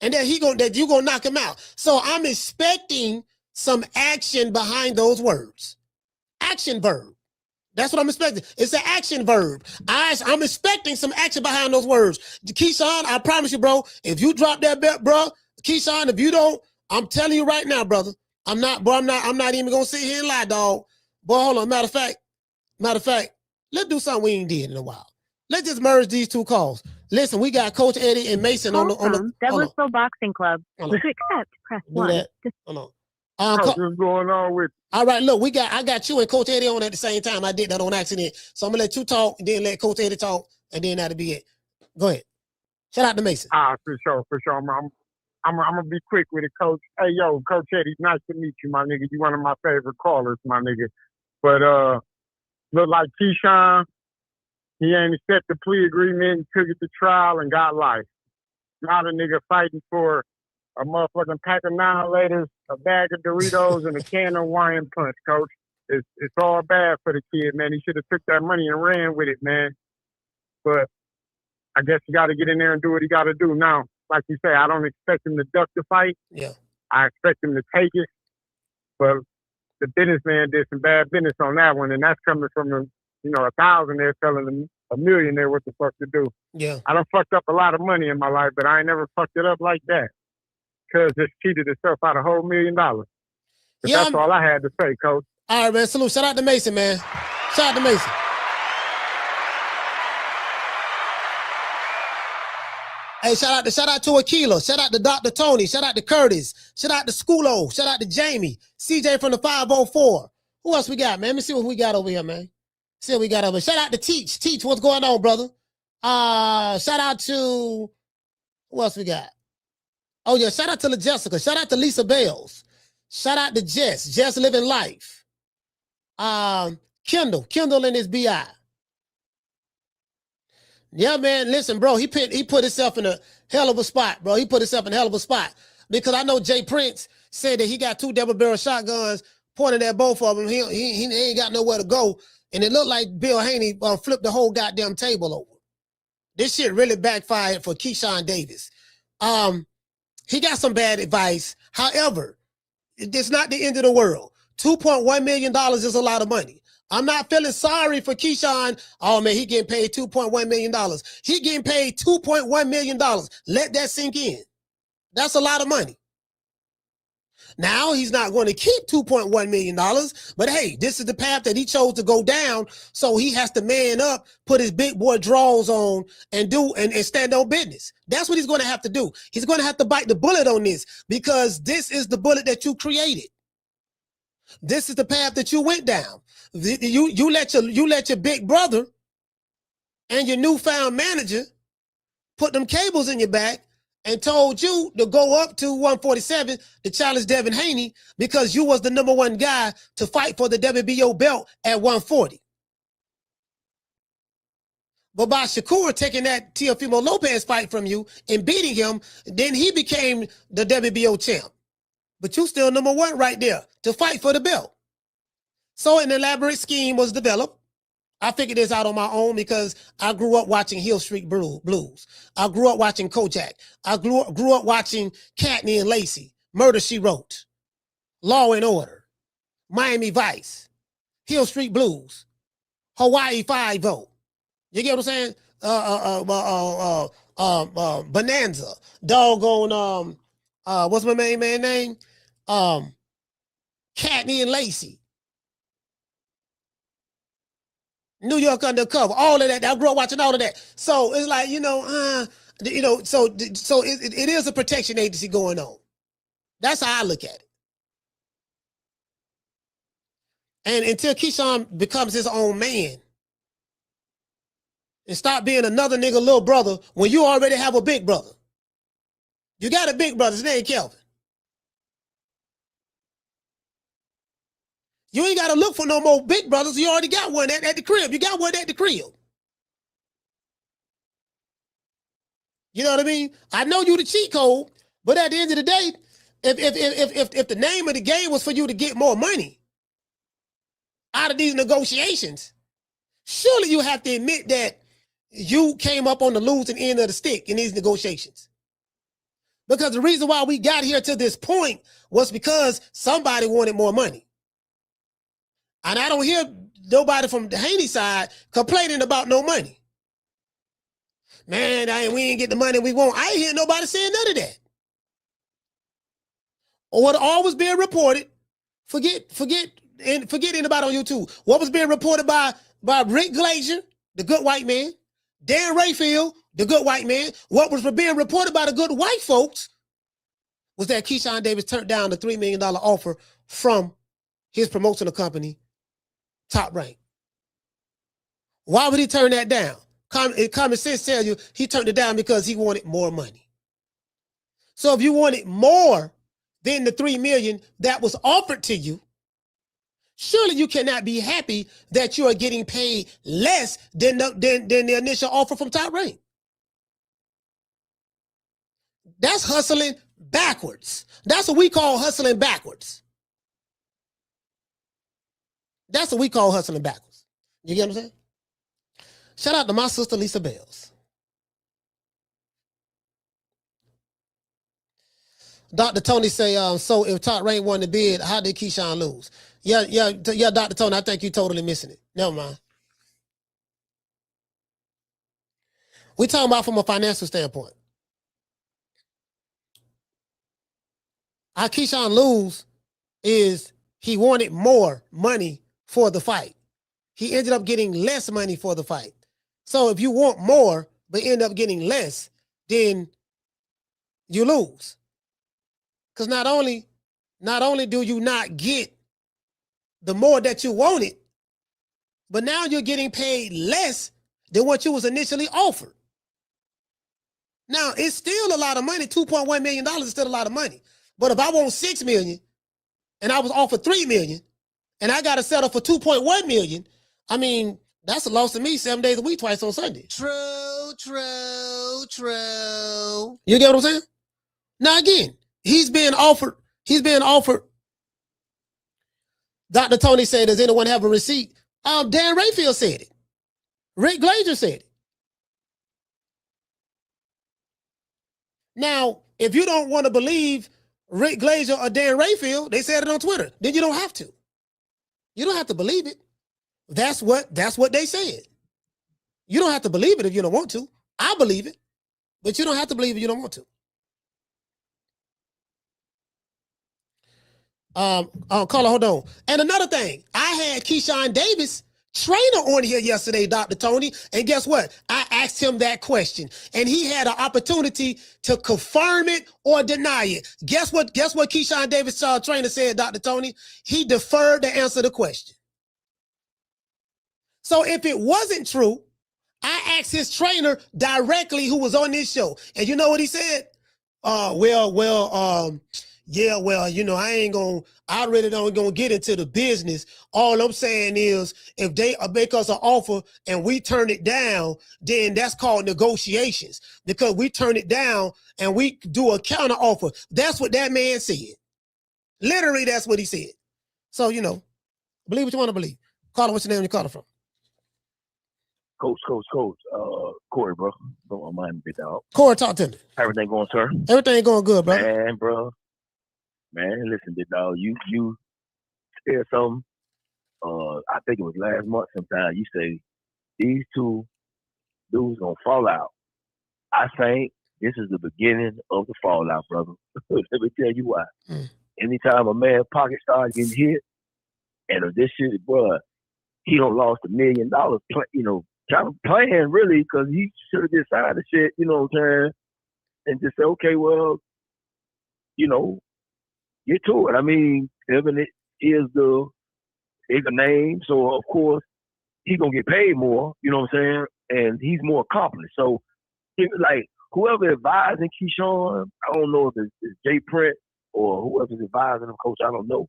and that you gonna knock him out. So I'm expecting some action behind those words. Action verb. That's what I'm expecting. It's an action verb. I'm expecting some action behind those words. Keyshawn, I promise you, bro. If you drop that bet, bro, Keyshawn, if you don't, I'm telling you right now, brother. I'm not even gonna sit here and lie, dog. Boy, hold on. Matter of fact, let's do something we ain't did in a while. Let's just merge these two calls. Listen, we got Coach Eddie and Mason on the Devil Boxing Club. To accept, press 1. Hold on. What's going on with you? All right, look, I got you and Coach Eddie on at the same time. I did that on accident. So I'm gonna let you talk, and then let Coach Eddie talk, and then that'll be it. Go ahead. Shout out to Mason. For sure. I'm gonna be quick with it, Coach. Hey, yo, Coach Eddie, nice to meet you, my nigga. You one of my favorite callers, my nigga. But look like Keyshawn, he ain't accept the plea agreement and took it to trial and got life. Now the nigga fighting for a motherfucking pack of 9-laters, a bag of Doritos, and a can of Hawaiian Punch, Coach. It's all bad for the kid, man. He should have took that money and ran with it, man. But I guess you got to get in there and do what he got to do. Now, like you say, I don't expect him to duck the fight. Yeah. I expect him to take it. But the businessman did some bad business on that one, and that's coming from a 1,000 there telling a millionaire what the fuck to do. Yeah. I done fucked up a lot of money in my life, but I ain't never fucked it up like that. Cuz it's cheated itself out a whole $1 million. But that's all I had to say, Coach. All right, man. Salute. Shout out to Mason, man. Shout out to Mason. Hey, shout out to Aquila. Shout out to Dr. Tony. Shout out to Curtis. Shout out to Schoolo. Shout out to Jamie. CJ from the 504. Who else we got, man? Let me see what we got over here, man. See what we got over here. Shout out to Teach. Teach, what's going on, brother? Shout out to, who else we got? Oh, yeah, shout out to Jessica. Shout out to Lisa Bales. Shout out to Jess. Jess living life. Kendall in his BI. Yeah, man, listen, bro, he put himself in a hell of a spot, bro. He put himself in a hell of a spot. Because I know Jay Prince said that he got 2 double-barrel shotguns pointed at both of them. He ain't got nowhere to go. And it looked like Bill Haney flipped the whole goddamn table over. This shit really backfired for Keyshawn Davis. He got some bad advice. However, it's not the end of the world. $2.1 million is a lot of money. I'm not feeling sorry for Keyshawn. Oh, man, he getting paid $2.1 million. He getting paid $2.1 million. Let that sink in. That's a lot of money. Now he's not going to keep $2.1 million, but hey, this is the path that he chose to go down. So he has to man up, put his big boy draws on, and stand on business. That's what he's going to have to do. He's going to have to bite the bullet on this, because this is the bullet that you created. This is the path that you went down. You let your big brother and your newfound manager put them cables in your back and told you to go up to 147 to challenge Devin Haney, because you was the #1 guy to fight for the WBO belt at 140. But by Shakur taking that Teofimo Lopez fight from you and beating him, then he became the WBO champ. But you still #1 right there to fight for the belt. So an elaborate scheme was developed. I figured this out on my own because I grew up watching Hill Street Blues. I grew up watching Kojak. I grew up watching Katney and Lacey, Murder, She Wrote, Law and Order, Miami Vice, Hill Street Blues, Hawaii Five-0. You get what I'm saying? Bonanza, doggone, what's my main man name? Katney and Lacey. New York Undercover, all of that. I grew up watching all of that. So it's like, so it is a protection agency going on. That's how I look at it. And until Keyshawn becomes his own man and stop being another nigga little brother when you already have a big brother. You got a big brother, his name Kelvin. You ain't got to look for no more big brothers. You already got one at the crib. You got one at the crib. You know what I mean? I know you the cheat code, but at the end of the day, if the name of the game was for you to get more money out of these negotiations, surely you have to admit that you came up on the losing end of the stick in these negotiations. Because the reason why we got here to this point was because somebody wanted more money. And I don't hear nobody from the Haney side complaining about no money. Man, we ain't get the money we want. I ain't hear nobody saying none of that. Or what always being reported, forget anybody on YouTube. What was being reported by Rick Glazier, the good white man, Dan Rayfield, the good white man. What was being reported by the good white folks was that Keyshawn Davis turned down the $3 million offer from his promotional company, Top Rank. Why would he turn that down? Common sense tells you he turned it down because he wanted more money. So if you wanted more than the $3 million that was offered to you, surely you cannot be happy that you are getting paid less than the initial offer from Top Rank. That's hustling backwards. That's what we call hustling backwards. That's what we call hustling backwards. You get what I'm saying? Shout out to my sister, Lisa Bells. Dr. Tony say, so if Top Rank won the bid, how did Keyshawn lose? Yeah, Dr. Tony, I think you're totally missing it. Never mind. We're talking about from a financial standpoint. How Keyshawn lose is he wanted more money for the fight. He ended up getting less money for the fight. So if you want more but end up getting less, then you lose. Because not only do you not get the more that you wanted, but now you're getting paid less than what you was initially offered. Now, it's still a lot of money. $2.1 million is still a lot of money. But if I want $6 million and I was offered $3 million and I got to settle for $2.1 million, I mean, that's a loss to me 7 days a week, twice on Sunday. True. You get what I'm saying? Now, again, he's being offered. Dr. Tony said, does anyone have a receipt? Dan Rayfield said it. Rick Glazier said it. Now, if you don't want to believe Rick Glazier or Dan Rayfield, they said it on Twitter, then you don't have to. You don't have to believe it. That's what they said. You don't have to believe it if you don't want to. I believe it, but you don't have to believe it if you don't want to. Carla, hold on. And another thing, I had Keyshawn Davis trainer on here yesterday, Dr. Tony, and guess what? I asked him that question, and he had an opportunity to confirm it or deny it. Guess what Keyshawn Davis trainer said, Dr. Tony? He deferred to answer the question. So if it wasn't true, I asked his trainer directly who was on this show, and you know what he said? I really don't gonna get into the business. All I'm saying is if they make us an offer and we turn it down, then that's called negotiations, because we turn it down and we do a counter offer. That's what that man said. Literally, that's what he said. So, believe what you want to believe. Carla, what's your name? You call it from? Coach. Corey, bro. Don't mind me, dog. Corey, talk to me. How everything going, sir? Everything going good, bro. Man, bro. Man, listen, big dog. You said something. I think it was last month sometime. You say these two dudes gonna fall out. I think this is the beginning of the fallout, brother. Let me tell you why. Anytime a man's pocket starts getting hit, and if this shit, bro, he don't lost $1 million, kind of playing really, because he should have just signed the shit, you know what I'm saying? And just say, okay, well, get to it. I mean, Devin is the bigger name, so of course he's gonna get paid more, you know what I'm saying? And he's more accomplished. So like whoever advising Keyshawn, I don't know if it's Jay Print or whoever's advising him, coach, I don't know.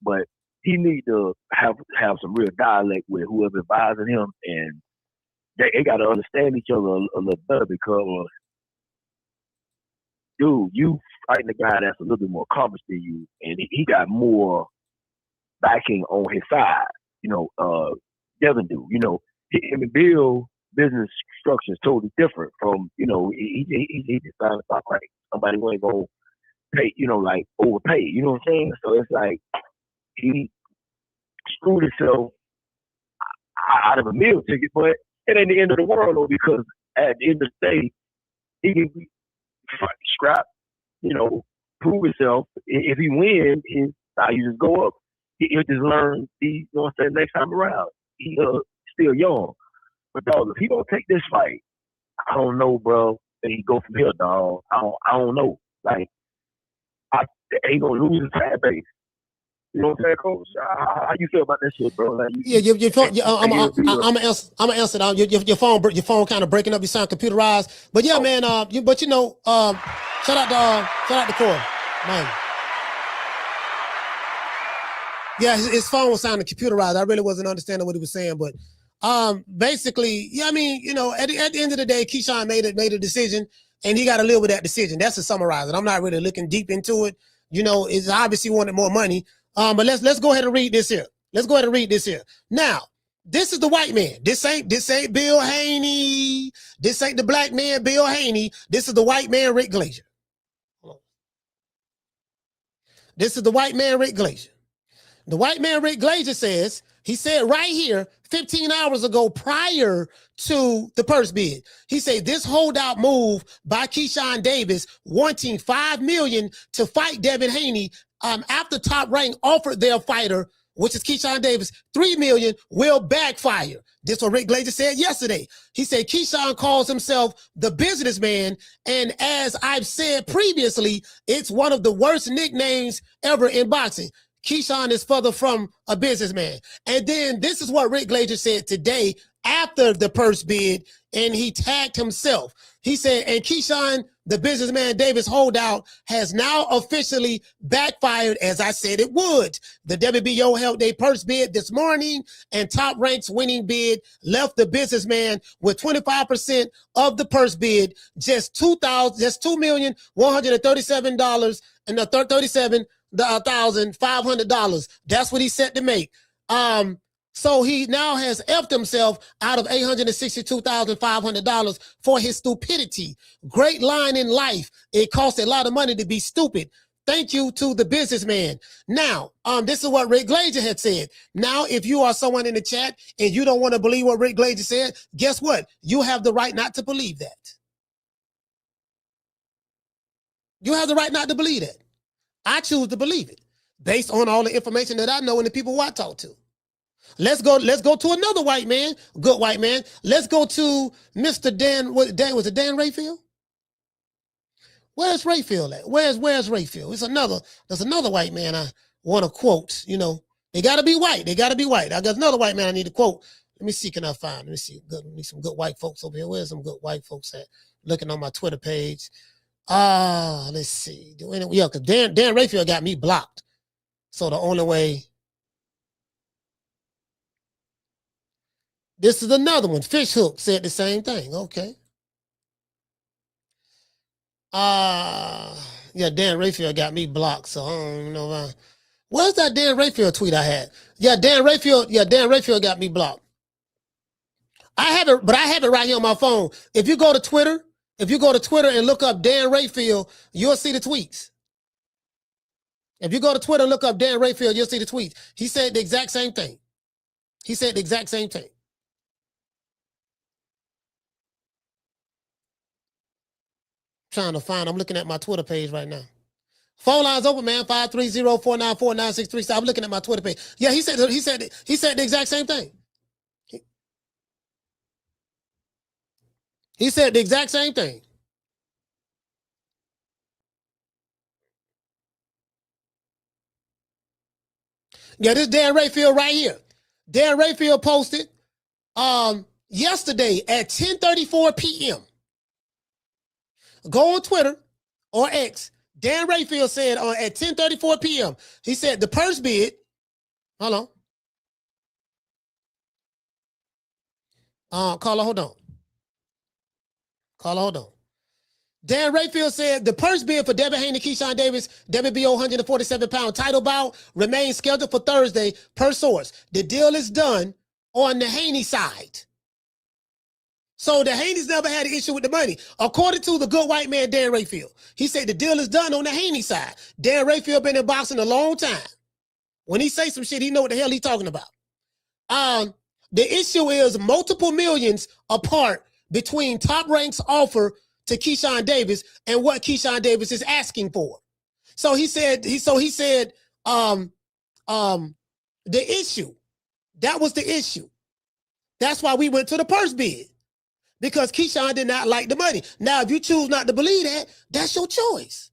But he need to have some real dialect with whoever advising him, and they got to understand each other a little better, because, dude, you fighting a guy that's a little bit more accomplished than you, and he got more backing on his side. Devin do. Him and Bill business structure is totally different from, he decided to stop right. Somebody who ain't gonna pay, like overpay. You know what I'm saying? So it's like he screwed himself out of a meal ticket, but it ain't the end of the world, though, because at the end of the day, he can scrap, prove himself. If he wins, his value just go up. He'll just learn, next time around. He's still young. But, dog, if he don't take this fight, I don't know, bro. And he go from here, dog. I don't know. Like, he gonna lose his fan base. You know what I'm saying, Coach? How you feel about that shit, bro? Like, your phone. I'm gonna answer that. Your phone kind of breaking up. You sound computerized, but yeah, man. Shout out to Corey, man. Yeah, his phone was sounding computerized. I really wasn't understanding what he was saying, but basically, yeah. I mean, at the end of the day, Keyshawn made a decision, and he got to live with that decision. That's to summarize it. I'm not really looking deep into it. It's obviously wanted more money. But let's go ahead and read this here. Now, this is the white man. This ain't Bill Haney. This ain't the black man, Bill Haney. This is the white man, Rick Glazier. This is the white man, Rick Glazier. The white man, Rick Glazier he said right here, 15 hours ago, prior to the purse bid, he said this holdout move by Keyshawn Davis, wanting $5 million to fight Devin Haney, after Top Rank offered their fighter, which is Keyshawn Davis, $3 million, will backfire. This is what Rick Glazier said yesterday. He said Keyshawn calls himself the businessman, and as I've said previously, it's one of the worst nicknames ever in boxing. Keyshawn is further from a businessman. And then this is what Rick Glazier said today after the purse bid, and he tagged himself. He said, and Keyshawn, the businessman Davis holdout, has now officially backfired as I said it would. The WBO held a purse bid this morning, and Top Rank's winning bid left the businessman with 25% of the purse bid, just $2,137 and $37,500. That's what he set to make. So he now has effed himself out of $862,500 for his stupidity. Great line in life. It costs a lot of money to be stupid. Thank you to the businessman. Now, this is what Rick Glazier had said. Now, if you are someone in the chat and you don't want to believe what Rick Glazier said, guess what? You have the right not to believe that. You have the right not to believe that. I choose to believe it. based on all the information that I know and the people who I talk to. Let's go to another white man, good white man. Let's go to Mr. Dan. Was it Dan Rayfield? Where's Rayfield at? Where's Rayfield? There's another white man I want to quote. You know, they gotta be white. They gotta be white. I got another white man I need to quote. Let me see, can I find? Let me see. Need some good white folks over here. Where's some good white folks at? Looking on my Twitter page. Let's see. Yeah, because Dan Rayfield got me blocked. So the only way. This is another one. Fishhook said the same thing. Okay. Yeah, Dan Rayfield got me blocked, so I don't know. Where's that Dan Rayfield tweet I had? Yeah, Dan Rayfield got me blocked. I have it, but I have it right here on my phone. If you go to Twitter and look up Dan Rayfield, you'll see the tweets. If you go to Twitter and look up Dan Rayfield, you'll see the tweets. He said the exact same thing. Trying to find. I'm looking at my Twitter page right now. Phone lines open, man. 530-494-9636. I'm looking at my Twitter page. Yeah, he said the exact same thing. He said the exact same thing. Yeah, this Dan Rayfield right here. Dan Rayfield posted yesterday at 10:34 p.m. Go on Twitter or X. Dan Rayfield said at 10:34 p.m. He said the purse bid. Hold on. Carla, hold on. Dan Rayfield said the purse bid for Devin Haney, Keyshawn Davis, WBO 147-pound title bout remains scheduled for Thursday per source. The deal is done on the Haney side. So the Haneys never had an issue with the money. According to the good white man, Dan Rayfield, he said the deal is done on the Haney side. Dan Rayfield been in boxing a long time. When he say some shit, he know what the hell he talking about. The issue is multiple millions apart between Top Rank's offer to Keyshawn Davis and what Keyshawn Davis is asking for. So he said, the issue, that was the issue. That's why we went to the purse bid. Because Keyshawn did not like the money. Now, if you choose not to believe that, that's your choice.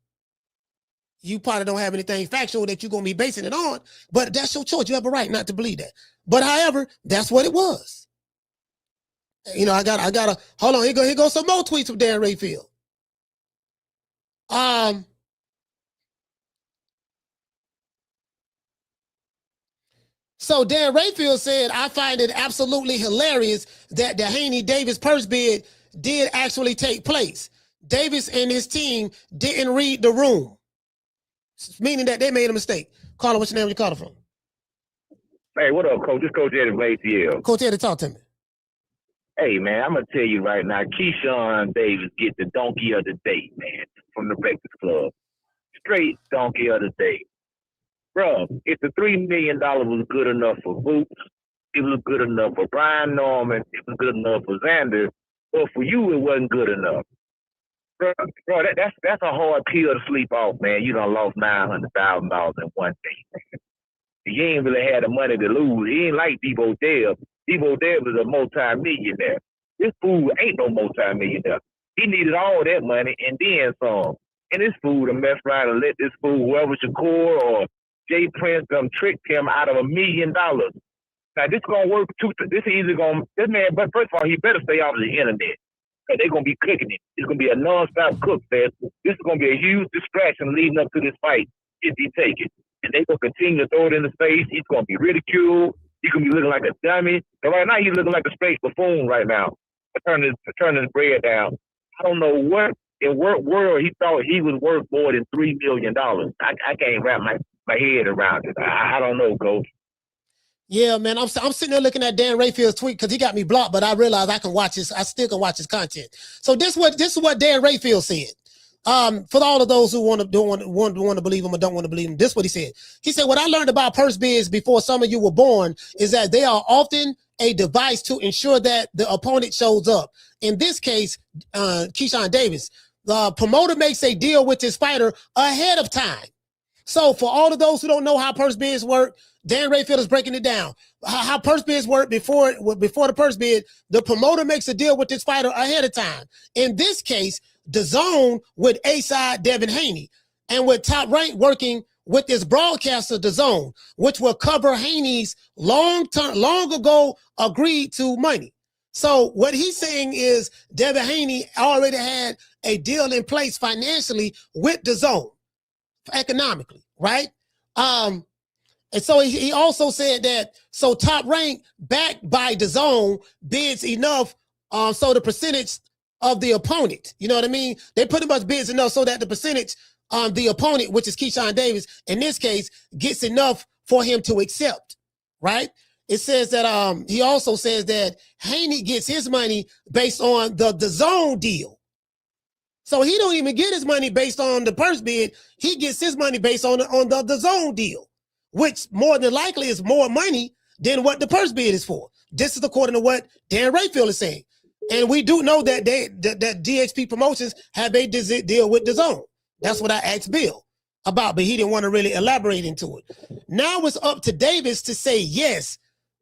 You probably don't have anything factual that you're going to be basing it on, but that's your choice. You have a right not to believe that. But however, that's what it was. You know, I gotta, hold on, here goes some more tweets from Dan Rayfield. So Dan Rayfield said, I find it absolutely hilarious that the Haney-Davis purse bid did actually take place. Davis and his team didn't read the room, meaning that they made a mistake. Carla, what's your name? Where you calling from? Hey, what up, Coach? It's Coach Eddie from ATL. Coach Eddie, talk to me. Hey, man, I'm going to tell you right now, Keyshawn Davis get the donkey of the day, man, from the Breakfast Club. Straight donkey of the day. Bro, if the $3 million was good enough for Boots, it was good enough for Brian Norman, it was good enough for Xander, but for you, it wasn't good enough. Bro, that's a hard pill to sleep off, man. You done lost $900,000 in one day, man. You ain't really had the money to lose. He ain't like Debo Deb. Debo Deb is a multi-millionaire. This fool ain't no multi-millionaire. He needed all that money and then some. And this fool to mess around and let this fool, whoever Shakur or Jay Prince, tricked him out of $1 million. Now, this going to work too. This man, but first of all, he better stay off the internet. Because they're going to be cooking it. It's going to be a non-stop cook fest. This is going to be a huge distraction leading up to this fight if he take it. And they're going to continue to throw it in his face. He's going to be ridiculed. He's going to be looking like a dummy. And right now, he's looking like a straight buffoon right now. Turning his bread down. I don't know what in what world he thought he was worth more than $3 million. I can't wrap my head around it. I don't know, Coach. Yeah, man, I'm sitting there looking at Dan Rayfield's tweet because he got me blocked, but I realized I still can watch his content. So this is what Dan Rayfield said. For all of those who don't want to believe him or don't want to believe him, this is what he said. He said, what I learned about purse bids before some of you were born is that they are often a device to ensure that the opponent shows up. In this case, Keyshawn Davis, the promoter makes a deal with his fighter ahead of time. So for all of those who don't know how purse bids work, Dan Rayfield is breaking it down. How purse bids work before the purse bid, the promoter makes a deal with this fighter ahead of time. In this case, DAZN with A-Side Devin Haney, and with Top Rank working with this broadcaster DAZN, which will cover Haney's long ago agreed to money. So what he's saying is Devin Haney already had a deal in place financially with DAZN, economically, right? And so he also said that, so Top Rank, backed by DAZN, bids enough so the percentage of the opponent, you know what I mean? They pretty much bids enough so that the percentage the opponent, which is Keyshawn Davis, in this case, gets enough for him to accept, right? It says that he also says that Haney gets his money based on the DAZN deal. So he don't even get his money based on the purse bid. He gets his money based on the DAZN deal, which more than likely is more money than what the purse bid is for. This is according to what Dan Rayfield is saying. And we do know that that DXP Promotions have a deal with DAZN. That's what I asked Bill about, but he didn't want to really elaborate into it. Now it's up to Davis to say yes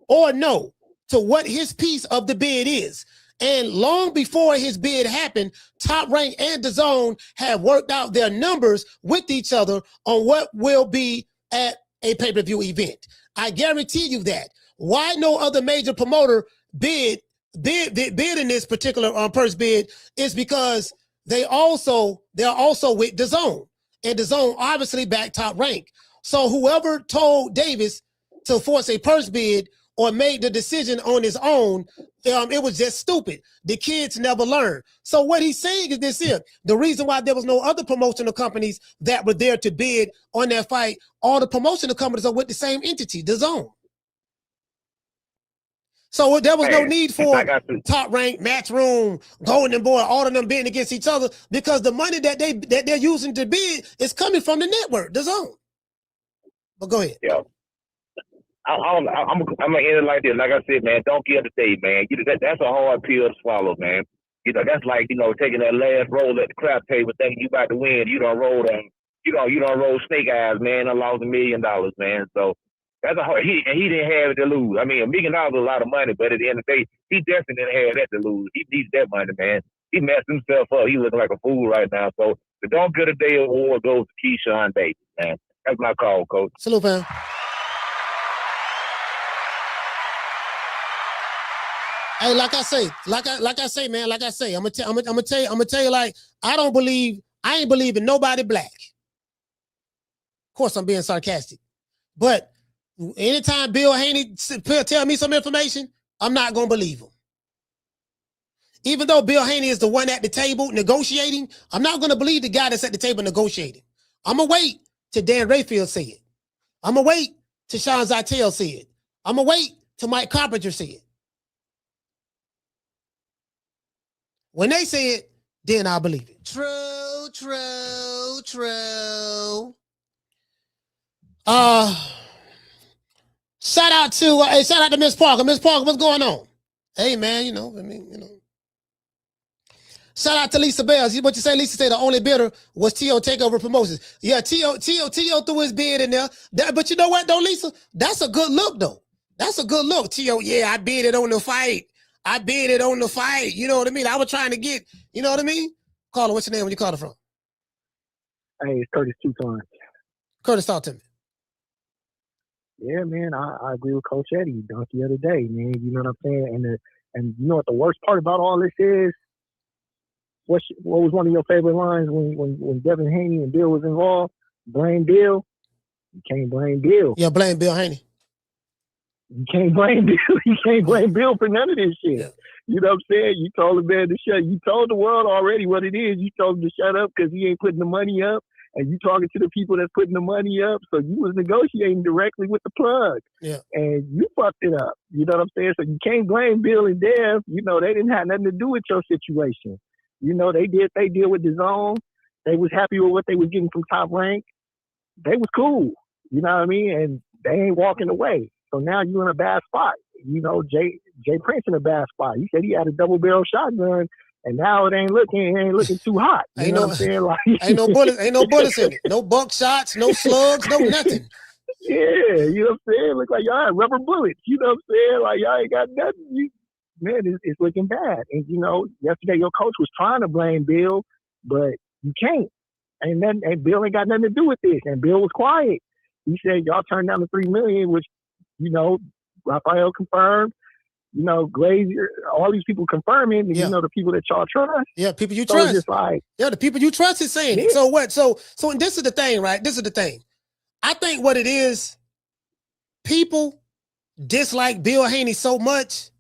or no to what his piece of the bid is. And long before his bid happened, Top Rank and DAZN have worked out their numbers with each other on what will be at a pay-per-view event. I guarantee you that. Why no other major promoter bid in this particular purse bid is because they're also with DAZN, and DAZN obviously backed Top Rank. So whoever told Davis to force a purse bid or made the decision on his own, it was just stupid. The kids never learn. So what he's saying is this here: the reason why there was no other promotional companies that were there to bid on that fight, all the promotional companies are with the same entity, DAZN. So there was no need for Top Rank, Matchroom, Golden Boy, all of them bidding against each other, because the money that they're using to bid is coming from the network, DAZN. But go ahead. Yeah. I'm gonna end it like this. Like I said, man, don't get the day, man. That's a hard pill to swallow, man. That's like, taking that last roll at the crap table thinking you about to win. You don't roll snake eyes, man. I lost $1 million, man. So that's a hard. He didn't have it to lose. I mean, $1 million is a lot of money, but at the end of the day, he definitely didn't have that to lose. He needs that money, man. He messed himself up. He looking like a fool right now. So the Don't Get a Day award goes to Keyshawn Davis, man. That's my call, Coach. Salute, fam. Hey, like I say, man, I'm gonna tell you, like, I ain't believing nobody black. Of course, I'm being sarcastic, but anytime Bill Haney tell me some information, I'm not gonna believe him. Even though Bill Haney is the one at the table negotiating, I'm not gonna believe the guy that's at the table negotiating. I'm gonna wait till Dan Rayfield say it. I'm gonna wait till Sean Zytel say it. I'm gonna wait till Mike Carpenter say it. When they say it, then I'll believe it. True. Shout out to Miss Parker. Miss Parker, what's going on? Hey, man, Shout out to Lisa Bell. See what you say? Lisa said the only bidder was T.O. Takeover Promotions. Yeah, T.O. threw his bid in there. But you know what, though, Lisa? That's a good look, though. That's a good look. T.O., yeah, I bid it on the fight. You know what I mean? I was trying to get, you know what I mean? Caller, what's your name? Where you calling from? Hey, it's Curtis two times. Curtis, talk to me. Yeah, man, I agree with Coach Eddie. Donkey the other day, man. You know what I'm saying? And you know what the worst part about all this is? What was one of your favorite lines when Devin Haney and Bill was involved? Blame Bill. You can't blame Bill. Yeah, blame Bill Haney. You can't blame Bill. You can't blame Bill for none of this shit. Yeah. You know what I'm saying? You told the man to shut. You told the world already what it is. You told him to shut up because he ain't putting the money up. And you talking to the people that's putting the money up. So you was negotiating directly with the plug. Yeah. And you fucked it up. You know what I'm saying? So you can't blame Bill and Dev. You know, they didn't have nothing to do with your situation. You know, they deal with DAZN. They was happy with what they was getting from Top Rank. They was cool. You know what I mean? And they ain't walking away. So now you're in a bad spot. You know, Jay Prince in a bad spot. He said he had a double barrel shotgun And now it ain't looking too hot. You know what I'm saying? Like, ain't no bullets in it. No buckshots, no slugs, no nothing. Yeah, you know what I'm saying? Look like y'all had rubber bullets. You know what I'm saying? Like y'all ain't got nothing. Man, it's looking bad. And you know, yesterday your coach was trying to blame Bill, but you can't. And Bill ain't got nothing to do with this. And Bill was quiet. He said y'all turned down the $3 million, which, you know, Raphael confirmed. You know, Glazier, all these people confirming, you know, the people that y'all trust. Yeah, people you trust. Just like, the people you trust is saying it. So what? So and this is the thing, right? This is the thing. I think what it is, people dislike Bill Haney so much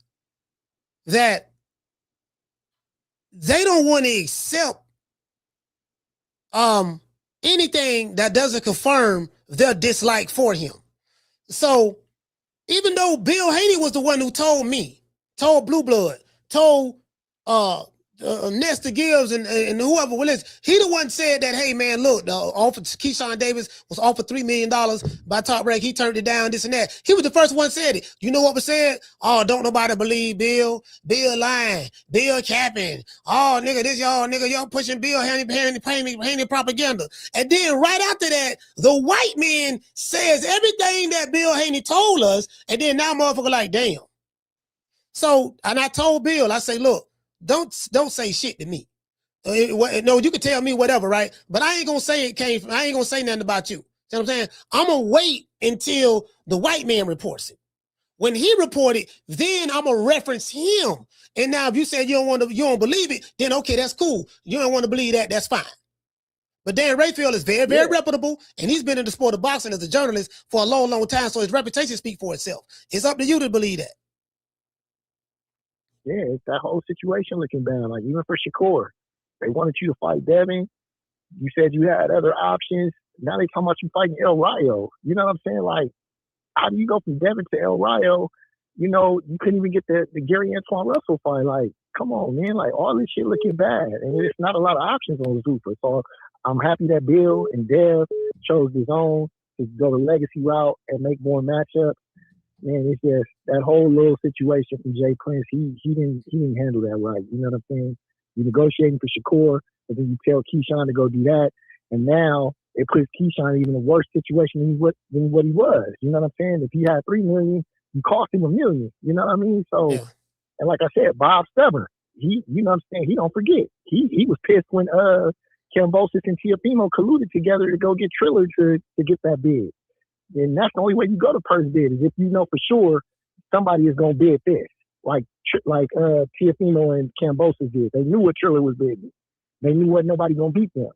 that they don't want to accept anything that doesn't confirm their dislike for him. So even though Bill Haney was the one who told me, told Blu Blood, told Nestor Gibbs and whoever was, he the one said that, hey man, look, the offer to Keyshawn Davis was offered $3 million by Top Rank. He turned it down, this and that. He was the first one said it. You know what was said? Oh, don't nobody believe Bill. Bill lying. Bill capping. Oh, nigga, this y'all pushing Bill Haney propaganda. And then right after that, the white man says everything that Bill Haney told us, and then now motherfucker like, damn. So, and I told Bill, I say, look, don't say shit to me. No, you can tell me whatever, right? But I ain't gonna say it came from, I ain't gonna say nothing about you. See what I'm saying? I'm gonna wait until the white man reports it. When he reported, then I'm gonna reference him. And now if you said you don't believe it, then okay, that's cool. You don't want to believe that, that's fine. But Dan Rayfield is very, very reputable, and he's been in the sport of boxing as a journalist for a long, long time, so his reputation speaks for itself. It's up to you to believe that. Yeah, it's that whole situation looking bad. Like, even for Shakur, they wanted you to fight Devin. You said you had other options. Now they talking about you fighting El Rayo. You know what I'm saying? Like, how do you go from Devin to El Rayo? You know, you couldn't even get the Gary Antoine Russell fight. Like, come on, man. Like, all this shit looking bad. And there's not a lot of options on Zuffa. So I'm happy that Bill and Dev chose his own to go the legacy route and make more matchups. Man, it's just that whole little situation from Jay Prince. He didn't handle that right. You know what I'm saying? You're negotiating for Shakur, but then you tell Keyshawn to go do that, and now it puts Keyshawn in even a worse situation than what he was. You know what I'm saying? If he had $3 million, you cost him $1 million. You know what I mean? So, and like I said, Bob Stubborn. You know what I'm saying? He don't forget. He was pissed when Kambosos and Teofimo colluded together to go get Triller to get that bid. And that's the only way you go to purse bid, is if you know for sure somebody is going to bid this. Like Teofimo and Kambosos did. They knew what Triller was bidding. They knew what nobody going to beat them.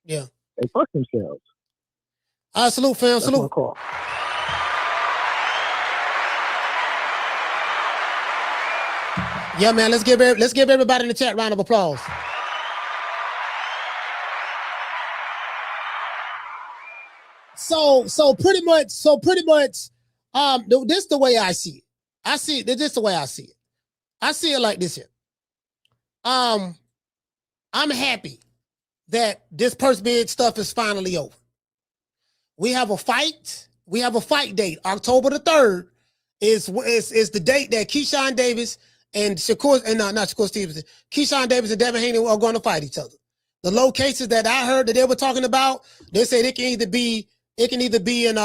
Yeah. They fucked themselves. All right, salute, fam. That's salute. Yeah, man. Let's give everybody in the chat a round of applause. So pretty much, this is the way I see it. This is the way I see it. I see it like this here. I'm happy that this purse bid stuff is finally over. We have a fight. We have a fight date. October the 3rd is the date that Keyshawn Davis and Shakur, and not Shakur Stevenson, Keyshawn Davis and Devin Haney are going to fight each other. The locations that I heard that they were talking about, they said it can either be in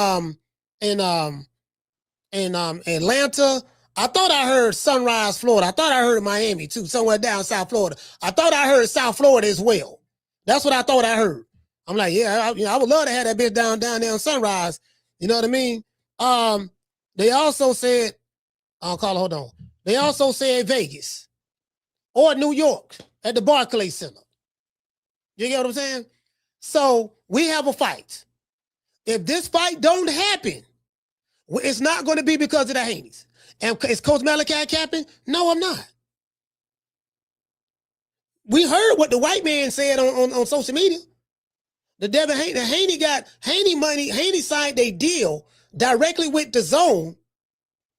Atlanta. I thought I heard Sunrise, Florida. I thought I heard Miami too, somewhere down South Florida. I thought I heard South Florida as well. That's what I thought I heard. I'm like, yeah, I would love to have that bitch down there on Sunrise. You know what I mean? They also said, hold on. They also said Vegas or New York at the Barclays Center. You get what I'm saying? So we have a fight. If this fight don't happen, it's not going to be because of the Haneys. And is Coach Malachi capping? No, I'm not. We heard what the white man said on social media. The Devin Haney, Haney got Haney money. Haney signed a deal directly with the Zone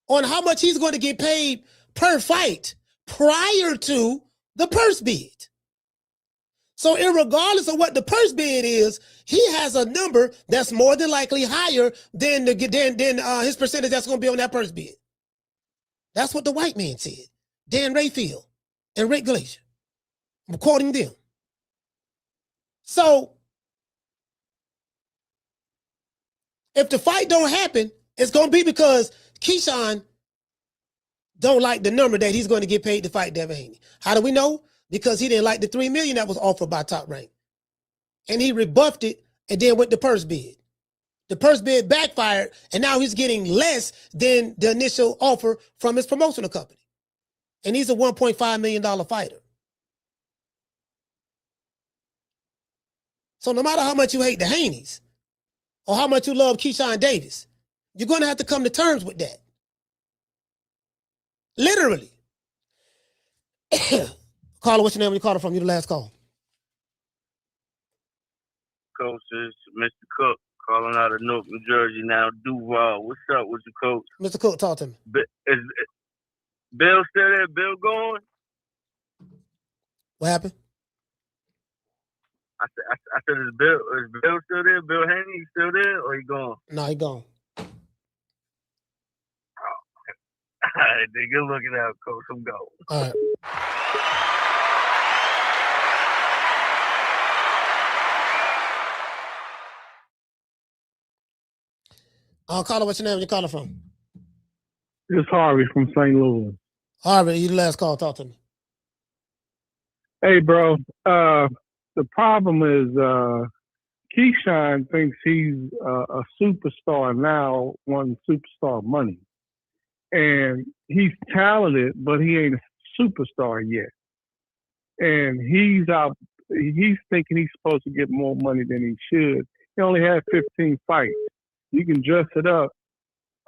on how much he's going to get paid per fight prior to the purse bid. So irregardless of what the purse bid is, he has a number that's more than likely higher than his percentage that's going to be on that purse bid. That's what the white man said. Dan Rayfield. and Rick Glacier. I'm quoting them. So, if the fight don't happen, it's going to be because Keyshawn don't like the number that he's going to get paid to fight Devin Haney. How do we know? Because he didn't like the $3 million that was offered by Top Rank. And he rebuffed it and then went the purse bid. The purse bid backfired, and now he's getting less than the initial offer from his promotional company. And he's a $1.5 million fighter. So no matter how much you hate the Haneys or how much you love Keyshawn Davis, you're going to have to come to terms with that. Literally. Caller, what's your name when you call it from? You the last call. Coach, is Mr. Cook calling out of Newark, New Jersey now. Duval, what's up with you, Coach? Mr. Cook, talk to me. Is Bill still there? Bill going? What happened? I said, is Bill still there? Bill Haney still there, or he gone? No, he gone. All right, then good looking out, Coach. I'm going. All right. Caller, what's your name? Where you calling from? It's Harvey from St. Louis. Harvey, you the last call. Talk to me. Hey, bro. The problem is Keyshawn thinks he's a superstar now, wanting superstar money. And he's talented, but he ain't a superstar yet. And he's thinking he's supposed to get more money than he should. He only had 15 fights. You can dress it up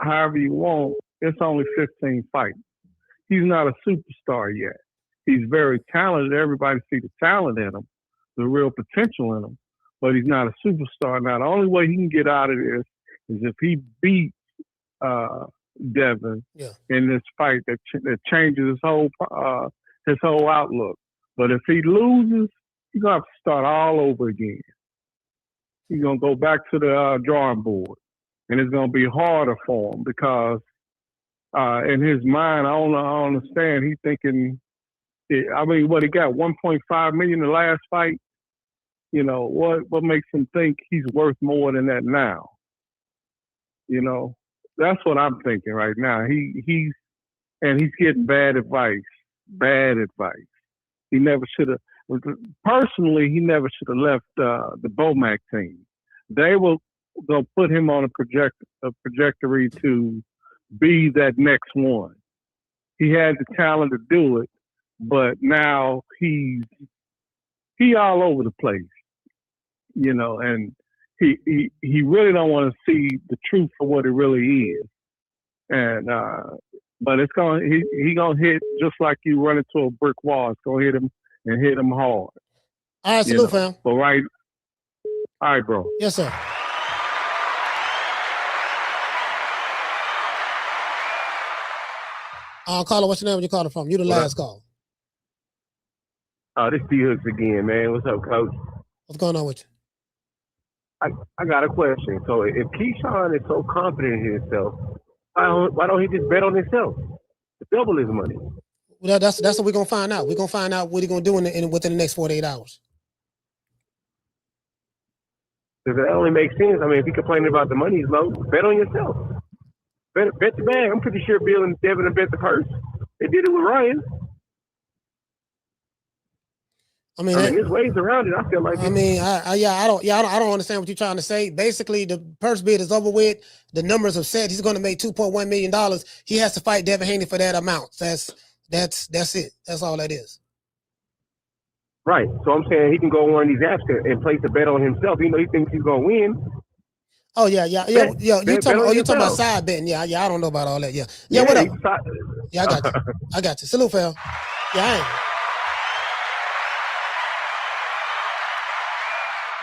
however you want. It's only 15 fights. He's not a superstar yet. He's very talented. Everybody sees the talent in him, the real potential in him, but he's not a superstar. Now, the only way he can get out of this is if he beats Devin in this fight that changes his whole outlook. But if he loses, he's going to have to start all over again. He's going to go back to the drawing board. And it's going to be harder for him because in his mind, I don't understand. He's thinking, I mean, what he got, $1.5 million the last fight? You know, what makes him think he's worth more than that now? You know, that's what I'm thinking right now. He's getting bad advice. He never should have, personally, he never should have left the Bomac team. They will go put him on a trajectory to be that next one. He had the talent to do it, but now he all over the place, you know, and he really don't want to see the truth for what it really is. And but it's he gonna hit just like you run into a brick wall. It's gonna hit him and hit him hard. All right, salute, fam. But all right, bro. Yes, sir. Caller, what's your name? Where you calling from? You the last call. This D-Hooks again, man. What's up, Coach? What's going on with you? I got a question. So if Keyshawn is so confident in himself, why don't he just bet on himself to double his money? Well, that's what we're gonna find out. We're gonna find out what he's gonna do within the next 48 hours. Because it only makes sense. I mean, if he complaining about the money is low, bet on yourself. Bet the bag. I'm pretty sure Bill and Devin have bet the purse. They did it with Ryan. I mean, there's ways around it. I feel like. I mean, I don't understand what you're trying to say. Basically, the purse bid is over with. The numbers are set. He's going to make $2.1 million. He has to fight Devin Haney for that amount. That's it. That's all that is. Right. So I'm saying he can go on one of these apps and place a bet on himself. You know, he thinks he's going to win. Oh yeah. You talking about side betting? Yeah. I don't know about all that. Yeah. What up? Yeah, I got you. Salute, fam. Yeah,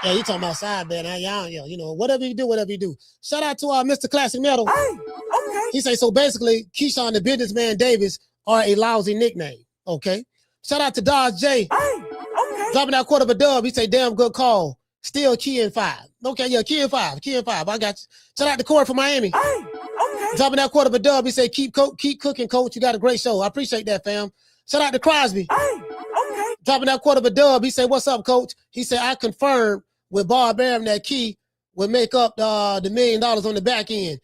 Yeah, you talking about side betting? Yeah, you know, whatever you do. Shout out to Mr. Classic Metal. Hey, okay. He say so. Basically, Keyshawn the Businessman Davis are a lousy nickname. Okay. Shout out to Dodge J. Hey, okay. Dropping that quarter of a dub. He say damn good call. Still key in 5. Okay, yeah, key in 5. I got you. Shout out to Corey from Miami. Hey, okay. Dropping that quarter of a dub. He say keep cooking, coach. You got a great show. I appreciate that, fam. Shout out to Crosby. Hey, okay. Dropping that quarter of a dub. He said, what's up, coach? He said, I confirmed with Bob Arum that Key would make up the $1 million on the back end.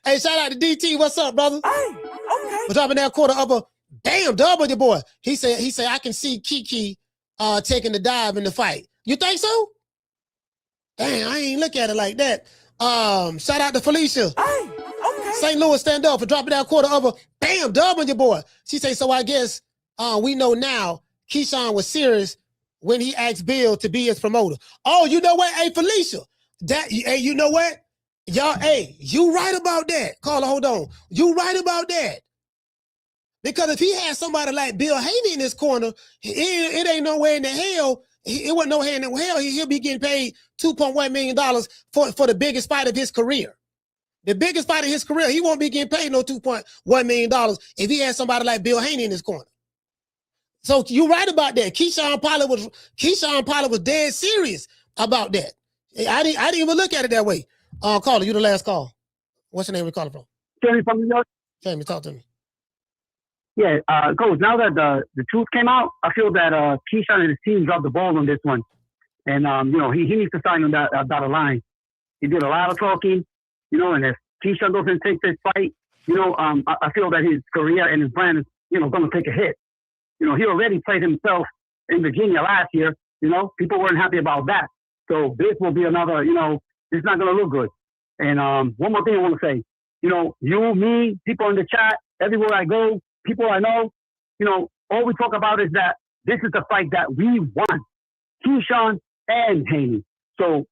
Hey, shout out to DT. What's up, brother? Hey, okay. We're dropping that quarter of a damn dub with your boy. He said, I can see Kiki taking the dive in the fight. You think so? Damn, I ain't look at it like that. Shout out to Felicia. Hey, okay. St. Louis stand up for dropping that quarter of a damn dub on your boy. She say, so I guess we know now Keyshawn was serious when he asked Bill to be his promoter. Oh, you know what? Hey, Felicia, hey, you know what? Y'all, hey, you right about that. Carla, hold on. You right about that. Because if he had somebody like Bill Haney in his corner, it ain't nowhere in the hell. It wasn't no hand in hell. He'll be getting paid $2.1 million for the biggest fight of his career. The biggest fight of his career. He won't be getting paid no $2.1 million if he had somebody like Bill Haney in his corner. So you're right about that. Keyshawn Pollard was dead serious about that. I didn't even look at it that way. Caller, you the last call. What's your name? We calling from? Jamie from New York. Jamie, talk to me. Yeah, Coach, now that the truth came out, I feel that Keyshawn and his team dropped the ball on this one. And, you know, he needs to sign on that dotted line. He did a lot of talking, you know, and if Keyshawn doesn't take this fight, you know, I feel that his career and his brand is, you know, going to take a hit. You know, he already played himself in Virginia last year. You know, people weren't happy about that. So this will be another, you know, it's not going to look good. And one more thing I want to say, you know, you, me, people in the chat, everywhere I go, people I know, you know, all we talk about is that this is the fight that we won, Keyshawn and Haney. So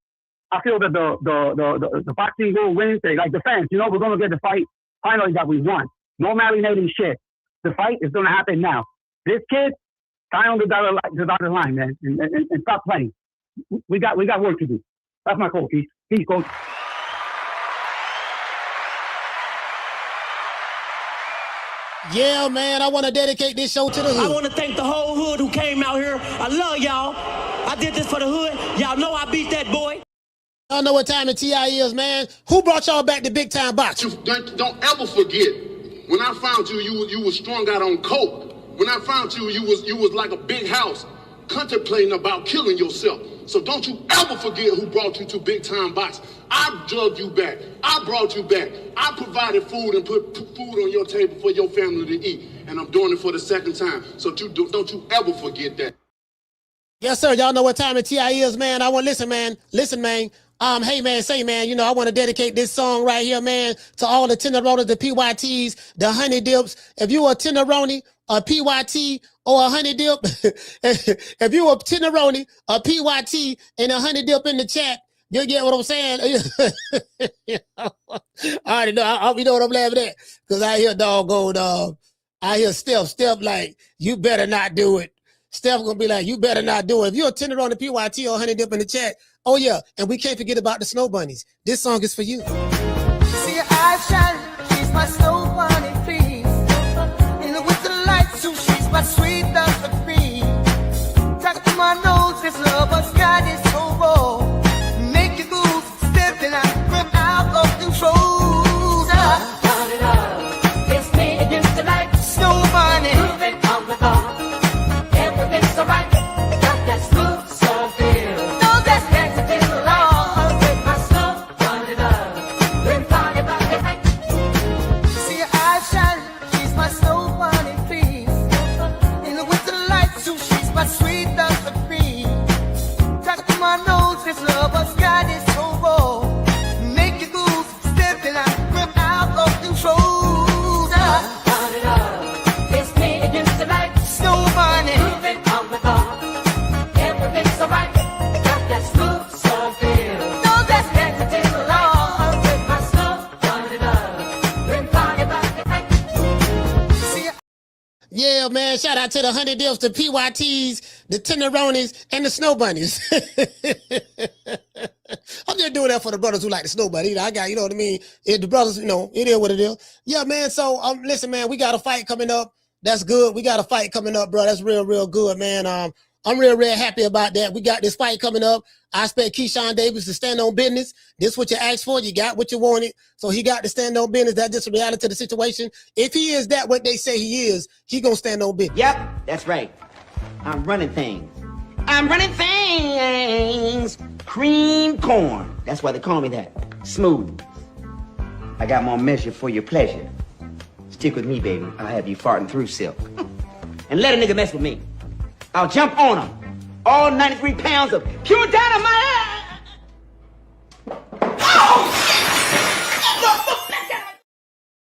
I feel that the boxing will win. Like the fans, you know, we're going to get the fight finally that we won. No marinating shit. The fight is going to happen now. This kid, sign on the dotted line, man, and stop playing. We got work to do. That's my call, Peace. Peace, Coach. Yeah, man, I want to dedicate this show to the hood. I want to thank the whole hood who came out here. I love y'all. I did this for the hood. Y'all know I beat that boy. Y'all know what time the TI is, man. Who brought y'all back to big time boxing? Don't ever forget, when I found you, you was strung out on coke. When I found you, you was like a big house, contemplating about killing yourself. So don't you ever forget who brought you to big time boxing. I drugged you back. I brought you back. I provided food and put food on your table for your family to eat. And I'm doing it for the second time. So don't you ever forget that. Yes, sir. Y'all know what time the TI is, man. I want listen, man. Hey, man, say, man, you know, I want to dedicate this song right here, man, to all the tenderonis, the PYTs, the honey dips. If you a tenderoni, a PYT, or a honey dip, if you a tenderoni, a PYT, and a honey dip in the chat, you get what I'm saying? I already know. You know what I'm laughing at? Because I hear I hear Steph like, you better not do it. Steph gonna be like, you better not do it. If you're a tenderoni, PYT, or honey dip in the chat, oh yeah, and we can't forget about the snow bunnies. This song is for you. See your eyes shine, she's my snow bunny, please. In the winter lights, too, she's my sweet Dr. Free. Talk to my nose, this love of sky is so raw. Make you move, stepping out, from out of control. It's me against the light, snow bunny. Moving on the bar, everything's alright. Got that smooth, so feel. Yeah, man, shout out to the honey dips, the PYTs, the tenderonis, and the snow bunnies. I'm just doing that for the brothers who like the snow bunny. I got, you know what I mean? The brothers, you know, it is what it is. Yeah, man, so listen, man, we got a fight coming up. That's good. We got a fight coming up, bro. That's real, real good, man. I'm real happy about that. We got this fight coming up. I expect Keyshawn Davis to stand on business. This is what you asked for. You got what you wanted. So he got to stand on business. That's just a reality of the situation. If he is that what they say he is, he gonna stand on business. Yep, that's right. I'm running things. I'm running things. Cream corn. That's why they call me that. Smooth. I got more measure for your pleasure. Stick with me, baby. I'll have you farting through silk. And let a nigga mess with me. I'll jump on him. All 93 pounds of pure dynamite.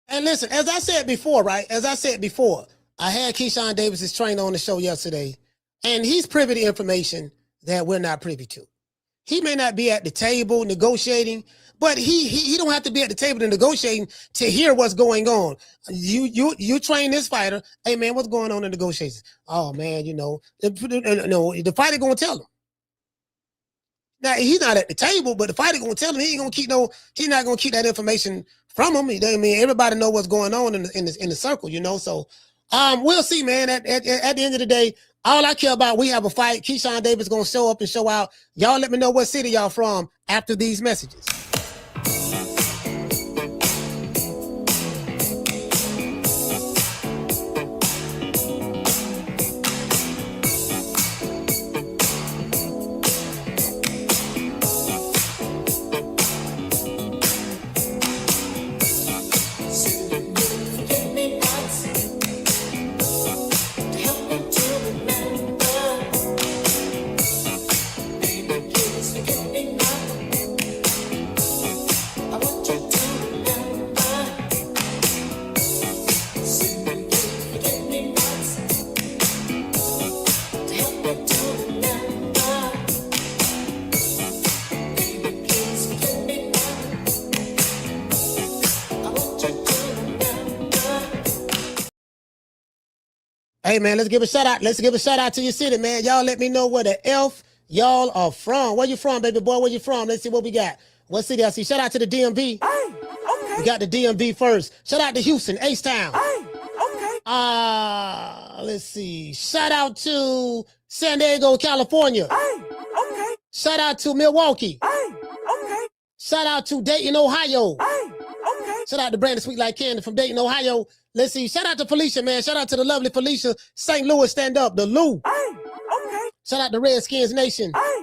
And listen, as I said before, right? As I said before, I had Keyshawn Davis's trainer on the show yesterday, and he's privy to information that we're not privy to. He may not be at the table negotiating, but he don't have to be at the table to negotiating to hear what's going on. You train this fighter. Hey man, what's going on in negotiations? Oh man, you know, the fighter gonna tell him. Now he's not at the table, but the fighter gonna tell him. He's not gonna keep that information from him. I mean, everybody know what's going on in the circle, you know. So we'll see, man. At the end of the day, all I care about, we have a fight. Keyshawn Davis gonna show up and show out. Y'all let me know what city y'all from after these messages. Hey man, let's give a shout out. Let's give a shout out to your city, man. Y'all let me know where the F y'all are from. Where you from, baby boy? Where you from? Let's see what we got. What city I see? Shout out to the DMV. Hey, okay. We got the DMV first. Shout out to Houston, H-Town. Hey, okay. Let's see. Shout out to San Diego, California. Hey, okay. Shout out to Milwaukee. Hey, okay. Shout out to Dayton, Ohio. Hey, okay. Shout out to Brandon Sweet Like Candy from Dayton, Ohio. Let's see. Shout out to Felicia, man. Shout out to the lovely Felicia. St. Louis, stand up. The Lou. Hey, okay. Shout out to Redskins Nation. Hey,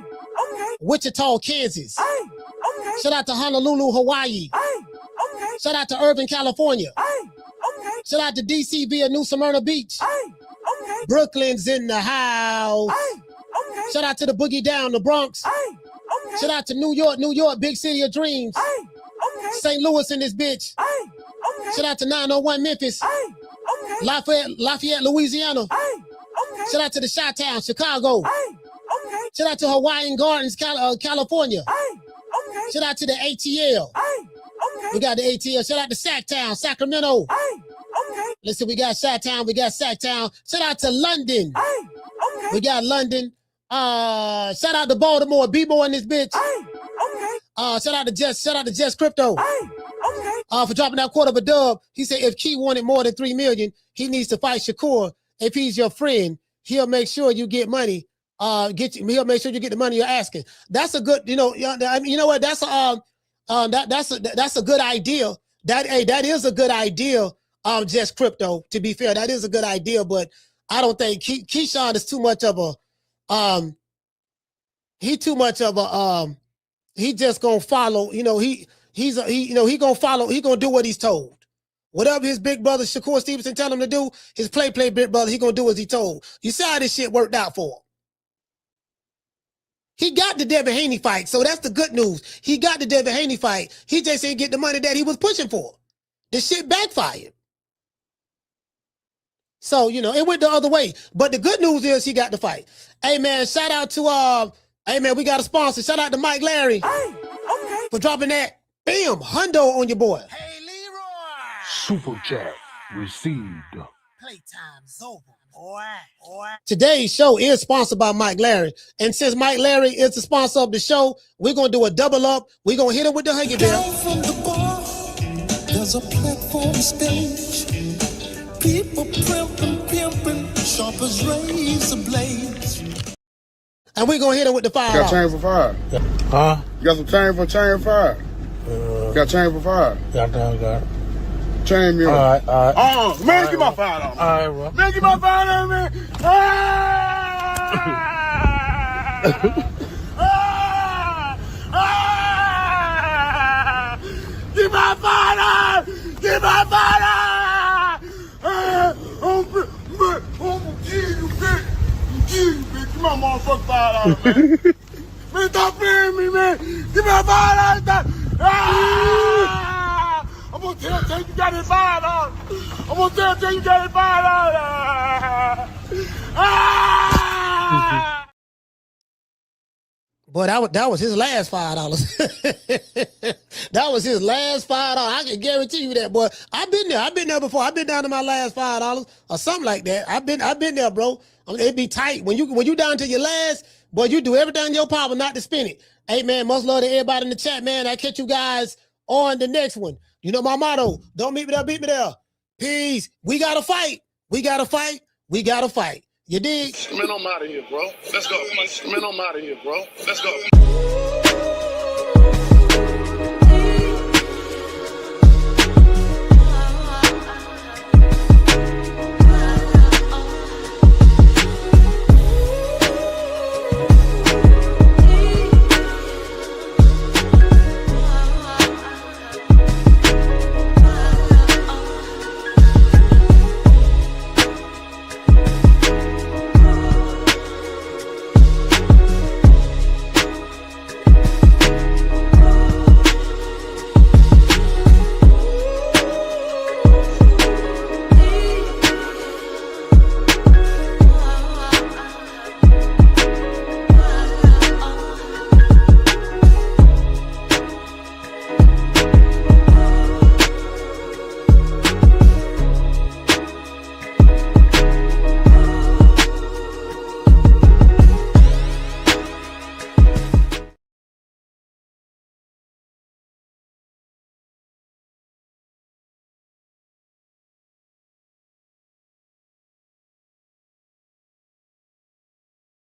okay. Wichita, Kansas. Hey, okay. Shout out to Honolulu, Hawaii. Hey, okay. Shout out to Irvine, California. Hey, okay. Shout out to DC via New Smyrna Beach. Hey, okay. Brooklyn's in the house. Hey, okay. Shout out to the Boogie Down, the Bronx. Hey, okay. Shout out to New York, big city of dreams. Hey, okay. St. Louis in this bitch. Hey, okay. Shout out to 901 Memphis. Hey, okay. Lafayette, Louisiana. Hey, okay. Shout out to the Chi-Town, Chicago. Hey, okay. Shout out to Hawaiian Gardens, California. Hey, okay. Shout out to the ATL. Hey, okay. We got the ATL. Shout out to Sacktown, Sacramento. Hey, okay. Let's see, we got Chi-Town, we got Sacktown. Shout out to London. Hey, okay. We got London. Shout out to Baltimore, B-Boy in this bitch. Hey, okay. Shout out to Jess Crypto. Hey, okay. For dropping that quarter of a dub. He said if Key wanted more than 3 million, he needs to fight Shakur. If he's your friend, he'll make sure you get money. He'll make sure you get the money you're asking. That's a good, you know what? That's a good idea. That is a good idea. Just Crypto. To be fair, that is a good idea, but I don't think Keyshawn is too much of a he just gonna follow. You know, he gonna follow. He gonna do what he's told. Whatever his big brother Shakur Stevenson tell him to do, his play big brother, he gonna do as he told. You see how this shit worked out for him. He got the Devin Haney fight, so that's the good news. He got the Devin Haney fight. He just didn't get the money that he was pushing for. The shit backfired. So, you know, it went the other way. But the good news is he got the fight. Hey, man, shout out to, hey, man, we got a sponsor. Shout out to Mike Larry. Hey, okay. For dropping that, bam, hundo on your boy. Hey, Leroy. Super chat received. Playtime's over, boy. Today's show is sponsored by Mike Larry. And since Mike Larry is the sponsor of the show, we're going to do a double up. We're going to hit him with the Huggy Bear. From the bar, there's a platform stage. People pimping, sharp as razor blades. And we gonna hit him with the $5. Got change for $5. Huh? You got some change for $5. Got change for $5. Yeah, I got it. Chain me. All right. Man, give my $5. All right, bro. Man, give my $5, man. Give my $5. Give my $5. I'm gonna kill you, bitch. Give my motherfucking $5, man. Man, stop playing me, man. Give me $5. I'm gonna tell you got it $5. I'm gonna tell you got it $5. Boy, that was his last $5. That was his last $5. I can guarantee you that, boy. I've been there before. I've been down to my last $5 or something like that. I've been there, bro. I mean, it'd be tight when you down to your last. Boy, you do everything in your power not to spend it. Hey, man, much love to everybody in the chat, man. I catch you guys on the next one. You know my motto. Don't meet me there, beat me there. Peace. We got to fight. We got to fight. We got to fight. You dig? Man, I'm out of here, bro. Let's go. Man, I'm out of here, bro. Let's go.